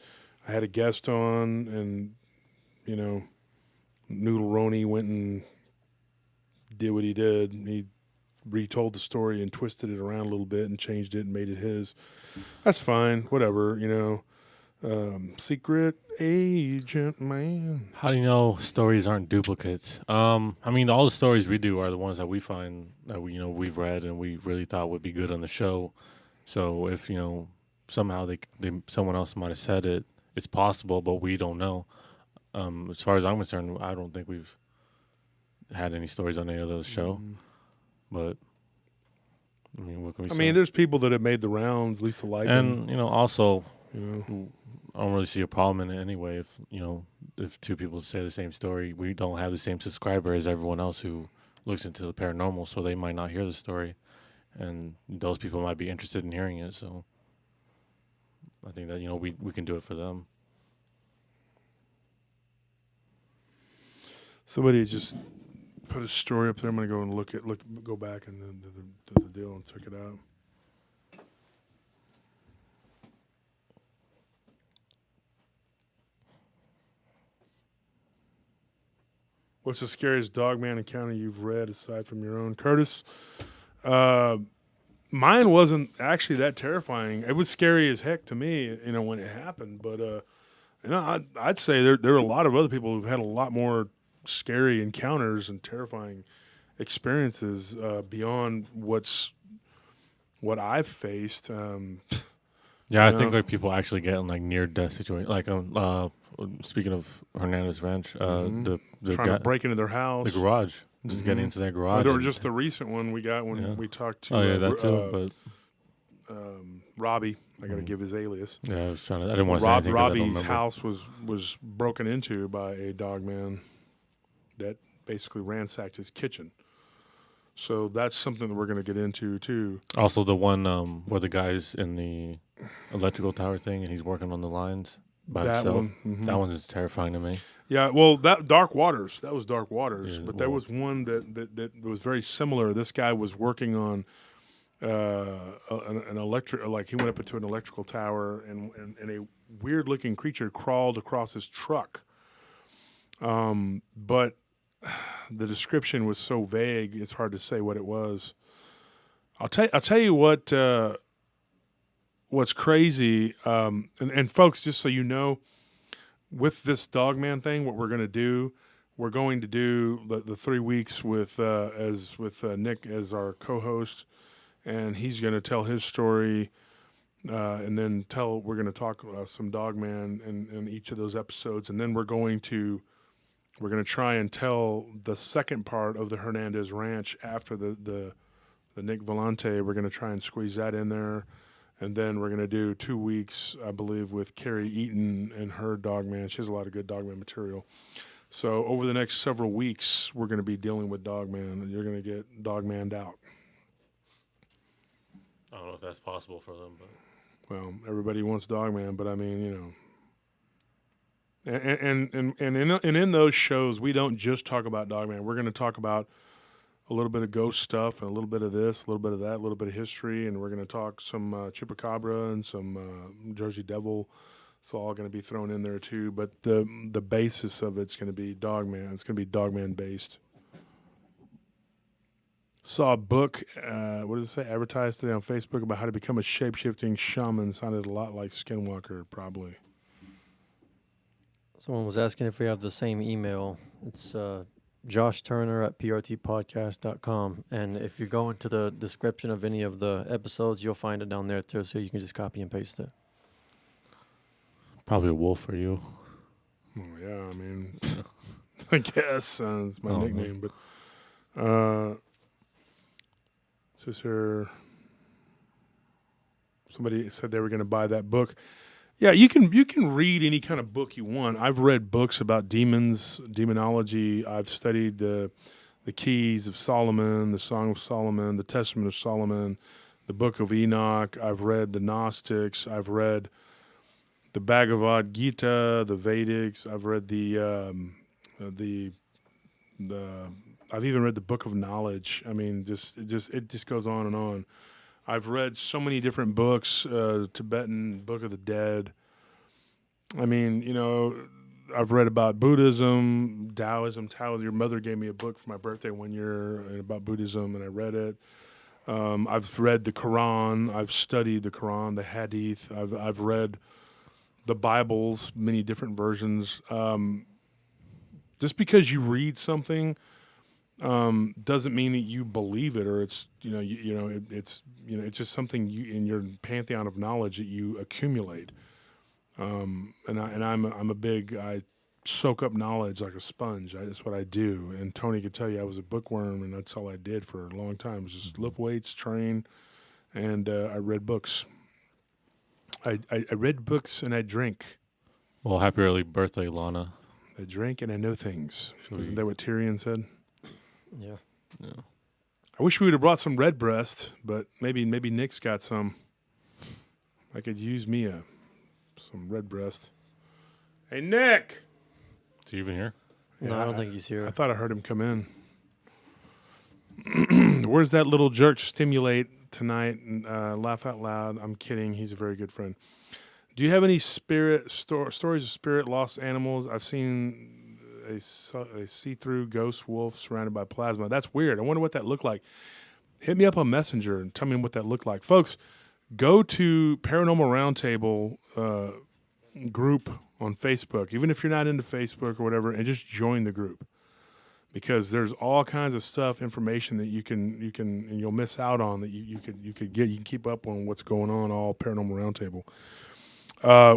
I had a guest on, and Noodle Roney went and did what he did. He retold the story and twisted it around a little bit and changed it and made it his. That's fine, whatever, secret agent, man. How do you know stories aren't duplicates? All the stories we do are the ones that we find that we've read and we really thought would be good on the show. So if somehow someone else might have said it, it's possible, but we don't know. As far as I'm concerned, I don't think we've had any stories on any of those show. But what can we say? There's people that have made the rounds, Lisa Lycan. And also, I don't really see a problem in it anyway. If two people say the same story, we don't have the same subscriber as everyone else who looks into the paranormal, so they might not hear the story, and those people might be interested in hearing it. So I think that we can do it for them. Somebody just put a story up there. I'm going to go and go back and then do the deal and check it out. What's the scariest Dogman encounter you've read aside from your own, Curtis? Mine wasn't actually that terrifying. It was scary as heck to me, when it happened. But I'd say there are a lot of other people who've had a lot more scary encounters and terrifying experiences beyond what I've faced. Yeah, I think like people actually get in like near death situations. Like speaking of Hernandez Ranch, the trying to break into their house, the garage, just getting into their garage. Or just the recent one we got when we talked to. That too. But Robbie, I got to give his alias. Yeah, I didn't want to say anything. Robbie's house was broken into by a Dogman that basically ransacked his kitchen. So that's something that we're going to get into too. Also, the one where the guy's in the electrical tower thing and he's working on the lines by himself. That one is terrifying to me. Yeah, well, that Dark Waters. That was Dark Waters. Yeah, but there was one that was very similar. This guy was working on an electric. Like he went up into an electrical tower and a weird looking creature crawled across his truck. But the description was so vague; it's hard to say what it was. I'll tell you what. What's crazy, and folks, just so you know, with this Dogman thing, what we're going to do the 3 weeks with Nick as our co-host, and he's going to tell his story, and then we're going to talk some Dogman in each of those episodes, and then we're going to try and tell the second part of the Hernandez Ranch after the Nick Volante. We're going to try and squeeze that in there. And then we're going to do 2 weeks, I believe, with Carrie Eaton and her Dogman. She has a lot of good Dogman material. So over the next several weeks, we're going to be dealing with Dogman, and you're going to get Dogmaned out. I don't know if that's possible for them, but Well, everybody wants Dogman, but I mean, you know. And in those shows, we don't just talk about Dogman. We're going to talk about a little bit of ghost stuff and a little bit of this, a little bit of that, a little bit of history, and we're going to talk some Chupacabra and some Jersey Devil. It's all going to be thrown in there too, but the basis of it's going to be Dogman. It's going to be Dogman based. Saw a book, what does it say, advertised today on Facebook about how to become a shape-shifting shaman. Sounded a lot like Skinwalker, probably. Someone was asking if we have the same email. It's Josh Turner at prtpodcast.com. And if you go into the description of any of the episodes, you'll find it down there too, so you can just copy and paste it. probably a wolf for you. Oh, yeah, I mean, I guess it's my nickname, but says here, somebody said they were going to buy that book. Yeah, you can read any kind of book you want. I've read books about demons, demonology. I've studied the Keys of Solomon, the Song of Solomon, the Testament of Solomon, the Book of Enoch. I've read the Gnostics. I've read the Bhagavad Gita, the Vedics. I've read I've even read the Book of Knowledge. I mean, it just goes on and on. I've read so many different books, Tibetan Book of the Dead. I mean, you know, I've read about Buddhism, Taoism. Your mother gave me a book for my birthday one year about Buddhism, and I read it. I've read the Quran. I've studied the Quran, the Hadith. I've read the Bibles, many different versions. Just because you read something doesn't mean that you believe it, or it's it's just something in your pantheon of knowledge that you accumulate. And I soak up knowledge like a sponge. That's what I do. And Tony could tell you I was a bookworm, and that's all I did for a long time. It was just lift weights, train, and I read books. I read books and I drink. Well, happy early birthday, Lana. I drink and I know things. Isn't that what Tyrion said? Yeah. I wish we would have brought some Redbreast, but maybe Nick's got some. I could use me some Redbreast. Hey, Nick! Is he even here? No, I don't think he's here. I thought I heard him come in. Where's that little jerk stimulate tonight? Laugh out loud. I'm kidding. He's a very good friend. Do you have any stories of spirit lost animals? I've seen a see-through ghost wolf surrounded by plasma. That's weird. I wonder what that looked like. Hit me up on Messenger and tell me what that looked like. Folks, go to Paranormal Round Table group on Facebook, even if you're not into Facebook or whatever, and just join the group. Because there's all kinds of stuff, information that you can and you'll miss out on that you could get. You can keep up on what's going on, all Paranormal Round Table.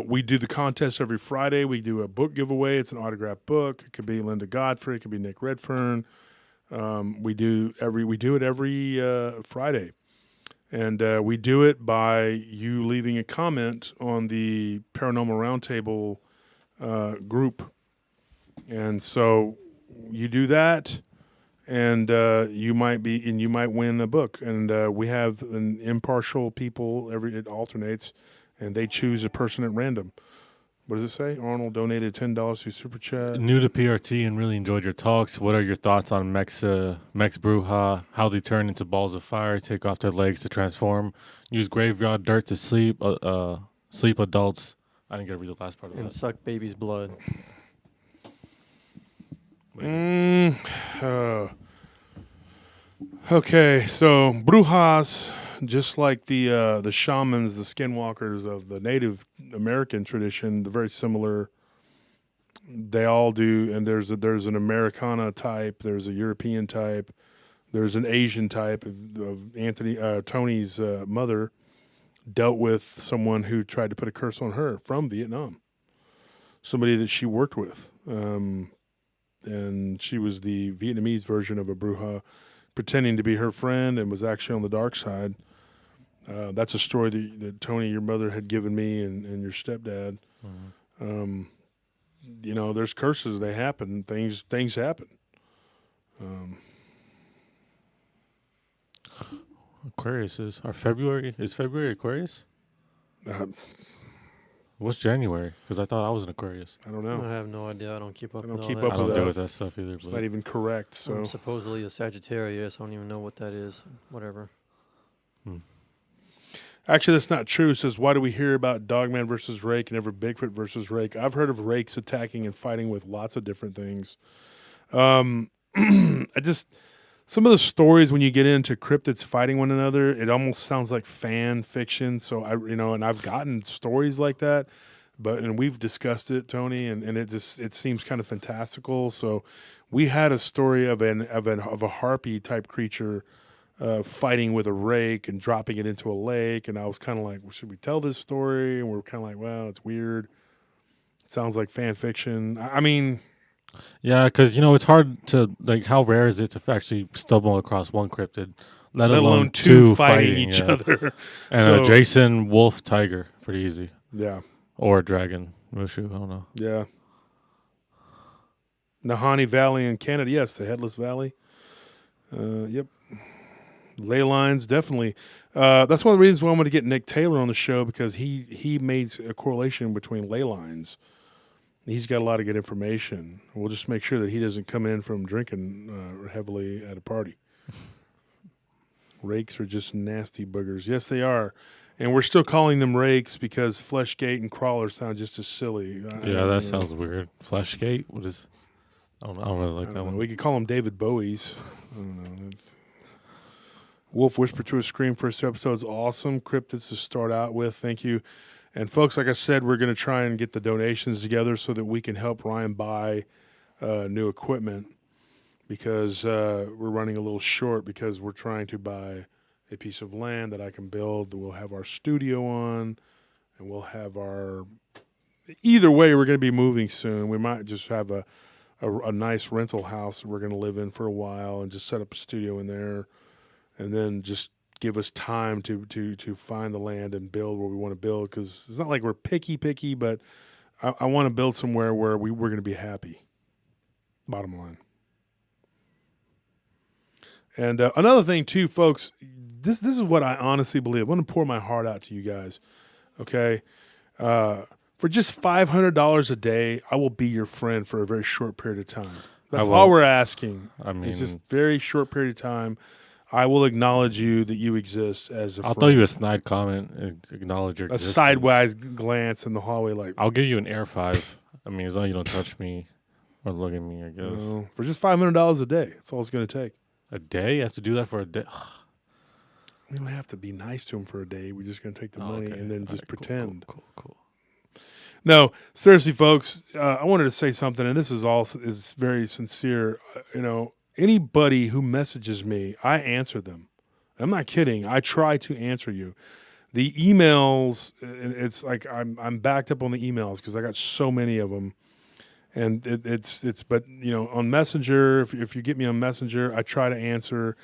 We do the contest every Friday. We do a book giveaway. It's an autographed book. It could be Linda Godfrey. It could be Nick Redfern. We do it every Friday, and we do it by you leaving a comment on the Paranormal Roundtable group, and so you do that, and you might win a book. And we have an impartial people. It alternates. And they choose a person at random. What does it say? Arnold donated $10 to Super Chat. New to PRT and really enjoyed your talks. What are your thoughts on Mex Bruja? How they turn into balls of fire, take off their legs to transform, use graveyard dirt to sleep adults. I didn't get to read the last part of And that. suck baby's blood. Okay, so Brujas, just like the shamans, the skinwalkers of the Native American tradition, they're very similar. They all do, and there's an Americana type, there's a European type, there's an Asian type of Tony's mother dealt with someone who tried to put a curse on her from Vietnam, somebody that she worked with, and she was the Vietnamese version of a Bruja, pretending to be her friend and was actually on the dark side. That's a story that Tony, your mother, had given me, and your stepdad. There's curses. They happen. Things happen. Aquarius is February. Is February Aquarius? Uh, What's January? Because I thought I was an Aquarius. I don't I know. have no idea. I don't keep up. I don't with keep all up I that don't with deal that. with that stuff either. It's But not even correct. So I'm supposedly a Sagittarius. I don't even know what that is. Whatever. actually, that's not true. It says, why do we hear about Dogman versus Rake and never Bigfoot versus Rake? I've heard of rakes attacking and fighting with lots of different things. Some of the stories when you get into cryptids fighting one another, it almost sounds like fan fiction. So and I've gotten stories like that, and we've discussed it, Tony, and it seems kind of fantastical. So we had a story of a harpy type creature fighting with a rake and dropping it into a lake, and I was kind of like, well, should we tell this story? And we're kind of like, well, it's weird. It sounds like fan fiction. I mean. yeah, because it's hard to how rare is it to actually stumble across one cryptid, let alone two fighting each yeah. other. And So- a Jason wolf tiger, pretty easy, Yeah, or a dragon Mushu. I don't know. yeah. Nahanni Valley in Canada, yes, the Headless Valley. Yep. Ley lines, definitely. That's one of the reasons why I wanted to get Nick Taylor on the show, because he made a correlation between ley lines. He's got a lot of good information. We'll just make sure that he doesn't come in from drinking heavily at a party. Rakes are just nasty boogers. Yes, they are. And we're still calling them rakes because Fleshgate and Crawler sound just as silly. Yeah, that sounds weird. Fleshgate? What is... I don't really like that one. We could call them David Bowies. I don't know. Wolf Whisper to a Scream, first episode is awesome. Cryptids to start out with. Thank you. And folks, like I said, we're going to try and get the donations together so that we can help Ryan buy new equipment, because we're running a little short, because we're trying to buy a piece of land that I can build. We'll have our studio on, and we'll have our... Either way, we're going to be moving soon. We might just have a nice rental house that we're going to live in for a while and just set up a studio in there, and then just give us time to find the land and build where we want to build, because it's not like we're picky, but I want to build somewhere where we're going to be happy. Bottom line. And another thing too, folks, this is what I honestly believe. I want to pour my heart out to you guys, okay? For just $500 a day, I will be your friend for a very short period of time. That's all we're asking. I mean, it's just very short period of time. I will acknowledge you that you exist as a friend. I'll throw you a snide comment and acknowledge your existence. A sideways glance in the hallway, like... I'll give you an air 5. I mean, as long as you don't touch me or look at me, I guess. No, for just $500 a day. That's all it's going to take. A day? You have to do that for a day? We don't have to be nice to him for a day. We're just going to take the money and then just pretend. Cool. No, seriously, folks, I wanted to say something, and this is very sincere. Anybody who messages me, I answer them. I'm not kidding. I try to answer you. The emails, it's like I'm backed up on the emails because I got so many of them. And but on Messenger, if you get me on Messenger, I try to answer.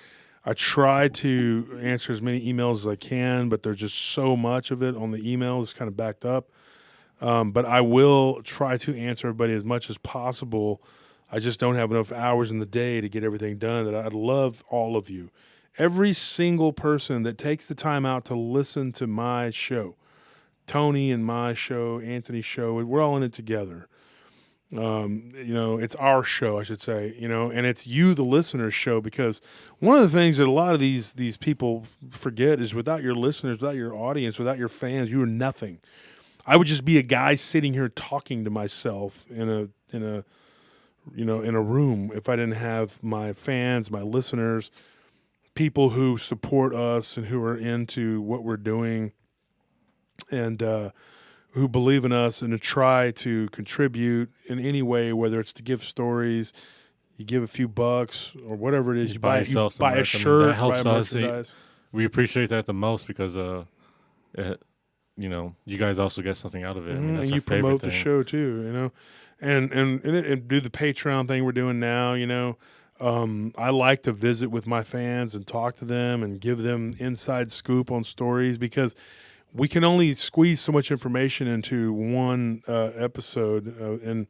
I try to answer as many emails as I can, but there's just so much of it on the email. It's kind of backed up. But I will try to answer everybody as much as possible. I just don't have enough hours in the day to get everything done. That I'd love all of you. Every single person that takes the time out to listen to my show, Tony and my show, Anthony's show, we're all in it together. It's our show, I should say, and it's you, the listener's show, because one of the things that a lot of these people forget is without your listeners, without your audience, without your fans, you are nothing. I would just be a guy sitting here talking to myself in a room if I didn't have my fans, my listeners, people who support us and who are into what we're doing, and who believe in us and to try to contribute in any way, whether it's to give stories, you give a few bucks or whatever it is, you buy a shirt, that helps buy a us. merchandise. We appreciate that the most because you guys also get something out of it. I mean, that's and our you favorite promote thing. the show too, and do the Patreon thing we're doing now. I like to visit with my fans and talk to them and give them inside scoop on stories because we can only squeeze so much information into one episode, and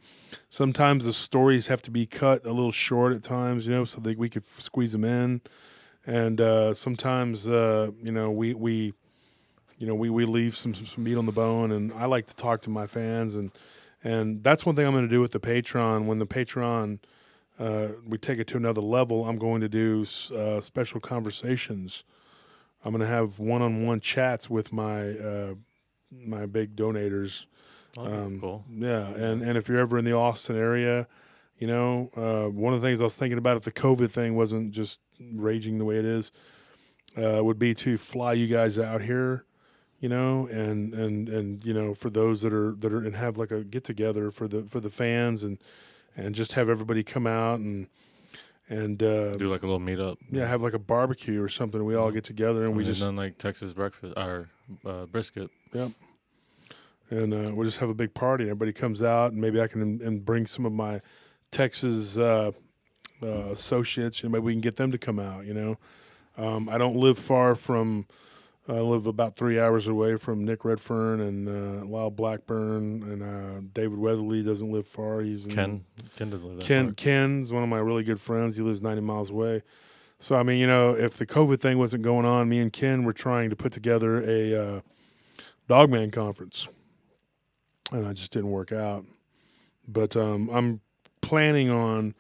sometimes the stories have to be cut a little short at times, so that we could squeeze them in. And sometimes, we leave some meat on the bone. And I like to talk to my fans, and that's one thing I'm going to do with the Patreon. When the Patreon we take it to another level, I'm going to do special conversations. I'm going to have one-on-one chats with my my big donators. Cool. Yeah, and if you're ever in the Austin area, one of the things I was thinking about if the COVID thing wasn't just raging the way it is, would be to fly you guys out here, and for those that are and have like a get together for the fans and just have everybody come out and Do like a little meetup. yeah, have like a barbecue or something. We all get together and we just done like Texas breakfast or brisket. Yep. And we'll just have a big party. Everybody comes out, and maybe I can and bring some of my Texas associates. Maybe we can get them to come out. I don't live far from. I live about 3 hours away from Nick Redfern and Lyle Blackburn, and David Weatherly doesn't live far. He's in, Ken doesn't live that far. Ken's one of my really good friends. He lives 90 miles away. So I mean, if the COVID thing wasn't going on, me and Ken were trying to put together a Dogman conference, and it just didn't work out. But I'm planning on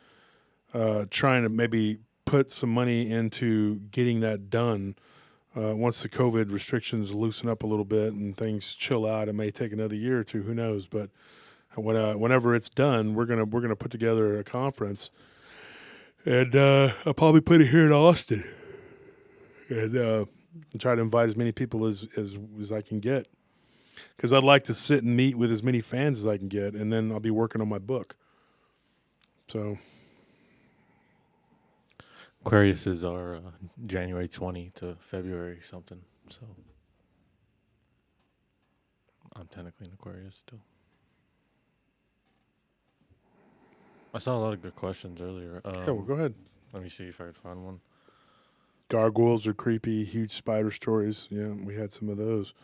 trying to maybe put some money into getting that done. Once the COVID restrictions loosen up a little bit and things chill out, it may take another year or two. Who knows? But whenever it's done, we're gonna put together a conference, and I'll probably put it here in Austin, and try to invite as many people as I can get, because I'd like to sit and meet with as many fans as I can get, and then I'll be working on my book. So. Aquarius is our January 20 to February something. So I'm technically an Aquarius still. I saw a lot of good questions earlier. Yeah, well, go ahead. Let me see if I could find one. Gargoyles are creepy, huge spider stories. Yeah, we had some of those.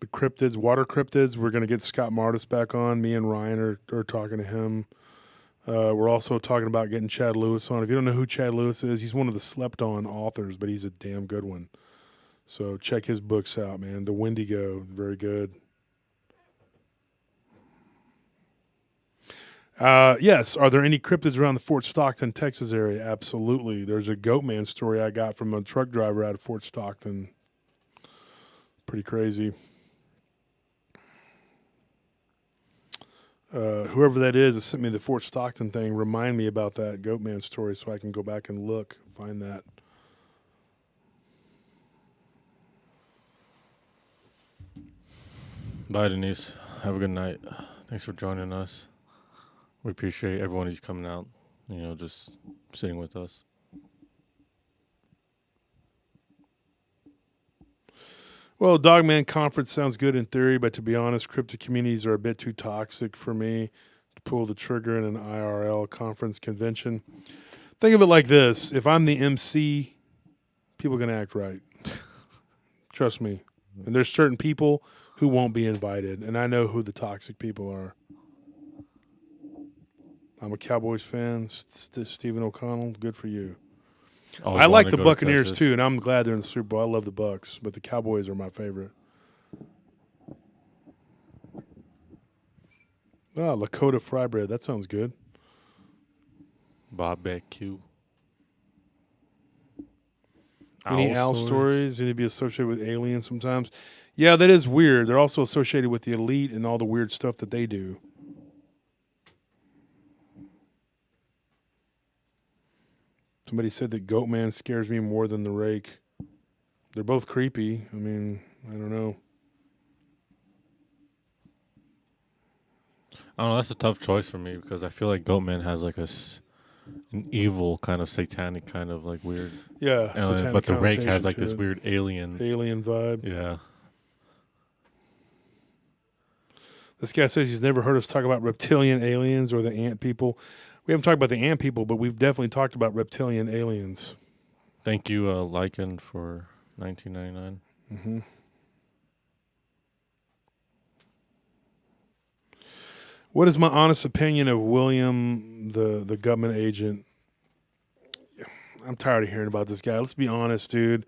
The cryptids, water cryptids, we're going to get Scott Martis back on. Me and Ryan are talking to him. We're also talking about getting Chad Lewis on. If you don't know who Chad Lewis is, he's one of the slept-on authors, but he's a damn good one. So check his books out, man. The Wendigo, very good. Yes, are there any cryptids around the Fort Stockton, Texas area? Absolutely. There's a Goatman story I got from a truck driver out of Fort Stockton. Pretty crazy. Whoever that is that sent me the Fort Stockton thing, remind me about that Goatman story so I can go back and look, find that. Bye, Denise. Have a good night. Thanks for joining us. We appreciate everyone who's coming out, just sitting with us. Well, Dogman Conference sounds good in theory, but to be honest, cryptid communities are a bit too toxic for me to pull the trigger in an IRL conference convention. Think of it like this. If I'm the MC, people are going to act right. Trust me. And there's certain people who won't be invited, and I know who the toxic people are. I'm a Cowboys fan. Stephen O'Connell, good for you. I like the Buccaneers too, and I'm glad they're in the Super Bowl. I love the Bucs, but the Cowboys are my favorite. Lakota fry bread. That sounds good. Barbecue. Any owl stories? Need to be associated with aliens sometimes. Yeah, that is weird. They're also associated with the elite and all the weird stuff that they do. Somebody said that Goatman scares me more than the Rake. They're both creepy. I mean, I don't know. I don't know. That's a tough choice for me because I feel like Goatman has like an evil kind of satanic kind of like weird. Yeah. But the Rake has like this weird alien vibe. Yeah. This guy says he's never heard us talk about reptilian aliens or the ant people. We haven't talked about the ant people, but we've definitely talked about reptilian aliens. Thank you, Lycan, for 1999. Mm-hmm. What is my honest opinion of William, the government agent? I'm tired of hearing about this guy. Let's be honest, dude.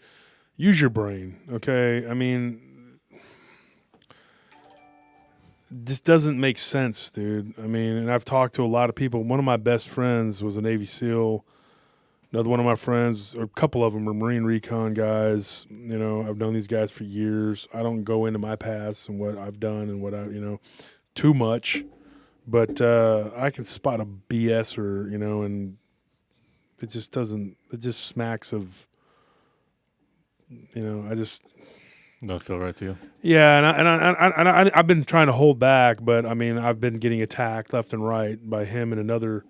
Use your brain, okay? I mean, this doesn't make sense, dude. I mean, and I've talked to a lot of people. One of my best friends was a Navy SEAL. Another one of my friends, or a couple of them, are Marine Recon guys. You know, I've known these guys for years. I don't go into my past and what I've done and what I, too much. But I can spot a BSer, and it just doesn't. It just smacks of, I just. Don't feel right to you. Yeah, and I've been trying to hold back, but I mean, I've been getting attacked left and right by him and another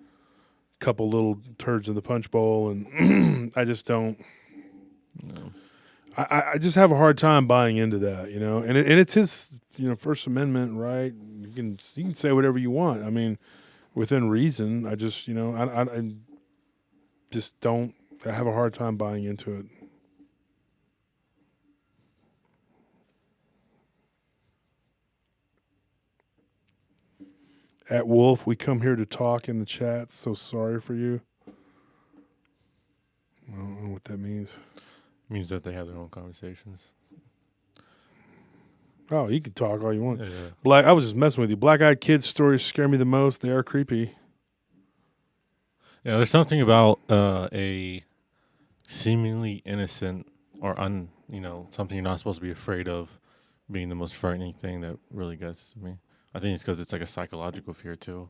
couple little turds in the punch bowl, and I just don't. No. I just have a hard time buying into that, and it's his, First Amendment right. You can say whatever you want. I mean, within reason. I just, I just don't. I have a hard time buying into it. At Wolf, we come here to talk in the chat. So sorry for you. I don't know what that means. It means that they have their own conversations. Oh, you can talk all you want. Yeah. I was just messing with you. Black-eyed kids stories scare me the most. They are creepy. Yeah, there's something about a seemingly innocent or something you're not supposed to be afraid of being the most frightening thing that really gets to me. I think it's because it's like a psychological fear too,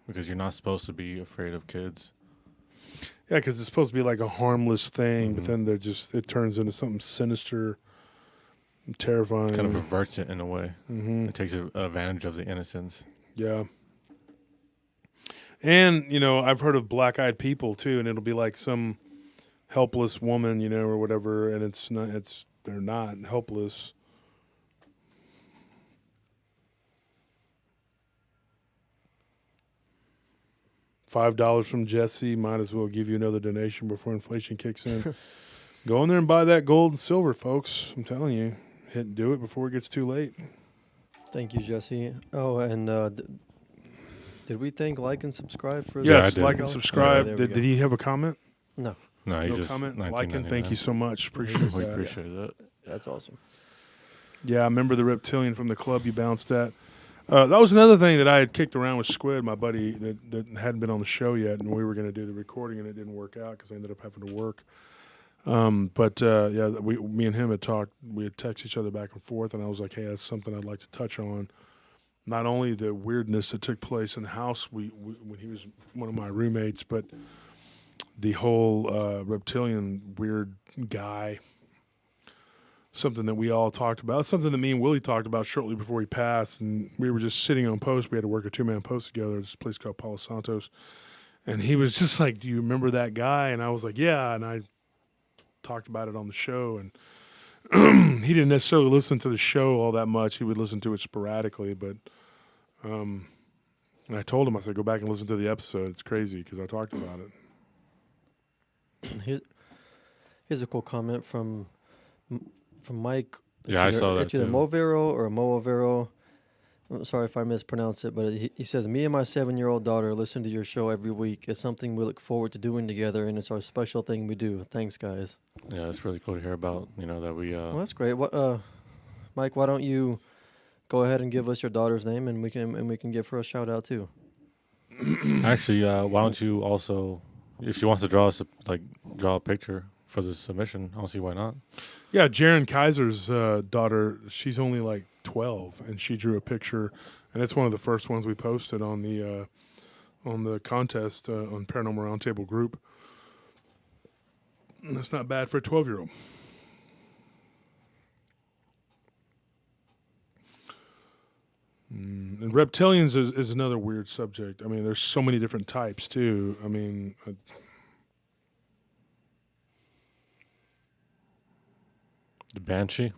because you're not supposed to be afraid of kids. Yeah, because it's supposed to be like a harmless thing, but then it turns into something sinister and terrifying. Kind of perverts it in a way. Mm-hmm. It takes advantage of the innocence. Yeah. And, I've heard of black-eyed people too, and it'll be like some helpless woman, or whatever, and they're not helpless. $5 from Jesse. Might as well give you another donation before inflation kicks in. Go in there and buy that gold and silver, folks. I'm telling you. Do it before it gets too late. Thank you, Jesse. Oh, and did we thank, like, and subscribe for Yes, I like did. and subscribe. Yeah, did he have a comment? No, No, you No just comment. Like and 1999. thank you so much. Appreciate We that. appreciate that. that's awesome. Yeah, I remember the reptilian from the club you bounced at. That was another thing that I had kicked around with Squid, my buddy, that hadn't been on the show yet, and we were going to do the recording, and it didn't work out because I ended up having to work. Me and him had talked. We had texted each other back and forth, and I was like, "Hey, that's something I'd like to touch on. Not only the weirdness that took place in the house when he was one of my roommates, but the whole reptilian weird guy." Something that we all talked about. Something that me and Willie talked about shortly before he passed, and we were just sitting on post. We had to work a 2-man post together at this place called Palo Santos, and he was just like, "Do you remember that guy?" And I was like, "Yeah," and I talked about it on the show, and he didn't necessarily listen to the show all that much. He would listen to it sporadically, but and I told him, I said, "Go back and listen to the episode. It's crazy because I talked about it." Here's a cool comment from Mike. Yeah, I saw that It's either too. Movero or Moavero. I'm sorry if I mispronounce it, but he says, "Me and my 7-year-old daughter listen to your show every week. It's something we look forward to doing together, and it's our special thing we do. Thanks, guys." Yeah, it's really cool to hear about. That we. Well, that's great. What, Mike? Why don't you go ahead and give us your daughter's name, and we can give her a shout out too. Actually, why don't you also, if she wants to draw a picture for the submission, I don't see why not. Yeah, Jaren Kaiser's daughter, she's only like 12, and she drew a picture, and it's one of the first ones we posted on the contest on Paranormal Round Table group. And that's not bad for a 12-year-old. And reptilians is another weird subject. I mean, there's so many different types, too. I mean... The Banshee.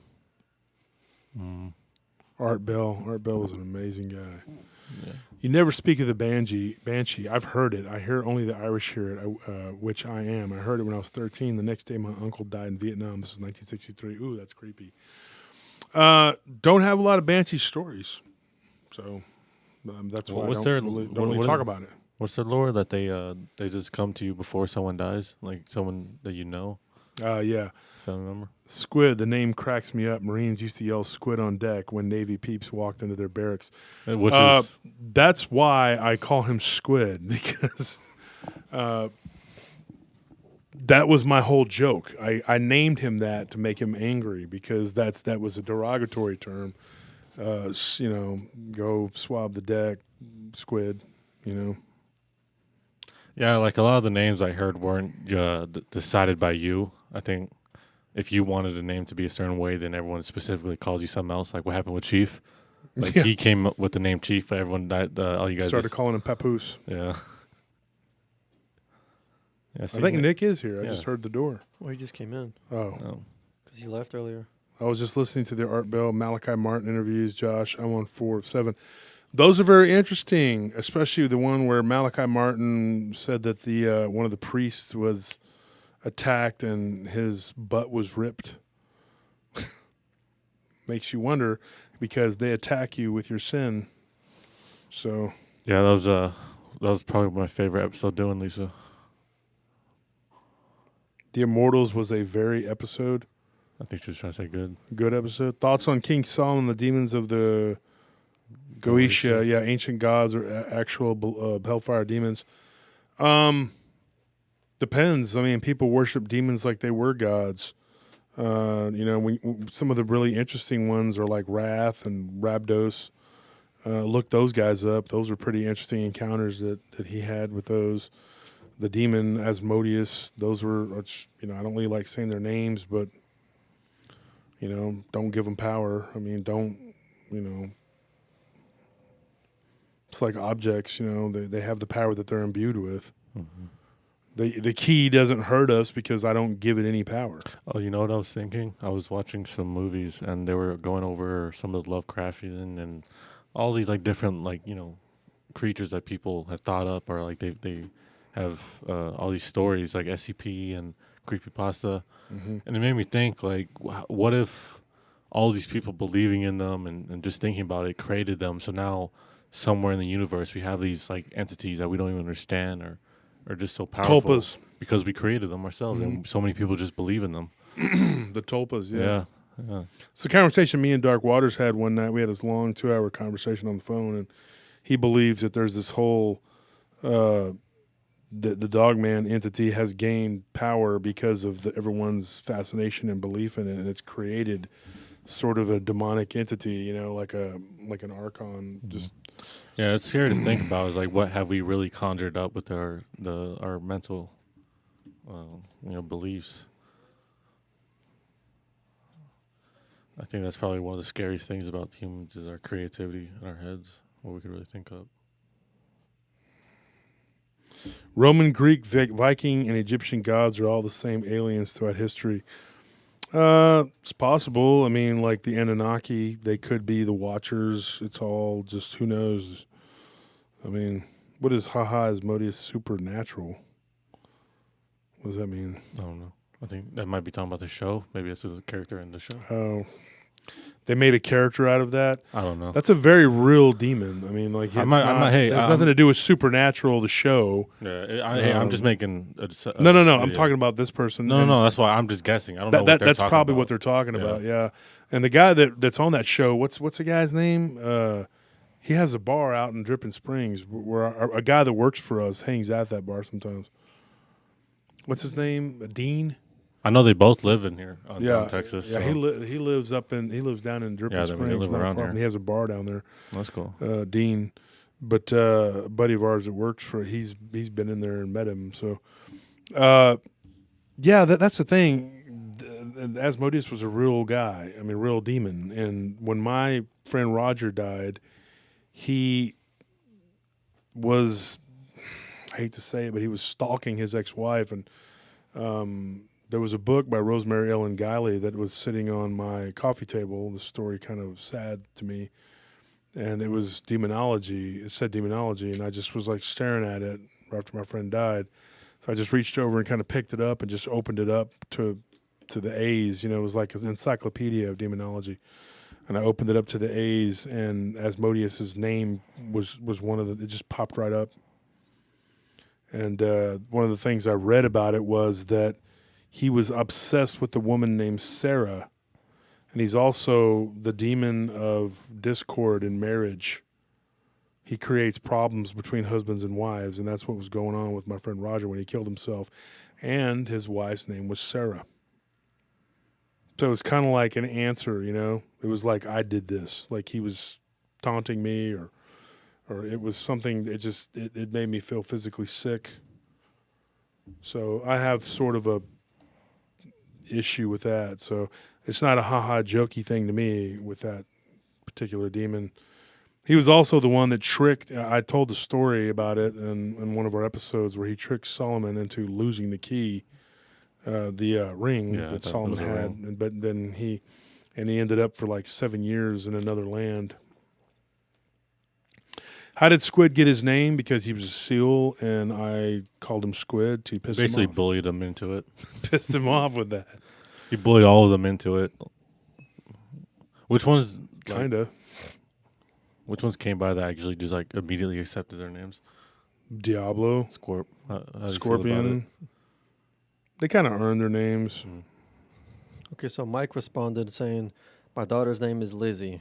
Art Bell was an amazing guy. Yeah. You never speak of the banshee. I've heard it. I hear only the Irish hear it, which I am. I heard it when I was 13. The next day, my uncle died in Vietnam. This is 1963. Ooh, that's creepy. Don't have a lot of banshee stories, so that's why What's I their- don't what- really what- talk about it. What's their lore that they just come to you before someone dies, like someone that you know, Yeah. family member? Squid, the name cracks me up. Marines used to yell squid on deck when Navy peeps walked into their barracks. Which is That's why I call him Squid, because that was my whole joke. I named him that to make him angry, because that was a derogatory term. Go swab the deck, squid, yeah, like a lot of the names I heard weren't decided by you. I think if you wanted a name to be a certain way, then everyone specifically called you something else. Like what happened with Chief? Like Yeah. he came up with the name Chief, but everyone died. All you guys Started just- calling him Papoose. Yeah. Yeah, I think Nick is here. I Yeah. just heard the door. Well, he just came in Oh. because he left earlier. I was just listening to the Art Bell, Malachi Martin interviews. Josh, I'm on 4 of 7. Those are very interesting, especially the one where Malachi Martin said that the one of the priests was attacked and his butt was ripped. Makes you wonder, because they attack you with your sin. So Yeah, that was probably my favorite episode doing, Lisa. The Immortals was a very I think she was trying to say good. good episode. Thoughts on King Solomon, the demons of the Goetia, ancient gods or actual hellfire demons. Depends. I mean, people worship demons like they were gods. When some of the really interesting ones are like Wrath and Rabdos. Look those guys up. Those are pretty interesting encounters that he had with those. The demon Asmodeus. Those were, I don't really like saying their names, but don't give them power. I mean, don't. It's like objects, they have the power that they're imbued with. Mm-hmm. The key doesn't hurt us because I don't give it any power. Oh, you know what I was thinking? I was watching some movies and they were going over some of the Lovecraftian and all these like different creatures that people have thought up, or like they have all these stories like SCP and creepypasta, and it made me think like, what if all these people believing in them and just thinking about it created them? So now somewhere in the universe we have these like entities that we don't even understand or just so powerful Tulpas. because we created them ourselves, and so many people just believe in them. The tulpas, Yeah. It's a conversation me and Dark Waters had one night. We had this long 2-hour conversation on the phone, and he believes that there's this whole the Dogman entity has gained power because of everyone's fascination and belief in it, and it's created sort of a demonic entity, like an archon. Just Yeah, it's scary to think about. Is like, what have we really conjured up with our mental, beliefs? I think that's probably one of the scariest things about humans is our creativity in our heads, what we could really think up. Roman, Greek, Viking, and Egyptian gods are all the same aliens throughout history. It's possible. I mean, like the Anunnaki, they could be the Watchers. It's all just, who knows? I mean, what is Asmodeus supernatural? What does that mean? I don't know. I think that might be talking about the show. Maybe that's a character in the show. Oh, they made a character out of that. I don't know. That's a very real demon. I mean, like, it's hey, it has nothing to do with Supernatural, the show. Yeah, I'm just making. No. I'm talking about this person. No. That's why I'm just guessing. I don't know. What That's talking probably about. what they're talking about. Yeah, and the guy that's on that show, what's the guy's name? He has a bar out in Dripping Springs where a guy that works for us hangs out at that bar sometimes. What's his name? Dean. I know they both live in here, Yeah, in Texas. Yeah, so. he lives down in Dripping Yeah, they Springs. live not around far here. from- He has a bar down there. That's cool. Dean, but a buddy of ours that works for he's been in there and met him. So, that's the thing. Asmodeus was a real guy. I mean, real demon. And when my friend Roger died, he was, I hate to say it, but he was stalking his ex-wife, and there was a book by Rosemary Ellen Guiley that was sitting on my coffee table. The story kind of sad to me. and it was demonology. It said demonology, and I just was like staring at it after my friend died. So I just reached over and kind of picked it up and just opened it up to the A's. You know, it was like an encyclopedia of demonology. And I opened it up to the A's, and Asmodeus's name was one of the. It just popped right up. And one of the things I read about it was that he was obsessed with a woman named Sarah, and he's also the demon of discord in marriage. He creates problems between husbands and wives, and that's what was going on with my friend Roger when he killed himself. And his wife's name was Sarah. So it's kind of like an answer, you know. It was like I did this, like he was taunting me, or it was something. It made me feel physically sick. So I have sort of a issue with that. So it's not a haha jokey thing to me with that particular demon. He was also the one that tricked. I told the story about it in one of our episodes where he tricked Solomon into losing the key. The ring that Solomon had, but then he ended up for like 7 years in another land. How did Squid get his name? Because he was a seal, and I called him Squid to piss him off. Basically bullied him into it. Pissed him off with that. He bullied all of them into it. Which ones? Kinda. Which ones came by that actually just like immediately accepted their names? Diablo, Scorpion. They kind of earned their names. Okay, so Mike responded saying, "My daughter's name is Lizzie."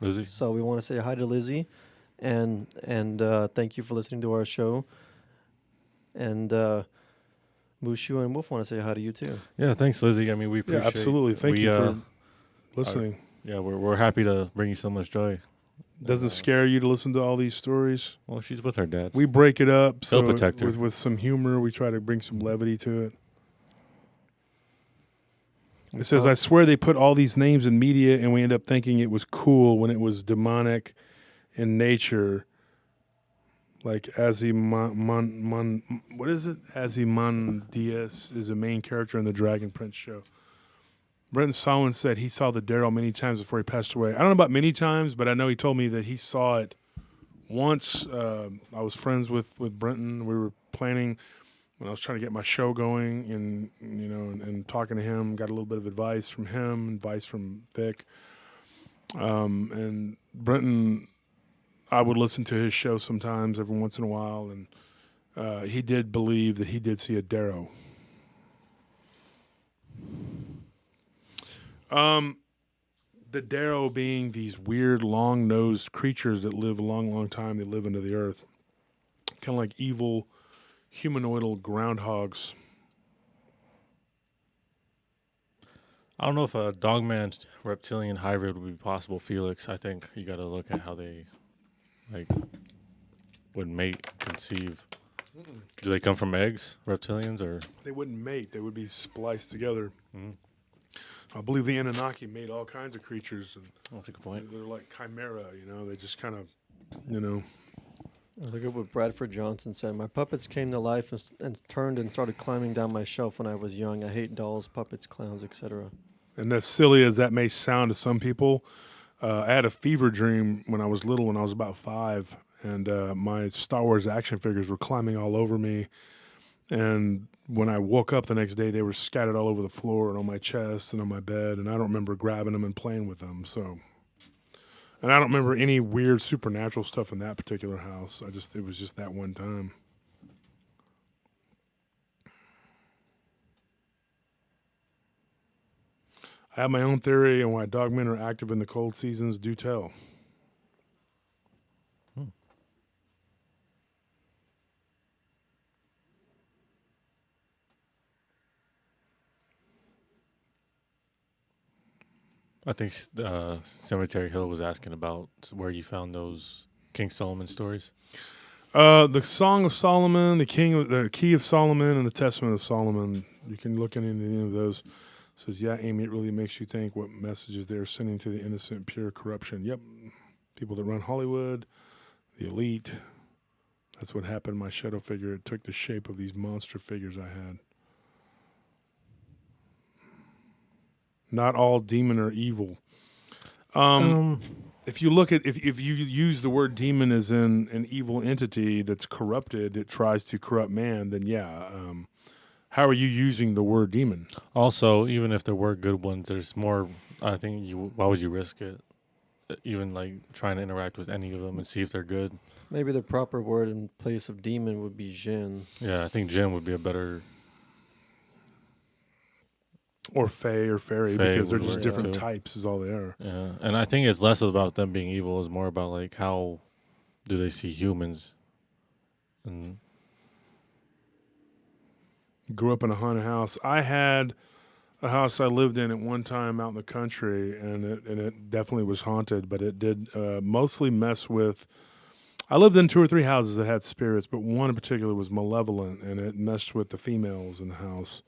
Lizzie. So we want to say hi to Lizzie, and thank you for listening to our show. And Mushu and Wolf want to say hi to you too. Yeah, thanks, Lizzie. I mean, we appreciate. Yeah, absolutely. Thank you for listening. We're happy to bring you so much joy. Doesn't scare you to listen to all these stories? Well, she's with her dad. We break it up They'll protect her. with some humor. We try to bring some levity to it. It says, I swear they put all these names in media and we end up thinking it was cool when it was demonic in nature. Like what is it? Ozymandias is a main character in the Dragon Prince show. Brenton Solomon said he saw the Darrow many times before he passed away. I don't know about many times, but I know he told me that he saw it once. I was friends with Brenton. We were planning when I was trying to get my show going, and talking to him, got a little bit of advice from him, advice from Vic. And Brenton, I would listen to his show sometimes every once in a while, and he did believe that he did see a Darrow. The Darrow being these weird, long-nosed creatures that live a long, long time. They live under the earth. Kind of like evil, humanoidal groundhogs. I don't know if a Dogman reptilian hybrid would be possible, Felix. I think you got to look at how they would mate, conceive. Do they come from eggs, reptilians, or? They wouldn't mate. They would be spliced together. Mm-hmm. I believe the Anunnaki made all kinds of creatures. And that's a good point. They're like chimera, They just kind of, Look at what Bradford Johnson said. My puppets came to life and turned and started climbing down my shelf when I was young. I hate dolls, puppets, clowns, etc. And as silly as that may sound to some people, I had a fever dream when I was little, when I was about 5, and my Star Wars action figures were climbing all over me. And when I woke up the next day, they were scattered all over the floor and on my chest and on my bed, and I don't remember grabbing them and playing with them. So, and I don't remember any weird supernatural stuff in that particular house. It was just that one time. I have my own theory on why dogmen are active in the cold seasons. Do tell. I think Cemetery Hill was asking about where you found those King Solomon stories. The Song of Solomon, the Key of Solomon, and the Testament of Solomon. You can look into any of those. It says, yeah, Amy, it really makes you think what messages they're sending to the innocent, pure corruption. Yep. People that run Hollywood, the elite. That's what happened to my shadow figure. It took the shape of these monster figures I had. Not all demon are evil. if you look at if you use the word demon as in an evil entity that's corrupted, it tries to corrupt man. Then yeah, how are you using the word demon? Also, even if there were good ones, there's more. I think why would you risk it? Even like trying to interact with any of them and see if they're good. Maybe the proper word in place of demon would be Jin. Yeah, I think Jim would be a better. Or fae or fairy, Fae because they're would just work, different too. types is all they are. Yeah, and I think it's less about them being evil. It's more about like how do they see humans. And Grew up in a haunted house. I had a house I lived in at one time out in the country, and it definitely was haunted, but it did mostly mess with. I lived in 2 or 3 houses that had spirits, but one in particular was malevolent, and it messed with the females in the house.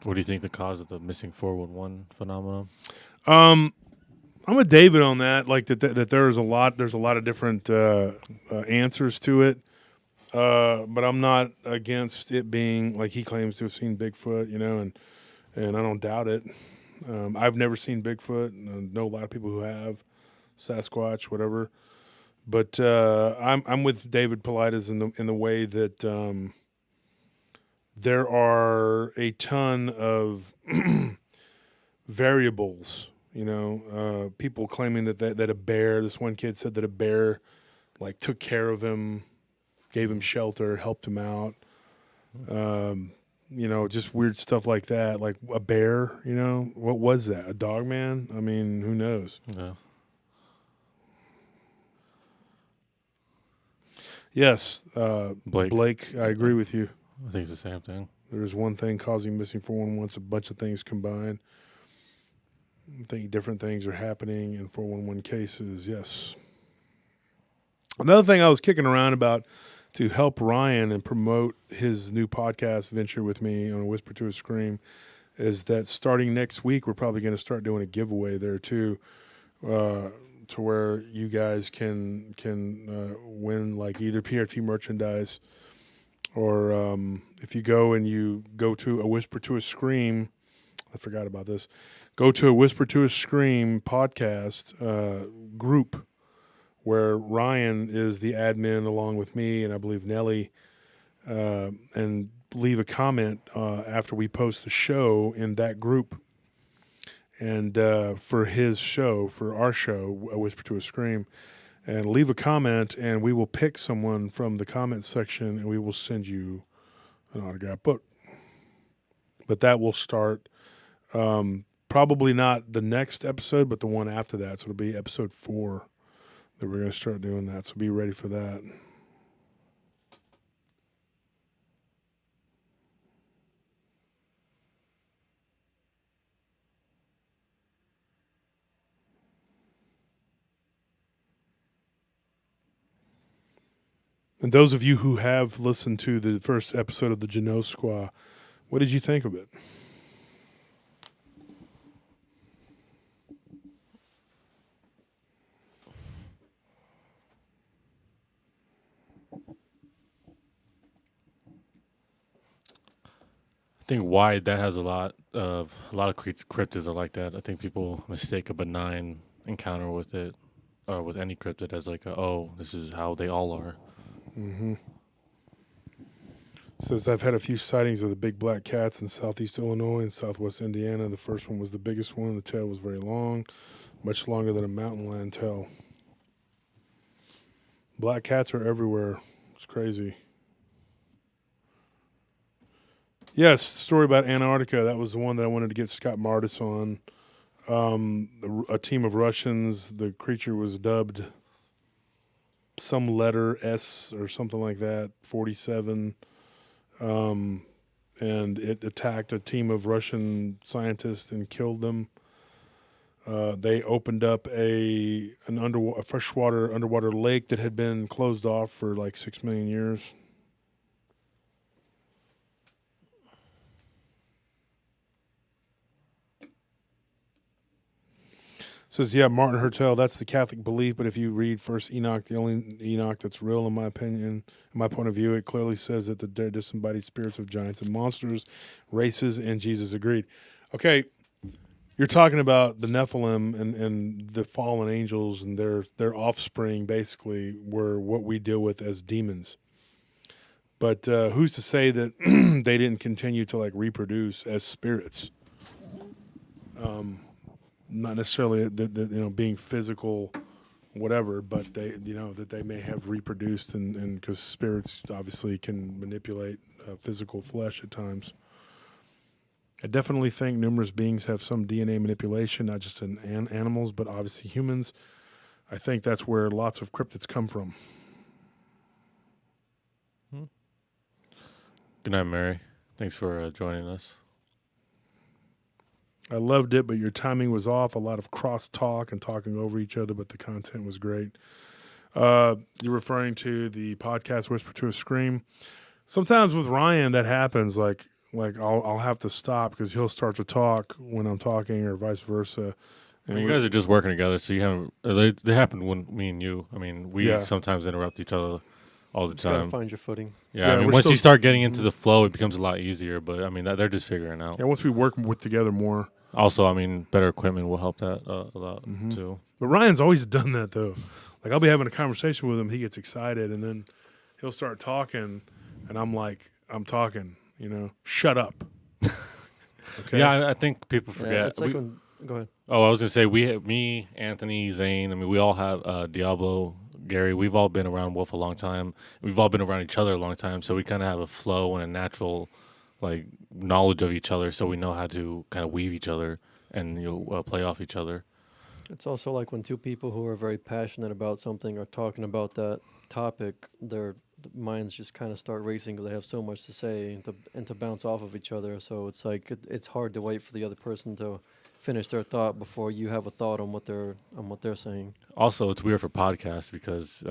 what do you think the cause of the missing 411 phenomenon? I'm with David on that. Like that there's a lot of different answers to it. But I'm not against it being like he claims to have seen Bigfoot, and I don't doubt it. I've never seen Bigfoot. I know a lot of people who have, Sasquatch, whatever. But I'm with David Politis in the way that there are a ton of variables. People claiming that a bear. This one kid said that a bear like took care of him, gave him shelter, helped him out. Just weird stuff like that. Like a bear, what was that? A Dogman? I mean, who knows? Yeah. Yes, Blake. I agree with you. I think it's the same thing. There's one thing causing missing 411. It's a bunch of things combined. I think different things are happening in 411 cases. Yes. Another thing I was kicking around about to help Ryan and promote his new podcast venture with me on A Whisper to a Scream is that starting next week, we're probably going to start doing a giveaway there too, to where you guys can win like either PRT merchandise or if you go to A Whisper to a Scream, I forgot about this. Go to A Whisper to a Scream podcast group, where Ryan is the admin along with me and I believe Nelly, and leave a comment after we post the show in that group. And for our show, A Whisper to a Scream, and leave a comment, and we will pick someone from the comment section, and we will send you an autograph book. But that will start probably not the next episode, but the one after that. So it'll be episode 4 that we're going to start doing that. So be ready for that. And those of you who have listened to the first episode of the Jano Squaw, what did you think of it? I think wide that has a lot of cryptids are like that. I think people mistake a benign encounter with it or with any cryptid as like this is how they all are. Mm-hmm. Says, I've had a few sightings of the big black cats in southeast Illinois and southwest Indiana. The first one was the biggest one. The tail was very long, much longer than a mountain lion tail. Black cats are everywhere. It's crazy. Yes, the story about Antarctica. That was the one that I wanted to get Scott Martis on. A team of Russians. The creature was dubbed some letter S or something like that, 47. And it attacked a team of Russian scientists and killed them. They opened up a freshwater underwater lake that had been closed off for like 6 million years. Says, yeah, Martin Hertel, that's the Catholic belief, but if you read First Enoch, the only Enoch that's real, in my opinion, in my point of view, it clearly says that they're disembodied spirits of giants and monsters, races, and Jesus agreed. Okay, You're talking about the Nephilim and the fallen angels and their offspring basically were what we deal with as demons. But who's to say that they didn't continue to like reproduce as spirits? Not necessarily being physical, whatever, but they that they may have reproduced and because spirits obviously can manipulate physical flesh at times. I definitely think numerous beings have some DNA manipulation, not just in animals, but obviously humans. I think that's where lots of cryptids come from. Good night, Mary. Thanks for joining us. I loved it, but your timing was off. A lot of cross talk and talking over each other, but the content was great. You're referring to the podcast Whisper to a Scream. Sometimes with Ryan that happens, like I'll have to stop because he'll start to talk when I'm talking or vice versa. And You guys are just working together, so you haven't. They happen when me and you. I mean, we sometimes interrupt each other all the Just gotta time. find your footing. Yeah, I mean, once you start getting into the flow, it becomes a lot easier. But I mean, they're just figuring out. Yeah, once we work together more. Also, I mean, better equipment will help that a lot too. But Ryan's always done that though. Like I'll be having a conversation with him, he gets excited, and then he'll start talking, and I'm like, I'm talking, shut up. Okay. Yeah, I think people forget. Yeah, it's like go ahead. Oh, I was gonna say me, Anthony, Zane. I mean, we all have Diablo, Gary. We've all been around Wolf a long time. We've all been around each other a long time, so we kind of have a flow and a natural, like, knowledge of each other. So we know how to kind of weave each other and play off each other. It's also like when two people who are very passionate about something are talking about that topic, their minds just kind of start racing because they have so much to say and to bounce off of each other. So it's like it's hard to wait for the other person to finish their thought before you have a thought on what they're saying. Also, it's weird for podcasts because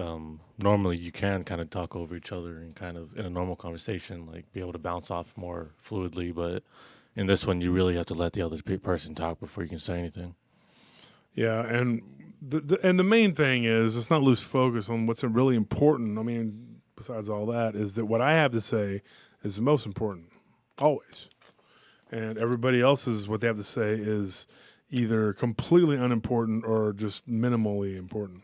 normally you can kind of talk over each other and kind of in a normal conversation, like be able to bounce off more fluidly. But in this one, you really have to let the other person talk before you can say anything. Yeah, and the main thing is let's not lose focus on what's really important. I mean, besides all that, is that what I have to say is the most important, always. And everybody else's, what they have to say is either completely unimportant or just minimally important.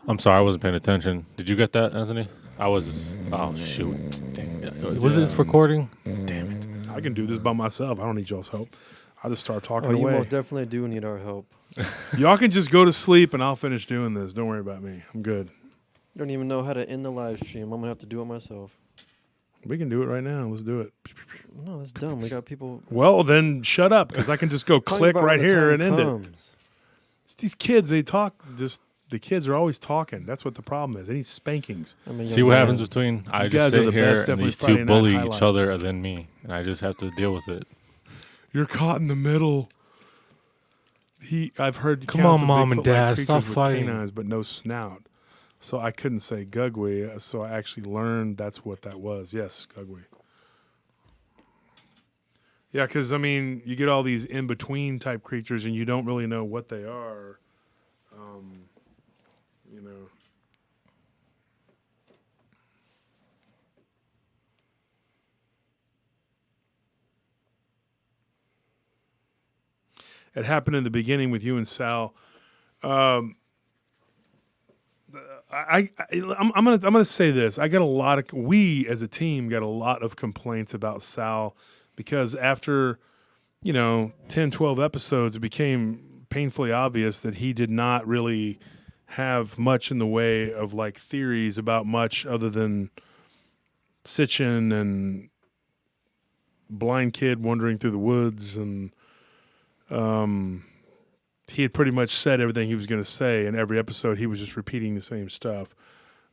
I'm sorry, I wasn't paying attention. Did you get that, Anthony? I wasn't. Oh, shoot. Dang. Was this recording? Damn it. I can do this by myself. I don't need y'all's help. I'll just start talking You away. most definitely do need our help. Y'all can just go to sleep and I'll finish doing this. Don't worry about me. I'm good. You don't even know how to end the live stream. I'm going to have to do it myself. We can do it right now. Let's do it. No, that's dumb. We got people. Well, then shut up because I can just go click right here and end it. It's these kids, they talk just. The kids are always talking. That's what the problem is. They need spankings. I mean, See what happens between I You just guys are sit the here best, and these definitely two Friday bully night each highlight. other than me, and I just have to deal with it. You're caught in the middle. I've heard Come accounts on, of Mom and Bigfoot-like Dad, creatures stop with fighting. canines but no snout. So I couldn't say Gugwe, so I actually learned that's what that was. Yes, Gugwe. Yeah, because, I mean, you get all these in-between type creatures and you don't really know what they are. It happened in the beginning with you and Sal. I'm gonna say this. We as a team got a lot of complaints about Sal because after 10, 12 episodes, it became painfully obvious that he did not really have much in the way of like theories about much other than Sitchin and blind kid wandering through the woods, and he had pretty much said everything he was going to say. In every episode, he was just repeating the same stuff.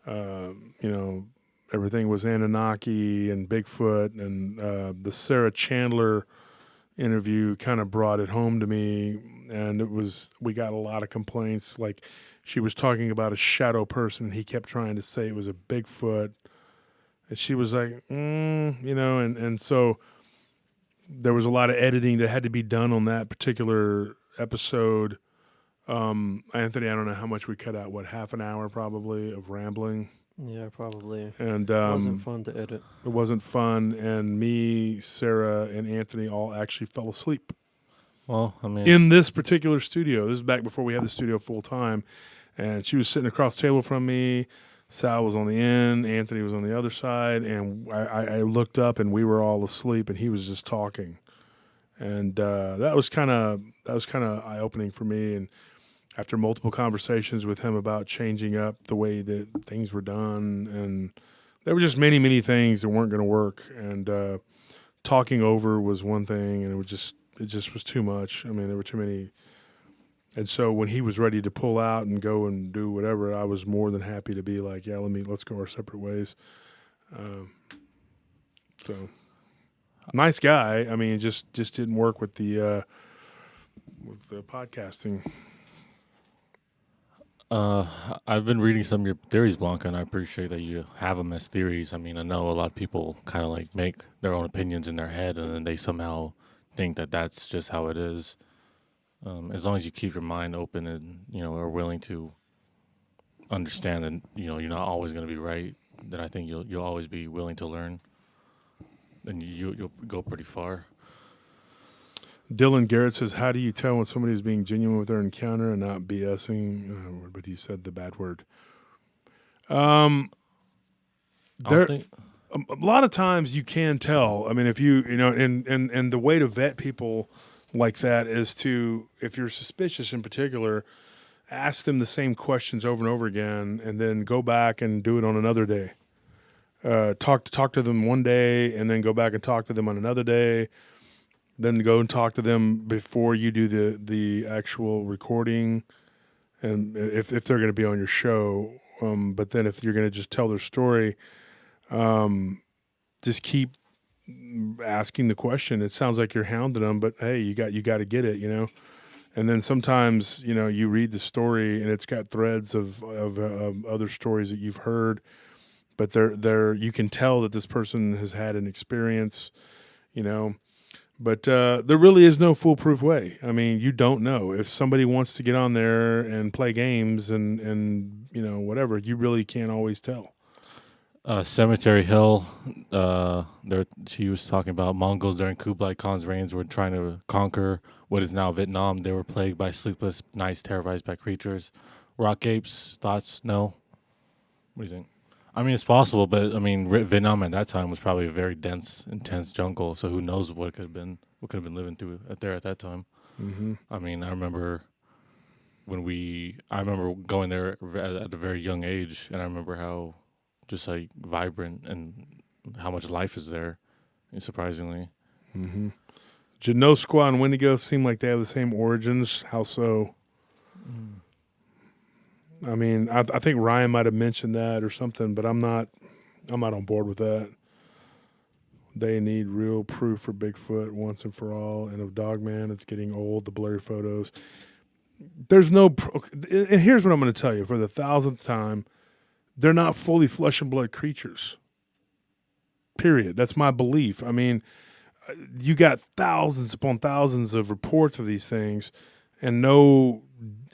Everything was Anunnaki and Bigfoot, and the Sarah Chandler interview kind of brought it home to me. And we got a lot of complaints. Like she was talking about a shadow person. He kept trying to say it was a Bigfoot. And she was like, and so there was a lot of editing that had to be done on that particular episode. Anthony, I don't know how much we cut out. What, half an hour probably of rambling? Yeah, probably. And it wasn't fun to edit. It wasn't fun. And me, Sarah, and Anthony all actually fell asleep. Well, I mean, in this particular studio. This is back before we had the studio full time, and she was sitting across the table from me. Sal was on the end, Anthony was on the other side, and I looked up and we were all asleep, and he was just talking, and that was kind of eye opening for me. And after multiple conversations with him about changing up the way that things were done, and there were just many things that weren't going to work, and talking over was one thing, and it just was too much. I mean, there were too many. And so when he was ready to pull out and go and do whatever, I was more than happy to be like, yeah, let's go our separate ways. So nice guy. I mean, it just didn't work with the podcasting. I've been reading some of your theories, Blanca, and I appreciate that you have them as theories. I mean, I know a lot of people kind of like make their own opinions in their head, and then they somehow think that that's just how it is. As long as you keep your mind open and, are willing to understand that, you're not always going to be right, then I think you'll always be willing to learn. Then you'll go pretty far. Dylan Garrett says, how do you tell when somebody is being genuine with their encounter and not BSing? But he said the bad word. A lot of times you can tell. I mean, if and the way to vet people like that is to, if you're suspicious in particular, ask them the same questions over and over again, and then go back and do it on another day. Talk to them one day, and then go back and talk to them on another day. Then go and talk to them before you do the actual recording, and if they're going to be on your show. But then if you're going to just tell their story, just keep asking the question. It sounds like you're hounding them, but hey, you got to get it, And then sometimes, you read the story and it's got threads of other stories that you've heard, but you can tell that this person has had an experience, But there really is no foolproof way. I mean, you don't know. If somebody wants to get on there and play games and whatever, you really can't always tell. Cemetery Hill, she was talking about Mongols during Kublai Khan's reigns were trying to conquer what is now Vietnam. They were plagued by sleepless nights, terrorized by creatures. Rock apes, thoughts? No. What do you think? I mean, it's possible, but I mean, Vietnam at that time was probably a very dense, intense jungle. So who knows what could have been living through there at that time. Mm-hmm. I mean, I remember going there at a very young age, and I remember how just like vibrant and how much life is there, surprisingly. Mm-hmm. Genoa and Wendigo seem like they have the same origins. How so? I mean, I think Ryan might have mentioned that or something, but I'm not on board with that. They need real proof for Bigfoot once and for all, and of Dogman, it's getting old. The blurry photos. There's no. And here's what I'm going to tell you for the 1,000th time: they're not fully flesh and blood creatures. Period. That's my belief. I mean, you got thousands upon thousands of reports of these things, and no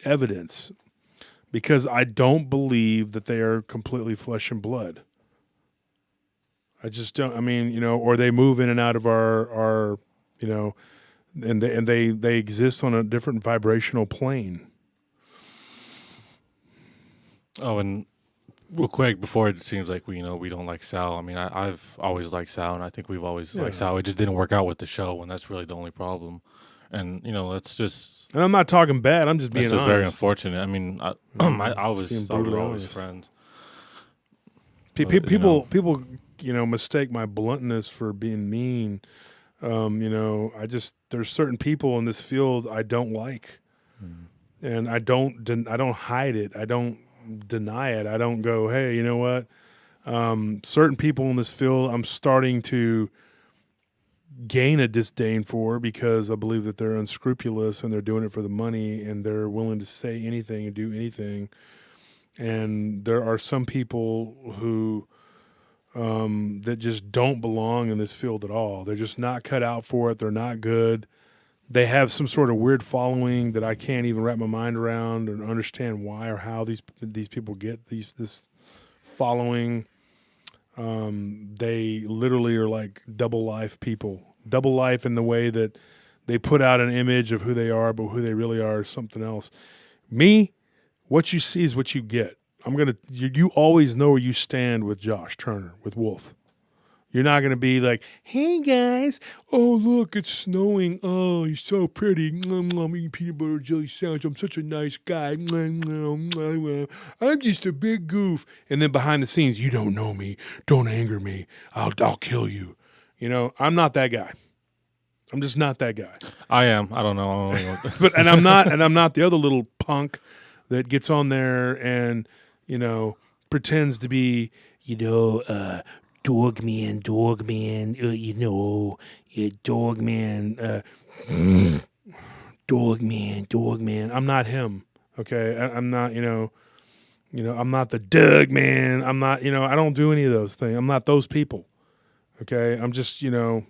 evidence. Because I don't believe that they are completely flesh and blood. I just don't. I mean, or they move in and out of our and they exist on a different vibrational plane. Oh, and real quick before it seems like we don't like Sal. I mean, I've always liked Sal, and I think we've always liked Sal. It just didn't work out with the show, and that's really the only problem. And that's just. And I'm not talking bad. I'm just being honest. That's very unfortunate. I mean, I were always friends. People, mistake my bluntness for being mean. There's certain people in this field I don't like, and I don't hide it. I don't deny it. I don't go, hey, you know what? Certain people in this field I'm starting to gain a disdain for because I believe that they're unscrupulous and they're doing it for the money and they're willing to say anything and do anything. And there are some people who that just don't belong in this field at all. They're just not cut out for it. They're not good. They have some sort of weird following that I can't even wrap my mind around and understand why or how these people get this following. They literally are like double life people. Double life in the way that they put out an image of who they are, but who they really are is something else. Me, what you see is what you get. You always know where you stand with Josh Turner, with Wolf. You're not going to be like, hey, guys, oh, look, it's snowing. Oh, he's so pretty. I'm eating peanut butter jelly sandwich. I'm such a nice guy. I'm just a big goof. And then behind the scenes, you don't know me. Don't anger me. I'll kill you. You know, I'm not that guy. I'm just not that guy. I am. I don't know. And I'm not the other little punk that gets on there and, you know, pretends to be, you know, Dogman, you know, Dogman, Dogman. I'm not him, okay? I'm not, you know, I'm not the Dogman. I'm not, you know, I don't do any of those things. I'm not those people, okay? I'm just, you know,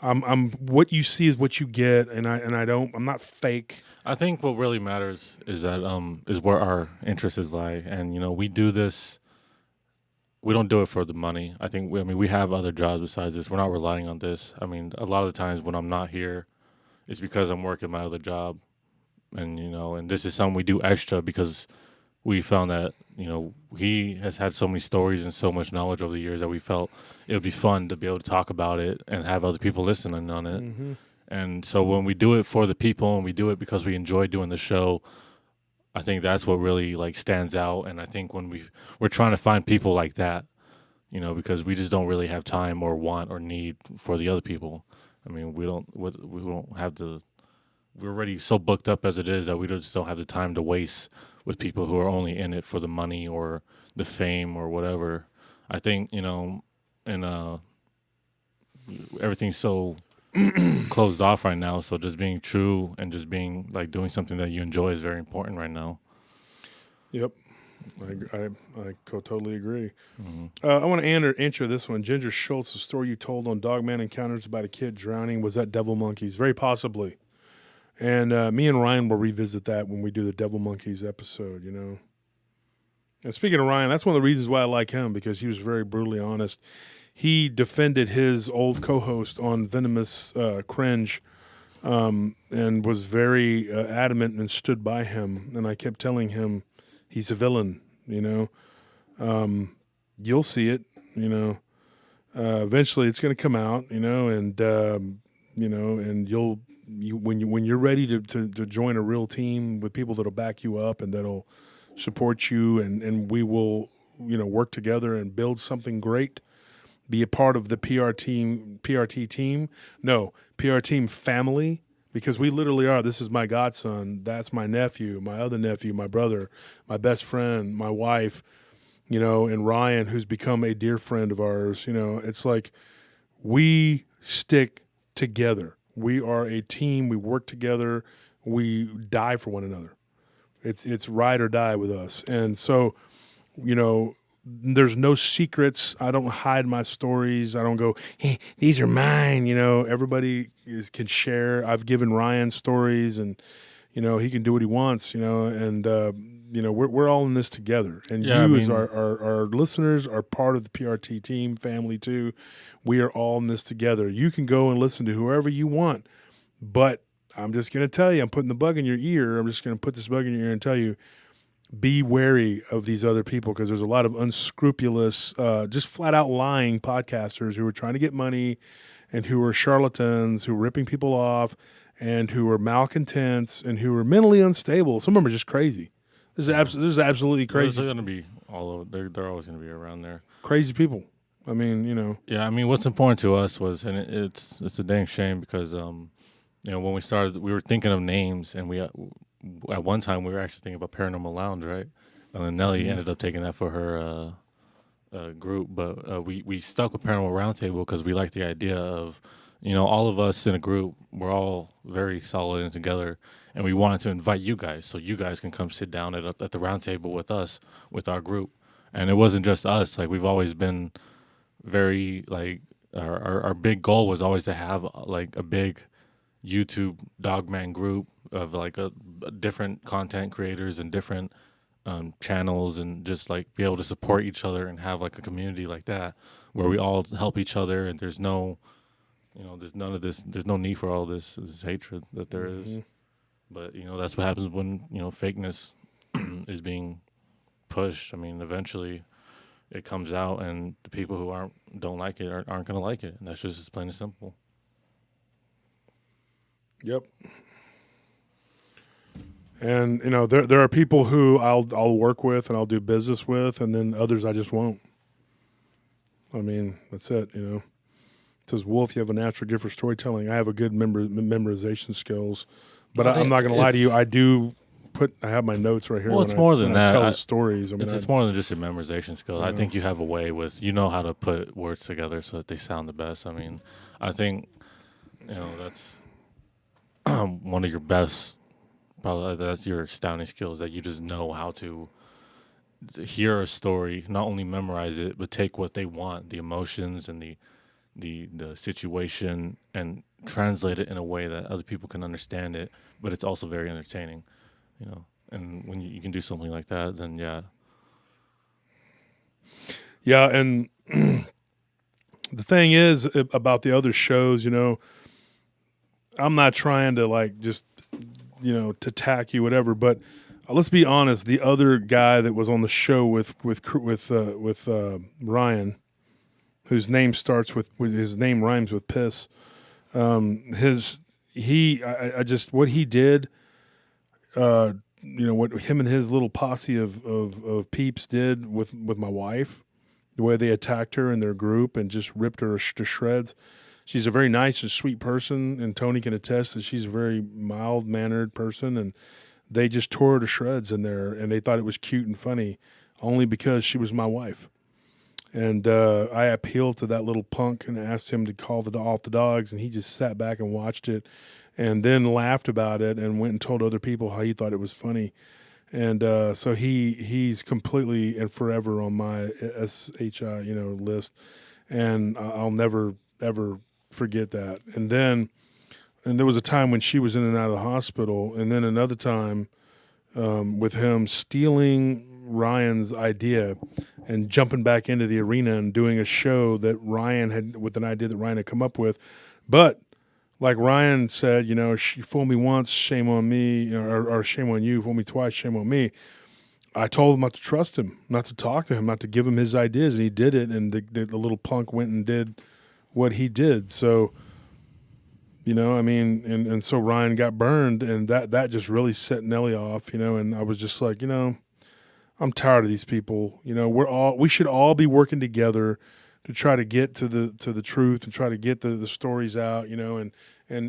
I'm what you see is what you get, and I'm not fake. I think what really matters is that is where our interests lie, and you know we do this. We don't do it for the money. I think we have other jobs besides this. We're not relying on this. I mean, a lot of the times when I'm not here, it's because I'm working my other job, and you know, and this is something we do extra because we found that you know he has had so many stories and so much knowledge over the years that we felt it would be fun to be able to talk about it and have other people listening on it. Mm-hmm. And so when we do it for the people and we do it because we enjoy doing the show, I think that's what really like stands out. And I think when we're trying to find people like that, you know, because we just don't really have time or want or need for the other people. I mean, we don't have we're already so booked up as it is that we just don't have the time to waste with people who are only in it for the money or the fame or whatever. I think, you know, and everything's so closed off right now, so just being true and just being like doing something that you enjoy is very important right now. Yep, I totally agree. Mm-hmm. I want to answer this one. Ginger Schultz, the story you told on Dogman Encounters about a kid drowning, was that Devil Monkeys? Very possibly. And me and Ryan will revisit that when we do the Devil Monkeys episode, you know. And speaking of Ryan, that's one of the reasons why I like him, because he was very brutally honest. He defended his old co-host on Venomous Cringe and was very adamant and stood by him. And I kept telling him he's a villain, you know. You'll see it, you know. Eventually it's going to come out, you know, and, you know, and when you're ready to join a real team with people that'll back you up and that'll support you and we will, you know, work together and build something great. Be a part of the PRT team. No, PR team family, because we literally are. This is my godson. That's my nephew, my other nephew, my brother, my best friend, my wife, you know, and Ryan, who's become a dear friend of ours. You know, it's like we stick together. We are a team. We work together. We die for one another. It's ride or die with us. And so, you know, there's no secrets. I don't hide my stories. I don't go, hey, these are mine. You know, everybody can share. I've given Ryan stories, and you know he can do what he wants. You know, and you know we're all in this together. And as our listeners are part of the PRT team family too. We are all in this together. You can go and listen to whoever you want, but I'm just going to tell you, I'm putting the bug in your ear. I'm just going to put this bug in your ear and tell you, be wary of these other people, because there's a lot of unscrupulous, just flat out lying podcasters who are trying to get money and who are charlatans, who are ripping people off and who are malcontents and who are mentally unstable. Some of them are just crazy. This is absolutely crazy. They're going to be all over. They're always going to be around there. Crazy people. I mean, you know. Yeah, I mean, what's important to us was, and it's a dang shame because, you know, when we started, we were thinking of names, and we at one time we were actually thinking about Paranormal Lounge, right? And then Nelly ended up taking that for her group, but we stuck with Paranormal Round Table because we liked the idea of, you know, all of us in a group, we're all very solid and together, and we wanted to invite you guys so you guys can come sit down at the round table with us, with our group. And it wasn't just us. Like, we've always been very, like, our big goal was always to have, like, a big YouTube Dogman group of, like, a different content creators and different channels, and just, like, be able to support each other and have, like, a community like that where we all help each other, and there's no there's none of this. There's no need for all this hatred that there is. But that's what happens when fakeness is being pushed. I mean, eventually it comes out, and the people who don't like it aren't going to like it, and that's just plain and simple. Yep. And there are people who I'll work with and I'll do business with, and then others I just won't. I mean, that's it. It says, Wolf, you have a natural gift for storytelling. I have a good memorization skills, but I'm not going to lie to you. I have my notes right here. Well, it's more than that. I tell stories. I mean, it's more than just your memorization skills. I think you have a way with how to put words together so that they sound the best. I mean, I think that's one of your best. Probably that's your astounding skills, that you just know how to hear a story, not only memorize it, but take what they want, the emotions and the situation, and translate it in a way that other people can understand it, but it's also very entertaining, And when you can do something like that, then yeah. Yeah, and the thing is about the other shows, I'm not trying to just to attack you, whatever. But let's be honest. The other guy that was on the show with Ryan, whose name starts with his name rhymes with piss. What he did. What him and his little posse of peeps did with my wife, the way they attacked her in their group and just ripped her to shreds. She's a very nice and sweet person, and Tony can attest that she's a very mild-mannered person, and they just tore her to shreds in there, and they thought it was cute and funny only because she was my wife. And I appealed to that little punk and asked him to call off the dogs, and he just sat back and watched it and then laughed about it and went and told other people how he thought it was funny. And so he's completely and forever on my SHI, list, and I'll never, ever forget that. And there was a time when she was in and out of the hospital, and then another time with him stealing Ryan's idea and jumping back into the arena and doing a show that Ryan had, with an idea that Ryan had come up with. But like Ryan said, she fooled me once, shame on me, or shame on you. Fooled me twice, shame on me. I told him not to trust him, not to talk to him, not to give him his ideas, and he did it. And the little punk went and did what he did. So, and so Ryan got burned, and that just really set Nelly off, and I was just like, I'm tired of these people. We should all be working together to try to get to the truth and try to get the stories out, and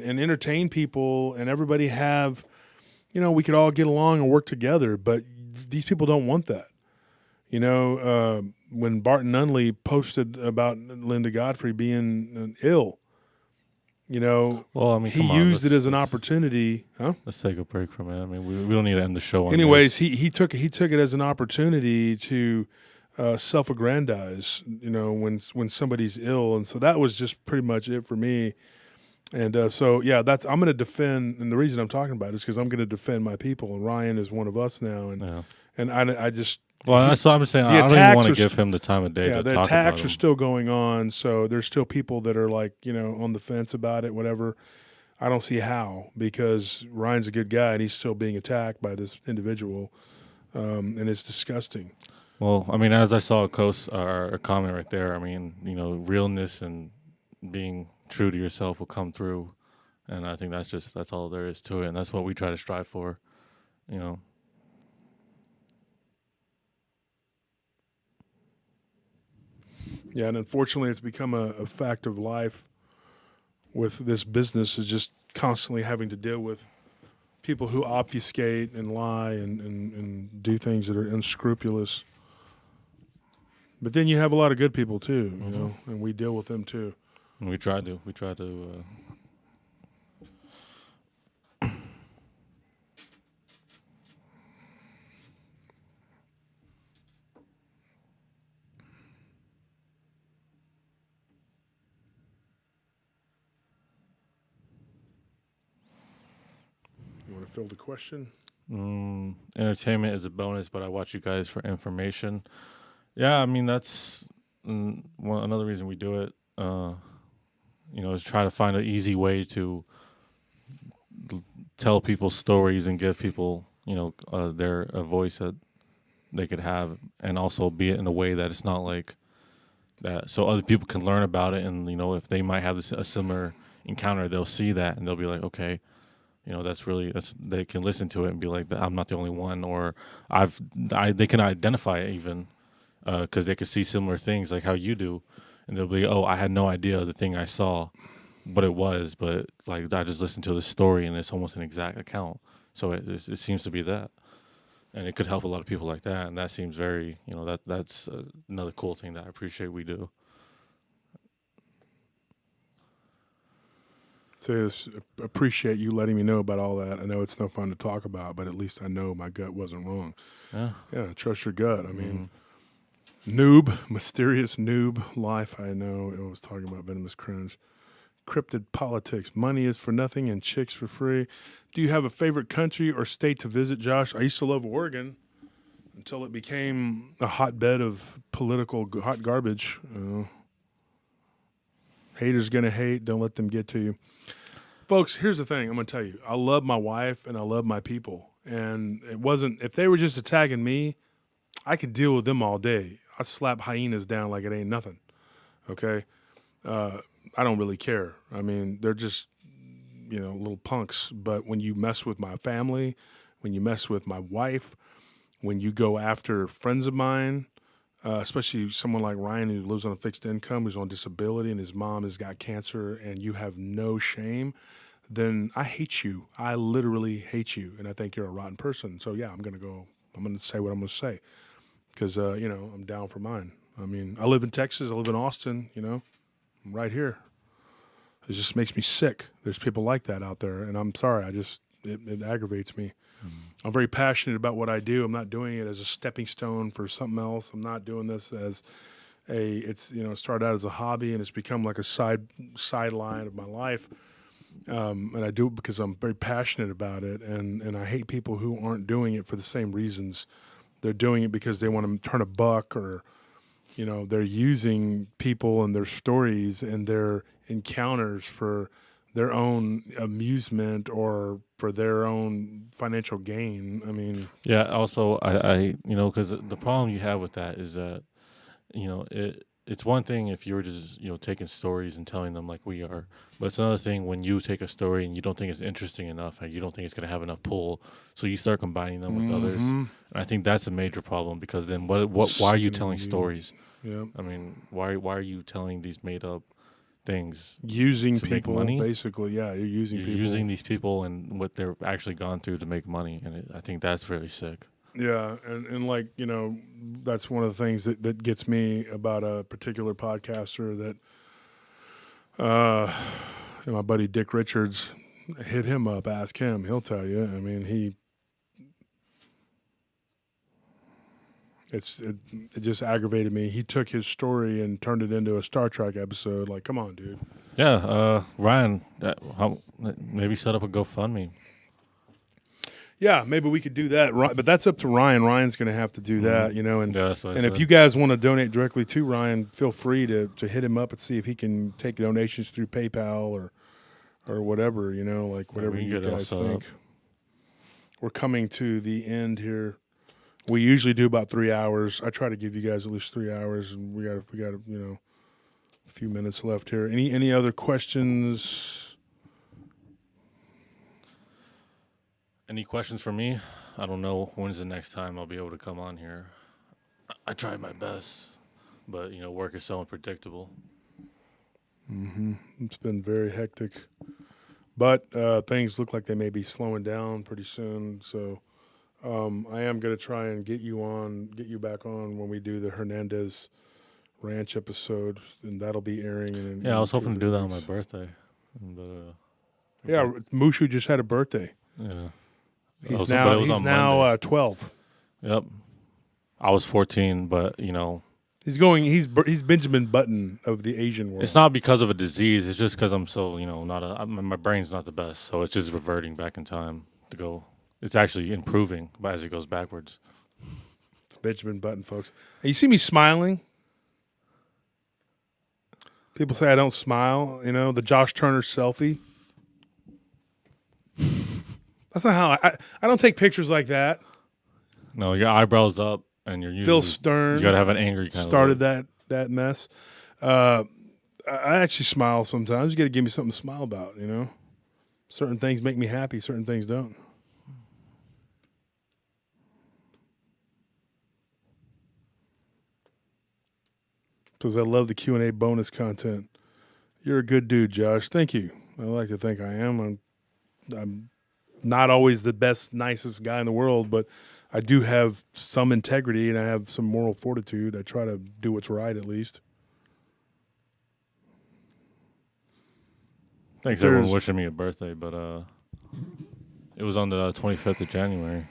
entertain people, and everybody have, we could all get along and work together, but these people don't want that. When Barton Nunley posted about Linda Godfrey being ill, he used it as an opportunity. Huh? Let's take a break from it. I mean, we don't need to end the show on Anyways, this. he took it as an opportunity to self-aggrandize, when somebody's ill. And so that was just pretty much it for me. And so, yeah, I'm going to defend, and the reason I'm talking about it is because I'm going to defend my people, and Ryan is one of us now. And I just... Well, that's what I'm saying. I don't even want to give him the time of day to talk about the attacks him. are still going on, so there's still people that are on the fence about it, whatever. I don't see how, because Ryan's a good guy, and he's still being attacked by this individual, and it's disgusting. Well, I mean, as I saw a comment right there, I mean, realness and being true to yourself will come through, and I think that's all there is to it, and that's what we try to strive for, Yeah, and unfortunately, it's become a fact of life with this business, is just constantly having to deal with people who obfuscate and lie and do things that are unscrupulous. But then you have a lot of good people too, and we deal with them too. And we try to. You want to fill the question? Entertainment is a bonus, but I watch you guys for information. Yeah, I mean, that's another reason we do it. is try to find an easy way to tell people stories and give people, their a voice that they could have, and also be it in a way that it's not like that, so other people can learn about it, and if they might have a similar encounter, they'll see that and they'll be like, okay, they can listen to it and be like, I'm not the only one, or they can identify it even, because they could see similar things like how you do, and they'll be, oh, I had no idea the thing I saw, but like I just listened to the story and it's almost an exact account. So it seems to be that, and it could help a lot of people like that. And that seems very, that's another cool thing that I appreciate we do. So appreciate you letting me know about all that. I know it's no fun to talk about, but at least I know my gut wasn't wrong. Yeah, trust your gut. I mean, mysterious noob life. I know I was talking about venomous cringe. Cryptid politics. Money is for nothing and chicks for free. Do you have a favorite country or state to visit, Josh? I used to love Oregon until it became a hotbed of political hot garbage. Haters gonna hate. Don't let them get to you. Folks, here's the thing. I'm going to tell you. I love my wife and I love my people. And it wasn't, if they were just attacking me, I could deal with them all day. I slap hyenas down like it ain't nothing. Okay? I don't really care. I mean, they're just, little punks. But when you mess with my family, when you mess with my wife, when you go after friends of mine, especially someone like Ryan who lives on a fixed income, who's on disability, and his mom has got cancer, and you have no shame, then I hate you. I literally hate you, and I think you're a rotten person. So, yeah, I'm going to say what I'm going to say because, I'm down for mine. I mean, I live in Texas. I live in Austin, I'm right here. It just makes me sick. There's people like that out there, and I'm sorry. It aggravates me. I'm very passionate about what I do. I'm not doing it as a stepping stone for something else. I'm not doing this as it started out as a hobby and it's become like a sideline of my life. And I do it because I'm very passionate about it. And I hate people who aren't doing it for the same reasons. They're doing it because they want to turn a buck, or, they're using people and their stories and their encounters for their own amusement or for their own financial gain. I mean, yeah. Also, I because the problem you have with that is that, it's one thing if you were just taking stories and telling them like we are, but it's another thing when you take a story and you don't think it's interesting enough and you don't think it's going to have enough pull, so you start combining them with others. And I think that's a major problem, because then why are you telling stories? Yeah. I mean, why are you telling these made up things? Using to make people, money? basically. Yeah, you're using these people and what they're actually gone through to make money, and I think that's really sick. Yeah, and like, that's one of the things that gets me about a particular podcaster that my buddy Dick Richards, hit him up, ask him, he'll tell you. I mean, it just aggravated me. He took his story and turned it into a Star Trek episode. Like, come on, dude. Yeah, Ryan, maybe set up a GoFundMe. Yeah, maybe we could do that, but that's up to Ryan. Ryan's going to have to do that, And, Yeah, that's what I and said. if you guys want to donate directly to Ryan, feel free to hit him up and see if he can take donations through PayPal or whatever, like whatever you guys think. We're coming to the end here. We usually do about 3 hours. I try to give you guys at least 3 hours, and we got a few minutes left here. Any other questions? Any questions for me? I don't know when's the next time I'll be able to come on here. I tried my best, but work is so unpredictable. It's been very hectic, but things look like they may be slowing down pretty soon. So I am going to try and get you back on when we do the Hernandez Ranch episode, and that'll be airing. I was hoping to do that on my birthday. But, yeah, Mushu just had a birthday. Yeah. He's now 12. Yep. I was 14, but he's Benjamin Button of the Asian world. It's not because of a disease. It's just because I'm so my brain's not the best, so it's just reverting back in time to go. It's actually improving as it goes backwards. It's Benjamin Button, folks. And you see me smiling? People say I don't smile. You know, the Josh Turner selfie. That's not how I don't take pictures like that. No, your eyebrows up, and you're usually Phil Stern You gotta have an angry kind started of that mess. I actually smile sometimes. You got to give me something to smile about. You know, certain things make me happy. Certain things don't. Because I love the Q&A bonus content. You're a good dude, Josh. Thank you. I like to think I am. I'm not always the best, nicest guy in the world, but I do have some integrity and I have some moral fortitude. I try to do what's right at least. Thanks everyone wishing me a birthday, but it was on the 25th of January.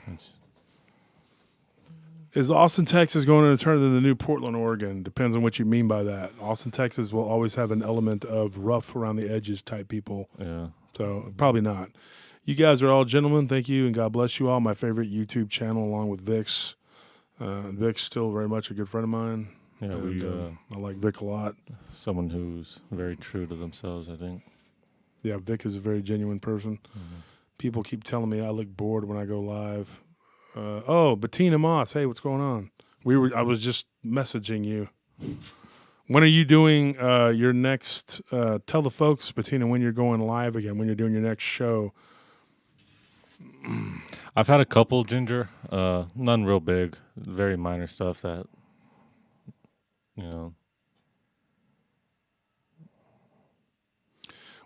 Is Austin, Texas going to turn into the new Portland, Oregon? Depends on what you mean by that. Austin, Texas will always have an element of rough around the edges type people. Yeah. So probably not. You guys are all gentlemen. Thank you, and God bless you all. My favorite YouTube channel along with Vic's. Vic's still very much a good friend of mine. Yeah, and, I like Vic a lot. Someone who's very true to themselves, I think. Yeah, Vic is a very genuine person. Mm-hmm. People keep telling me I look bored when I go live. Bettina Moss, hey, what's going on? I was just messaging you. When are you doing your next? Tell the folks, Bettina, when you're going live again. When you're doing your next show. I've had a couple, Ginger. None real big. Very minor stuff that, you know.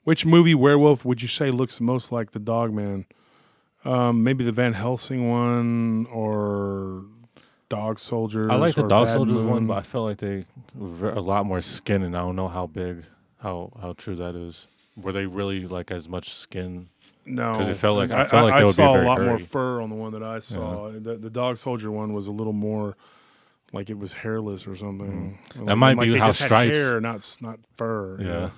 Which movie werewolf would you say looks most like the Dogman? Maybe the Van Helsing one or Dog Soldiers. I like the or Dog Bad Soldiers Moon. one, but I felt like they were a lot more skin, and I don't know how big, how true that is. Were they really like as much skin? No, because it felt like I they would saw be a very lot more hairy. fur on the one that I saw. Yeah. The Dog Soldier one was a little more like it was hairless or something. That might like be they how just had Stripes. hair, not fur. you Yeah. know?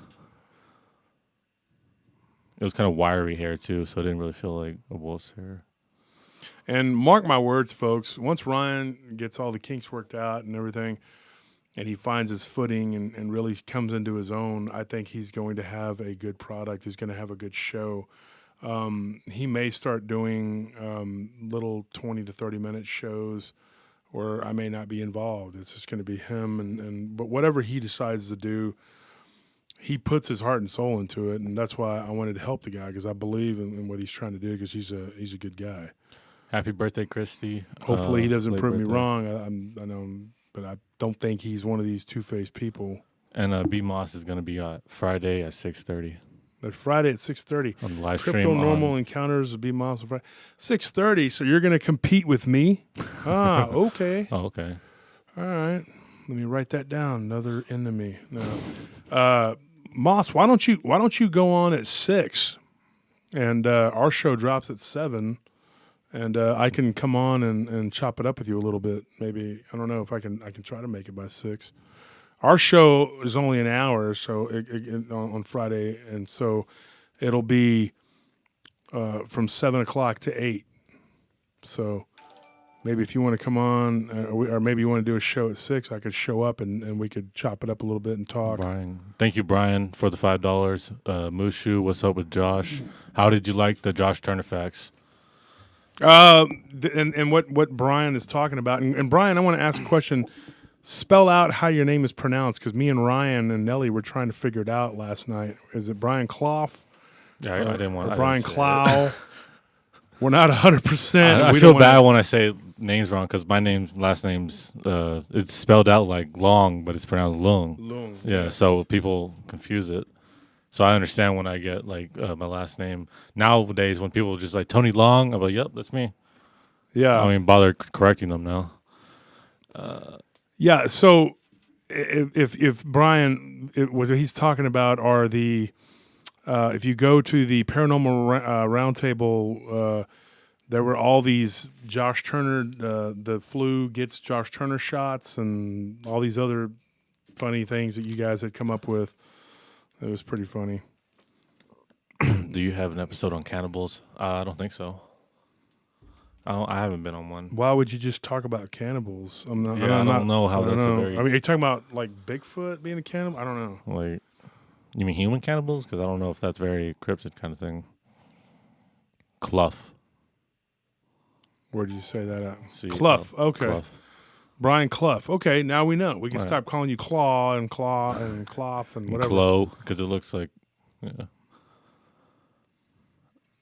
It was kind of wiry hair too, so it didn't really feel like a wolf's hair. And mark my words, folks, once Ryan gets all the kinks worked out and everything, and he finds his footing and really comes into his own, I think he's going to have a good product. He's going to have a good show. He may start doing little 20 to 30-minute shows where I may not be involved. It's just going to be him. But whatever he decides to do, he puts his heart and soul into it, and that's why I wanted to help the guy, because I believe in what he's trying to do, because he's a good guy. Happy birthday, Christy. Hopefully he doesn't late prove me birthday. wrong. I know, but I don't think he's one of these two-faced people. And B Moss is going to be Friday at 6:30 That Friday at 6:30. on the live Crypto stream. Normal Encounters will be Moss on Friday. 6:30, so you're going to compete with me? Okay. Oh, okay. All right. Let me write that down. Another enemy. No. Moss, why don't you go on at 6? And our show drops at 7. And I can come on and chop it up with you a little bit. Maybe, I don't know if I can try to make it by 6. Our show is only an hour, so on Friday, and so it'll be from 7 o'clock to 8. So maybe if you want to come on, or maybe you want to do a show at 6, I could show up and we could chop it up a little bit and talk. Brian, thank you, Brian, for the $5. Mushu, what's up with Josh? How did you like the Josh Turner facts? And what Brian is talking about, and Brian, I want to ask a question. Spell out how your name is pronounced, because me and Ryan and Nelly were trying to figure it out last night. Is it Brian Clough? Yeah, I didn't want. Or I Brian didn't say Clough. We're not 100%. I feel bad when I say names wrong, because my last name's it's spelled out like long, but it's pronounced Lung. Lung. Yeah, so people confuse it. So I understand when I get like my last name. Nowadays, when people just like Tony Long, I'm like, yep, that's me. Yeah. I don't even bother correcting them now. Yeah. So if Brian, what he's talking about are the if you go to the Paranormal Round Table, there were all these Josh Turner, the flu gets Josh Turner shots, and all these other funny things that you guys had come up with. It was pretty funny. Do you have an episode on cannibals? I don't think so. I haven't been on one. Why would you just talk about cannibals? I don't know how that's a very... I mean, are you talking about like Bigfoot being a cannibal? I don't know. Like, You mean human cannibals? Because I don't know if that's very cryptid kind of thing. Clough. Where did you say that at? See, Clough. Okay. Clough. Brian Clough. Okay, now we know. We can Right. stop calling you Claw and Clough and whatever. Clo, because it looks like, yeah.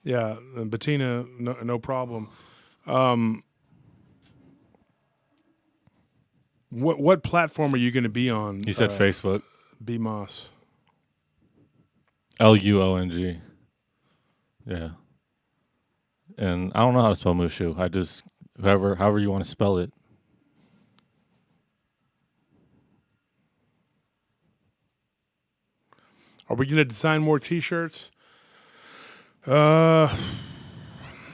Yeah, and Bettina, no problem. What platform are you going to be on? He said Facebook. B Moss. Luong. Yeah. And I don't know how to spell Mushu. I just however you want to spell it. Are we going to design more T-shirts?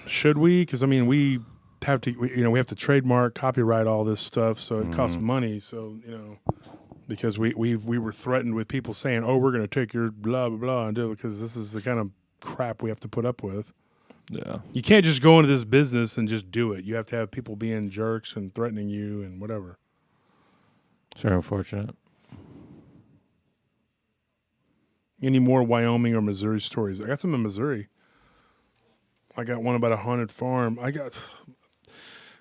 Should we? Because I mean, we have to trademark, copyright all this stuff, so it costs money. So because we were threatened with people saying, "Oh, we're going to take your blah blah blah," and do it because this is the kind of crap we have to put up with. Yeah. You can't just go into this business and just do it. You have to have people being jerks and threatening you and whatever. It's very unfortunate. Any more Wyoming or Missouri stories? I got some in Missouri. I got one about a haunted farm.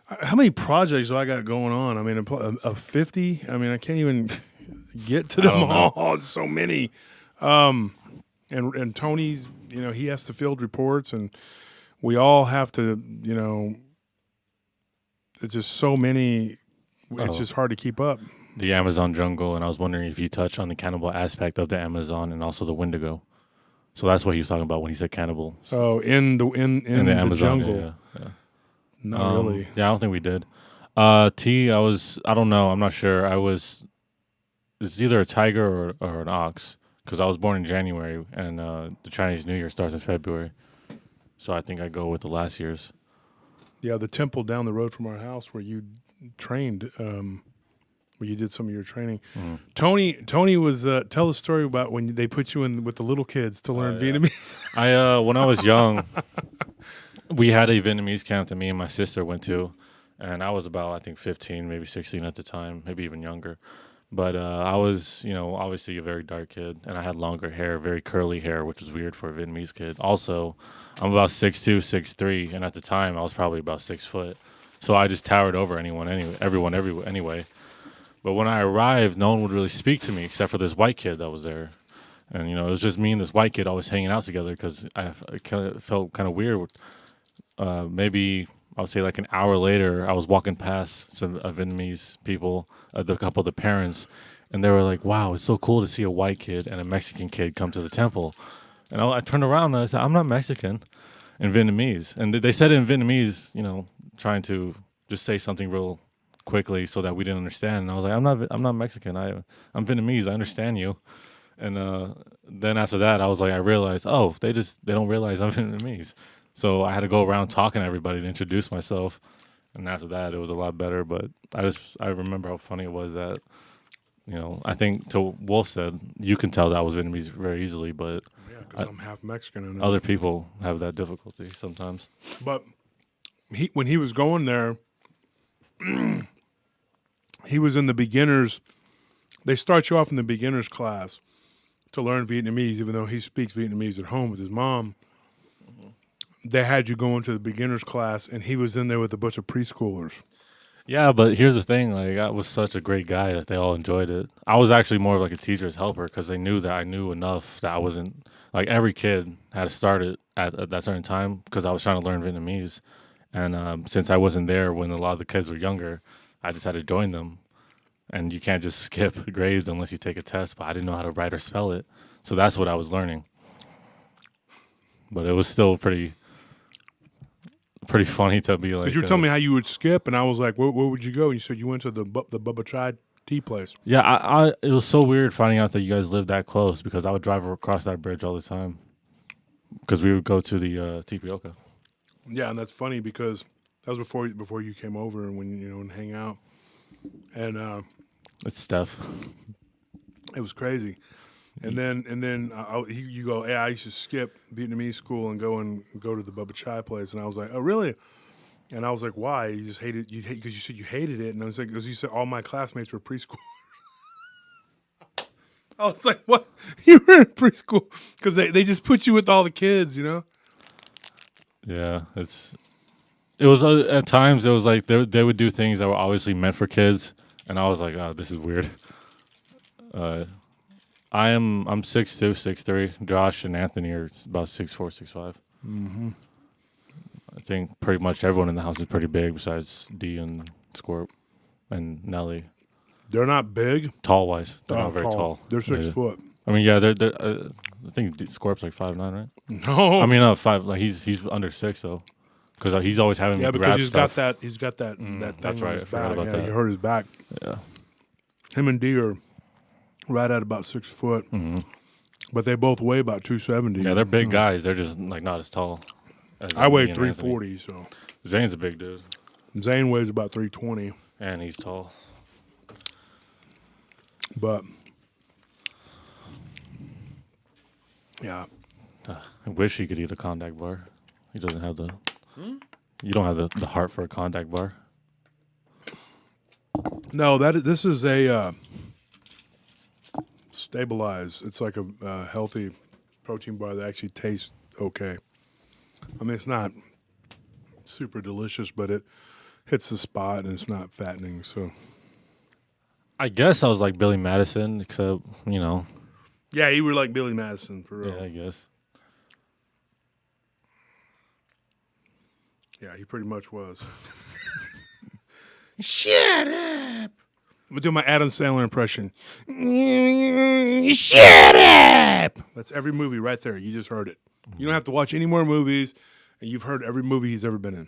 How many projects do I got going on? I mean, a 50? I mean, I can't even get to them all. It's so many. And Tony's, he has to field reports, and we all have to, it's just so many. It's just hard to keep up. The Amazon jungle, and I was wondering if you touch on the cannibal aspect of the Amazon and also the Wendigo. So that's what he was talking about when he said cannibal. So in the Amazon jungle. Yeah. Not really. Yeah, I don't think we did. T, I don't know. I'm not sure. It's either a tiger or an ox, because I was born in January, and the Chinese New Year starts in February. So I think I go with the last year's. Yeah, the temple down the road from our house where you trained, where you did some of your training. Mm. Tony was tell the story about when they put you in with the little kids to learn Vietnamese. When I was young, we had a Vietnamese camp that me and my sister went to, and I was about, I think, 15, maybe 16 at the time, maybe even younger. But I was, obviously a very dark kid, and I had longer hair, very curly hair, which was weird for a Vietnamese kid. Also, I'm about 6'2", 6'3", and at the time, I was probably about 6 foot. So I just towered over everyone anyway. But when I arrived, no one would really speak to me except for this white kid that was there. And, it was just me and this white kid always hanging out together because I kind of felt kind of weird. Maybe I would say like an hour later, I was walking past some Vietnamese people, a couple of the parents, and they were like, wow, it's so cool to see a white kid and a Mexican kid come to the temple. And I turned around and I said, I'm not Mexican, in Vietnamese. And they said it in Vietnamese, trying to just say something real quickly so that we didn't understand. And I was like, I'm not Mexican. I'm Vietnamese. I understand you. And then after that, I was like, I realized, they don't realize I'm Vietnamese. So I had to go around talking to everybody to introduce myself. And after that, it was a lot better. But I remember how funny it was that, I think to Wolf said, you can tell that I was Vietnamese very easily, but Yeah, because I'm half Mexican. And other people have that difficulty sometimes. But when he was going there, he was in the beginners. They start you off in the beginners class to learn Vietnamese, even though he speaks Vietnamese at home with his mom. They had you go into the beginners class, and he was in there with a bunch of preschoolers. Yeah, but here's the thing. Like, I was such a great guy that they all enjoyed it. I was actually more of like a teacher's helper because they knew that I knew enough that I wasn't... Like, every kid had to start it at that certain time because I was trying to learn Vietnamese. And since I wasn't there when a lot of the kids were younger, I just had to join them. And you can't just skip grades unless you take a test, but I didn't know how to write or spell it. So that's what I was learning. But it was still pretty funny to be like... Because you were telling me how you would skip, and I was like, where would you go? And you said you went to the Bubba Chai tea place. Yeah, it was so weird finding out that you guys lived that close because I would drive across that bridge all the time because we would go to the Tapioca. Yeah, and that's funny because that was before you came over and when and hang out. And it's Steph. It was crazy. And then you go, I used to skip Vietnamese school and go to the Bubba Chai place, and I was like, oh really? And I was like, why? You just hated because you said you hated it, and I was like, because you said all my classmates were preschool. I was like, what? You were in preschool because they just put you with all the kids, you know? Yeah, it was at times it was like they would do things that were obviously meant for kids, and I was like, oh, this is weird. I'm 6'2", 6'3". Josh and Anthony are about 6'4", 6'5". Mm-hmm. I think pretty much everyone in the house is pretty big besides D and Scorp and Nelly. They're not big. Tall wise, they're not very tall. They're 6 foot. I mean, yeah, they're I think Scorp's like 5'9", right? No, I mean, 5. Like he's under 6 though, because he's always having me because grab he's stuff. got that. He's got that. That that's thing on right. his I forgot back. about Yeah, that. he hurt his back. Yeah. Him and D are right at about 6 foot, but they both weigh about 270. Yeah, they're big guys. They're just like not as tall. As I weigh me and 340, so Anthony. Zane's a big dude, Zane weighs about 320. and he's tall. But yeah, I wish he could eat a Kondak bar. He doesn't have the. You don't have the heart for a Kondak bar. no, this is a stabilized. It's like a healthy protein bar that actually tastes okay. I mean, it's not super delicious, but it hits the spot and it's not fattening. So I guess I was like Billy Madison, except yeah, you were like Billy Madison for real. Yeah, I guess. Yeah, he pretty much was. Shut up! I'm gonna do my Adam Sandler impression. Shut up! That's every movie right there. You just heard it. You don't have to watch any more movies, and you've heard every movie he's ever been in.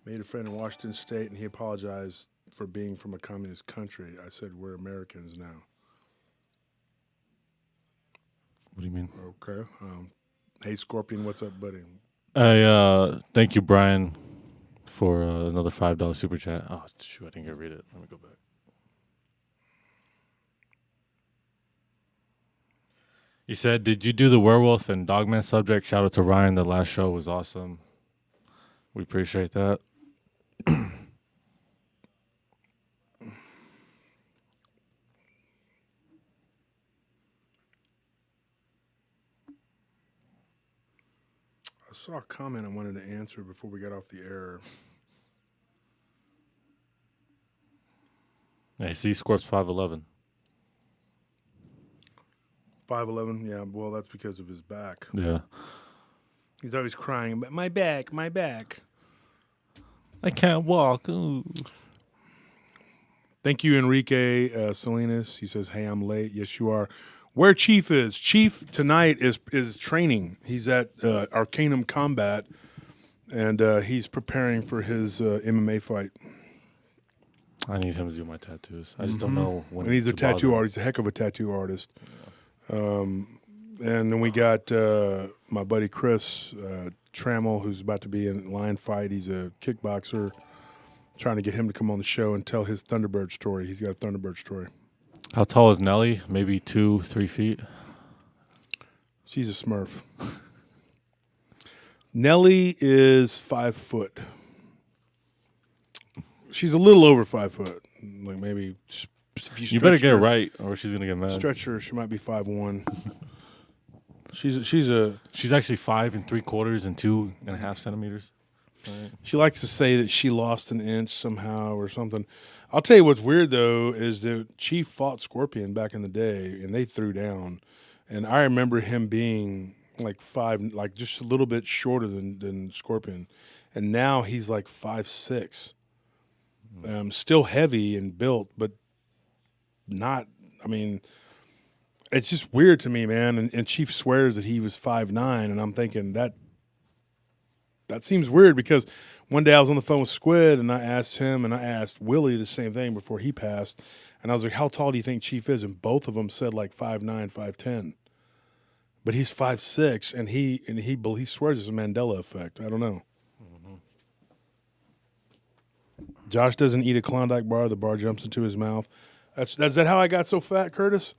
Made a friend in Washington State, and he apologized for being from a communist country. I said, we're Americans now. What do you mean? Okay. Hey, Scorpion, what's up, buddy? Thank you, Brian, for another $5 super chat. Oh shoot, I didn't get to read it. Let me go back. He said, "Did you do the werewolf and Dogman subject? Shout out to Ryan. The last show was awesome. We appreciate that." I saw a comment I wanted to answer before we got off the air. Hey, see, Scorp's 5'11". 5'11", yeah, well, that's because of his back. Yeah. He's always crying, but my back, my back. I can't walk. Ooh. Thank you, Enrique Salinas. He says, hey, I'm late. Yes, you are. Where Chief is. Chief tonight is training. He's at Arcanum Combat, and he's preparing for his MMA fight. I need him to do my tattoos. I just don't know when. And he's a to bother. tattoo artist. He's a heck of a tattoo artist. And then we got my buddy Chris Trammell, who's about to be in a lion fight. He's a kickboxer. Trying to get him to come on the show and tell his Thunderbird story. He's got a Thunderbird story. How tall is Nelly? Maybe 2-3 feet. She's a Smurf. Nelly is 5 foot. She's a little over 5 foot. Like maybe if You better get it her, right, or she's gonna get mad. Stretch her. She might be 5'1". She's actually 5 3/4 and 2.5 centimeters. Right. She likes to say that she lost an inch somehow or something. I'll tell you what's weird though is that Chief fought Scorpion back in the day and they threw down, and I remember him being like 5, like just a little bit shorter than Scorpion, and now he's like 5'6". Still heavy and built, but not. I mean, it's just weird to me, man. And Chief swears that he was 5'9", and I'm thinking that seems weird because one day I was on the phone with Squid and I asked him and I asked Willie the same thing before he passed, and I was like, "How tall do you think Chief is?" And both of them said like 5'9", 5'10". But he's 5'6", and he swears it's a Mandela effect. I don't know. Josh doesn't eat a Klondike bar. The bar jumps into his mouth. Is that how I got so fat, Curtis?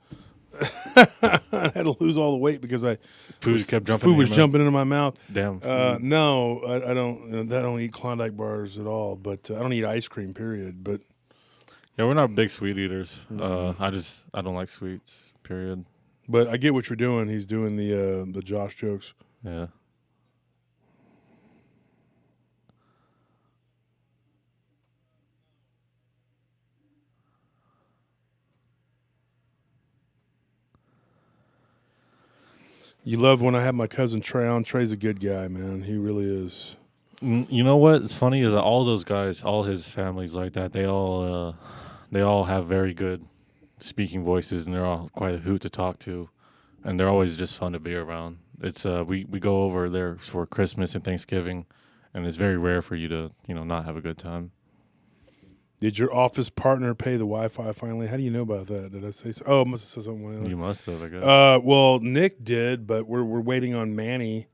I had to lose all the weight because Food kept jumping. Food was jumping into my mouth. Damn. No, I don't. I don't eat Klondike bars at all. But I don't eat ice cream. Period. But Yeah, we're not big sweet eaters. I don't like sweets. Period. But I get what you're doing. He's doing the Josh jokes. Yeah. You love when I have my cousin Trey on. Trey's a good guy, man. He really is. You know what? It's funny is that all those guys, all his families like that, they all have very good speaking voices, and they're all quite a hoot to talk to, and they're always just fun to be around. It's we go over there for Christmas and Thanksgiving, and it's very rare for you to not have a good time. Did your office partner pay the Wi-Fi finally? How do you know about that? Did I say so? Oh, I must have said something. You must have, I guess. Well, Nick did, but we're waiting on Manny.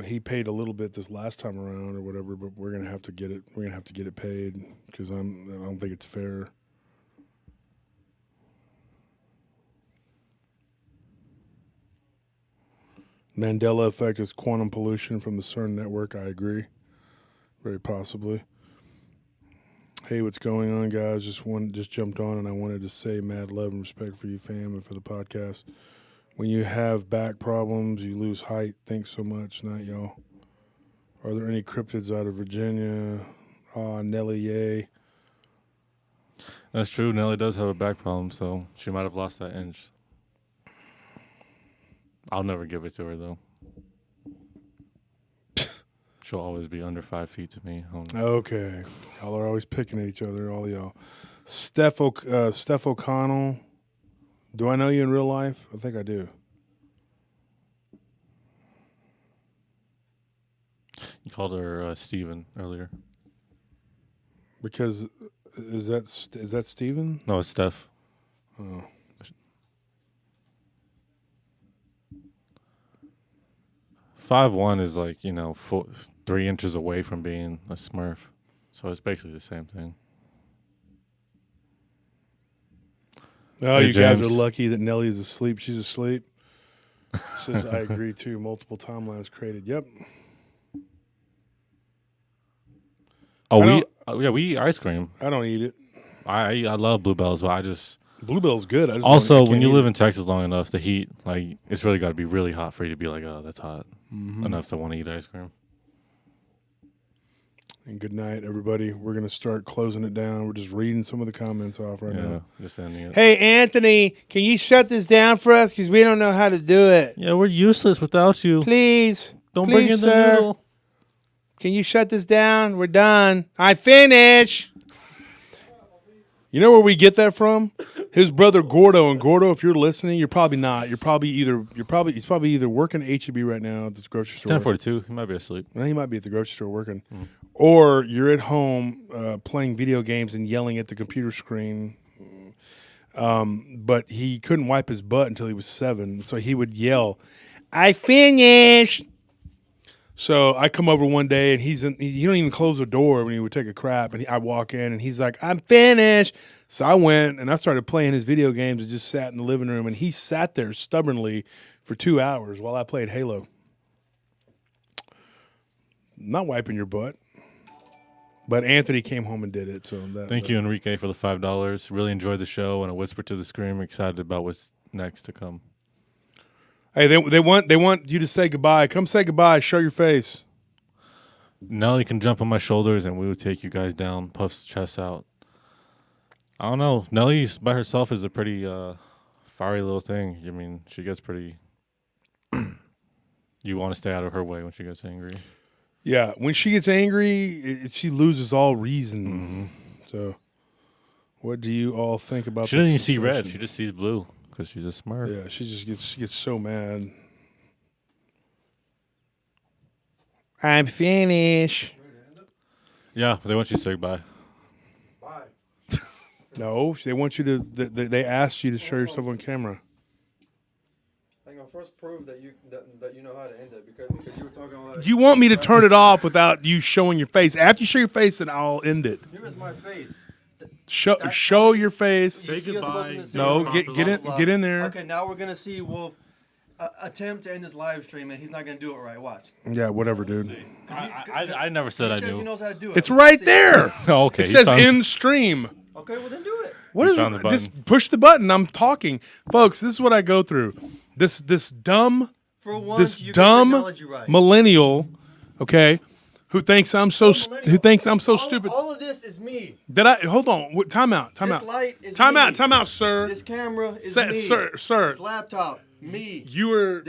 He paid a little bit this last time around or whatever, but we're gonna have to get it. We're gonna have to get it paid because I don't think it's fair. Mandela effect is quantum pollution from the CERN network. I agree, very possibly. Hey, what's going on, guys? Just jumped on, and I wanted to say mad love and respect for you, fam, and for the podcast. When you have back problems, you lose height. Thanks so much. Night, y'all. Are there any cryptids out of Virginia? Nelly, yay. That's true. Nelly does have a back problem, so she might have lost that inch. I'll never give it to her, though. She'll always be under 5 feet to me. Okay. Y'all are always picking at each other, all y'all. Steph O'Connell. Do I know you in real life? I think I do. You called her Steven earlier. Because is that Steven? No, it's Steph. Oh. 5'1" is like 3 inches away from being a Smurf, so it's basically the same thing. Oh, Hey, you guys are James. lucky that Nelly is asleep. She's asleep. Says I agree too. Multiple timelines created. Yep. Oh, we eat ice cream. I don't eat it. I love Bluebells, but I just Bluebell's good. I just also don't, I when can't you eat live it. in Texas long enough, the heat it's really got to be really hot for you to be like, oh, that's hot enough to want to eat ice cream. And good night, everybody. We're gonna start closing it down. We're just reading some of the comments off right now. Just ending it. Hey, Anthony, can you shut this down for us? Because we don't know how to do it. Yeah, we're useless without you. Please. Don't Please, bring in sir. the noodle. Can you shut this down? We're done. I finish. You know where we get that from? His brother Gordo. And Gordo, if you're listening, you're probably not. He's probably either working at HEB right now at this grocery store. 10:42. He might be asleep. Well, he might be at the grocery store working. Or you're at home playing video games and yelling at the computer screen. But he couldn't wipe his butt until he was 7. So he would yell, I finished. So I come over one day and he don't even close the door when he would take a crap. And I walk in and he's like, I'm finished. So I went and I started playing his video games and just sat in the living room. And he sat there stubbornly for 2 hours while I played Halo. Not wiping your butt. But Anthony came home and did it. So Thank you, Enrique, for the $5. Really enjoyed the show, and a whisper to the screen. Excited about what's next to come. Hey, they want you to say goodbye. Come say goodbye. Show your face. Nelly can jump on my shoulders, and we would take you guys down, puffs chest out. I don't know. Nelly by herself is a pretty fiery little thing. I mean, she gets pretty. You want to stay out of her way when she gets angry. Yeah, when she gets angry, she loses all reason. So, what do you all think about? She doesn't even this see red. session? She just sees blue because she's a smart. Yeah, she gets so mad. I'm finished. Yeah, they want you to say goodbye. Bye. No, they want you to. They asked you to show yourself on camera. I'm gonna first prove that you know how to end it because you were talking all that. You want me to turn it off without you showing your face? After you show your face, then I'll end it. Here is my face. Show your face. You see us both in the same No, room. get in there. Okay, now we're gonna see Wolf attempt to end this live stream, and he's not gonna do it right. Watch. Yeah, whatever, dude. I never said I Because he knew. knows how to do it. It's right See? there. Oh, okay. It he says found- in stream. Okay, well then do it. What You is found the button. just push the button? I'm talking, folks. This is what I go through. This dumb For once, this you get dumb technology right. millennial, okay, who thinks I'm so stupid. All of this is me. Did I hold on? Time out. Time This out. light is Time me. out. Time out, sir. This camera is Sir, me. sir. This laptop, me. You were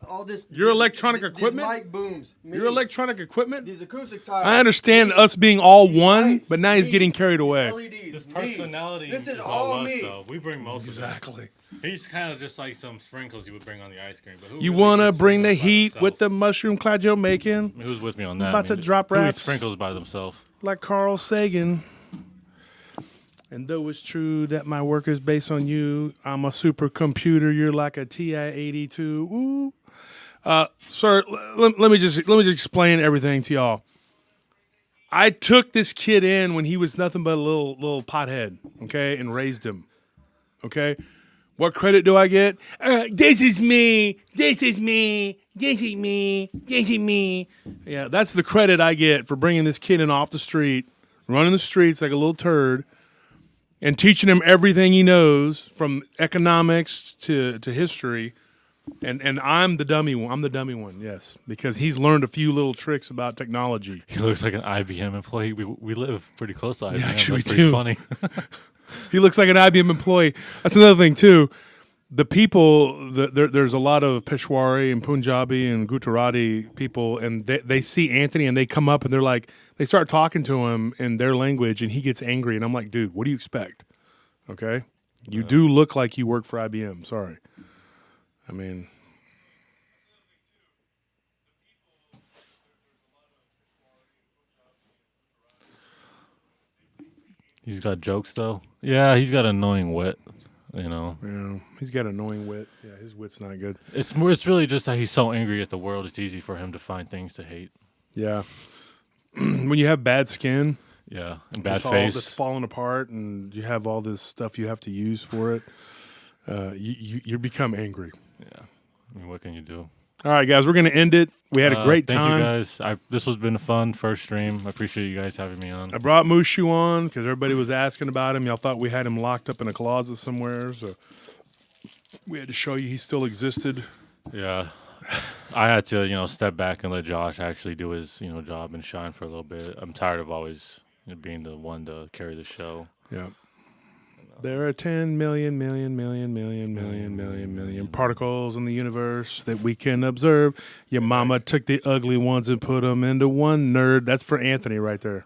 All this. Your electronic equipment? These mic booms, me. your electronic equipment. These acoustic tiles. I understand us being all These one, lights, but now he's me. getting carried away. LEDs, His me. personality This is all all us, me. though. We bring most of Exactly. it. He's kind of just like some sprinkles you would bring on the ice cream. But who You really want to eats bring the sprinkles by heat with themselves? the mushroom cloud you're making, Who's with me on that? about to drop who eats raps. sprinkles by themselves. like Carl Sagan. And though it's true that my work is based on you, I'm a supercomputer. You're like a TI-82. Ooh. Sir, let me just explain everything to y'all. I took this kid in when he was nothing but a little pothead, okay, and raised him, okay. What credit do I get? This is me. This is me. This is me. This is me. Yeah, that's the credit I get for bringing this kid in off the street, running the streets like a little turd, and teaching him everything he knows from economics to history. And I'm the dummy one. I'm the dummy one, yes, because he's learned a few little tricks about technology. He looks like an IBM employee. We live pretty close to IBM. actually, That's pretty we do. funny. He looks like an IBM employee. That's another thing too. The people, there's a lot of Peshwari and Punjabi and Gujarati people, and they see Anthony and they come up and they're like, they start talking to him in their language, and he gets angry. And I'm like, dude, what do you expect? Okay, you do look like you work for IBM. Sorry, I mean. He's got jokes though. Yeah, he's got annoying wit. You know, Yeah, he's got annoying wit. Yeah, his wit's not good. it's really just that he's so angry at the world. It's easy for him to find things to hate. Yeah, when you have bad skin, Yeah, and bad it's face. it's falling apart, and you have all this stuff you have to use for it. You become angry. Yeah, I mean, what can you do? All right, guys, we're gonna end it. We had a great thank time. you guys. This has been a fun first stream. I appreciate you guys having me on. I brought Mushu on because everybody was asking about him. Y'all thought we had him locked up in a closet somewhere, so we had to show you he still existed. Yeah, I had to step back and let Josh actually do his job and shine for a little bit. I'm tired of always being the one to carry the show. Yeah. There are 10 million particles in the universe that we can observe. Your mama took the ugly ones and put them into one nerd. That's for Anthony right there.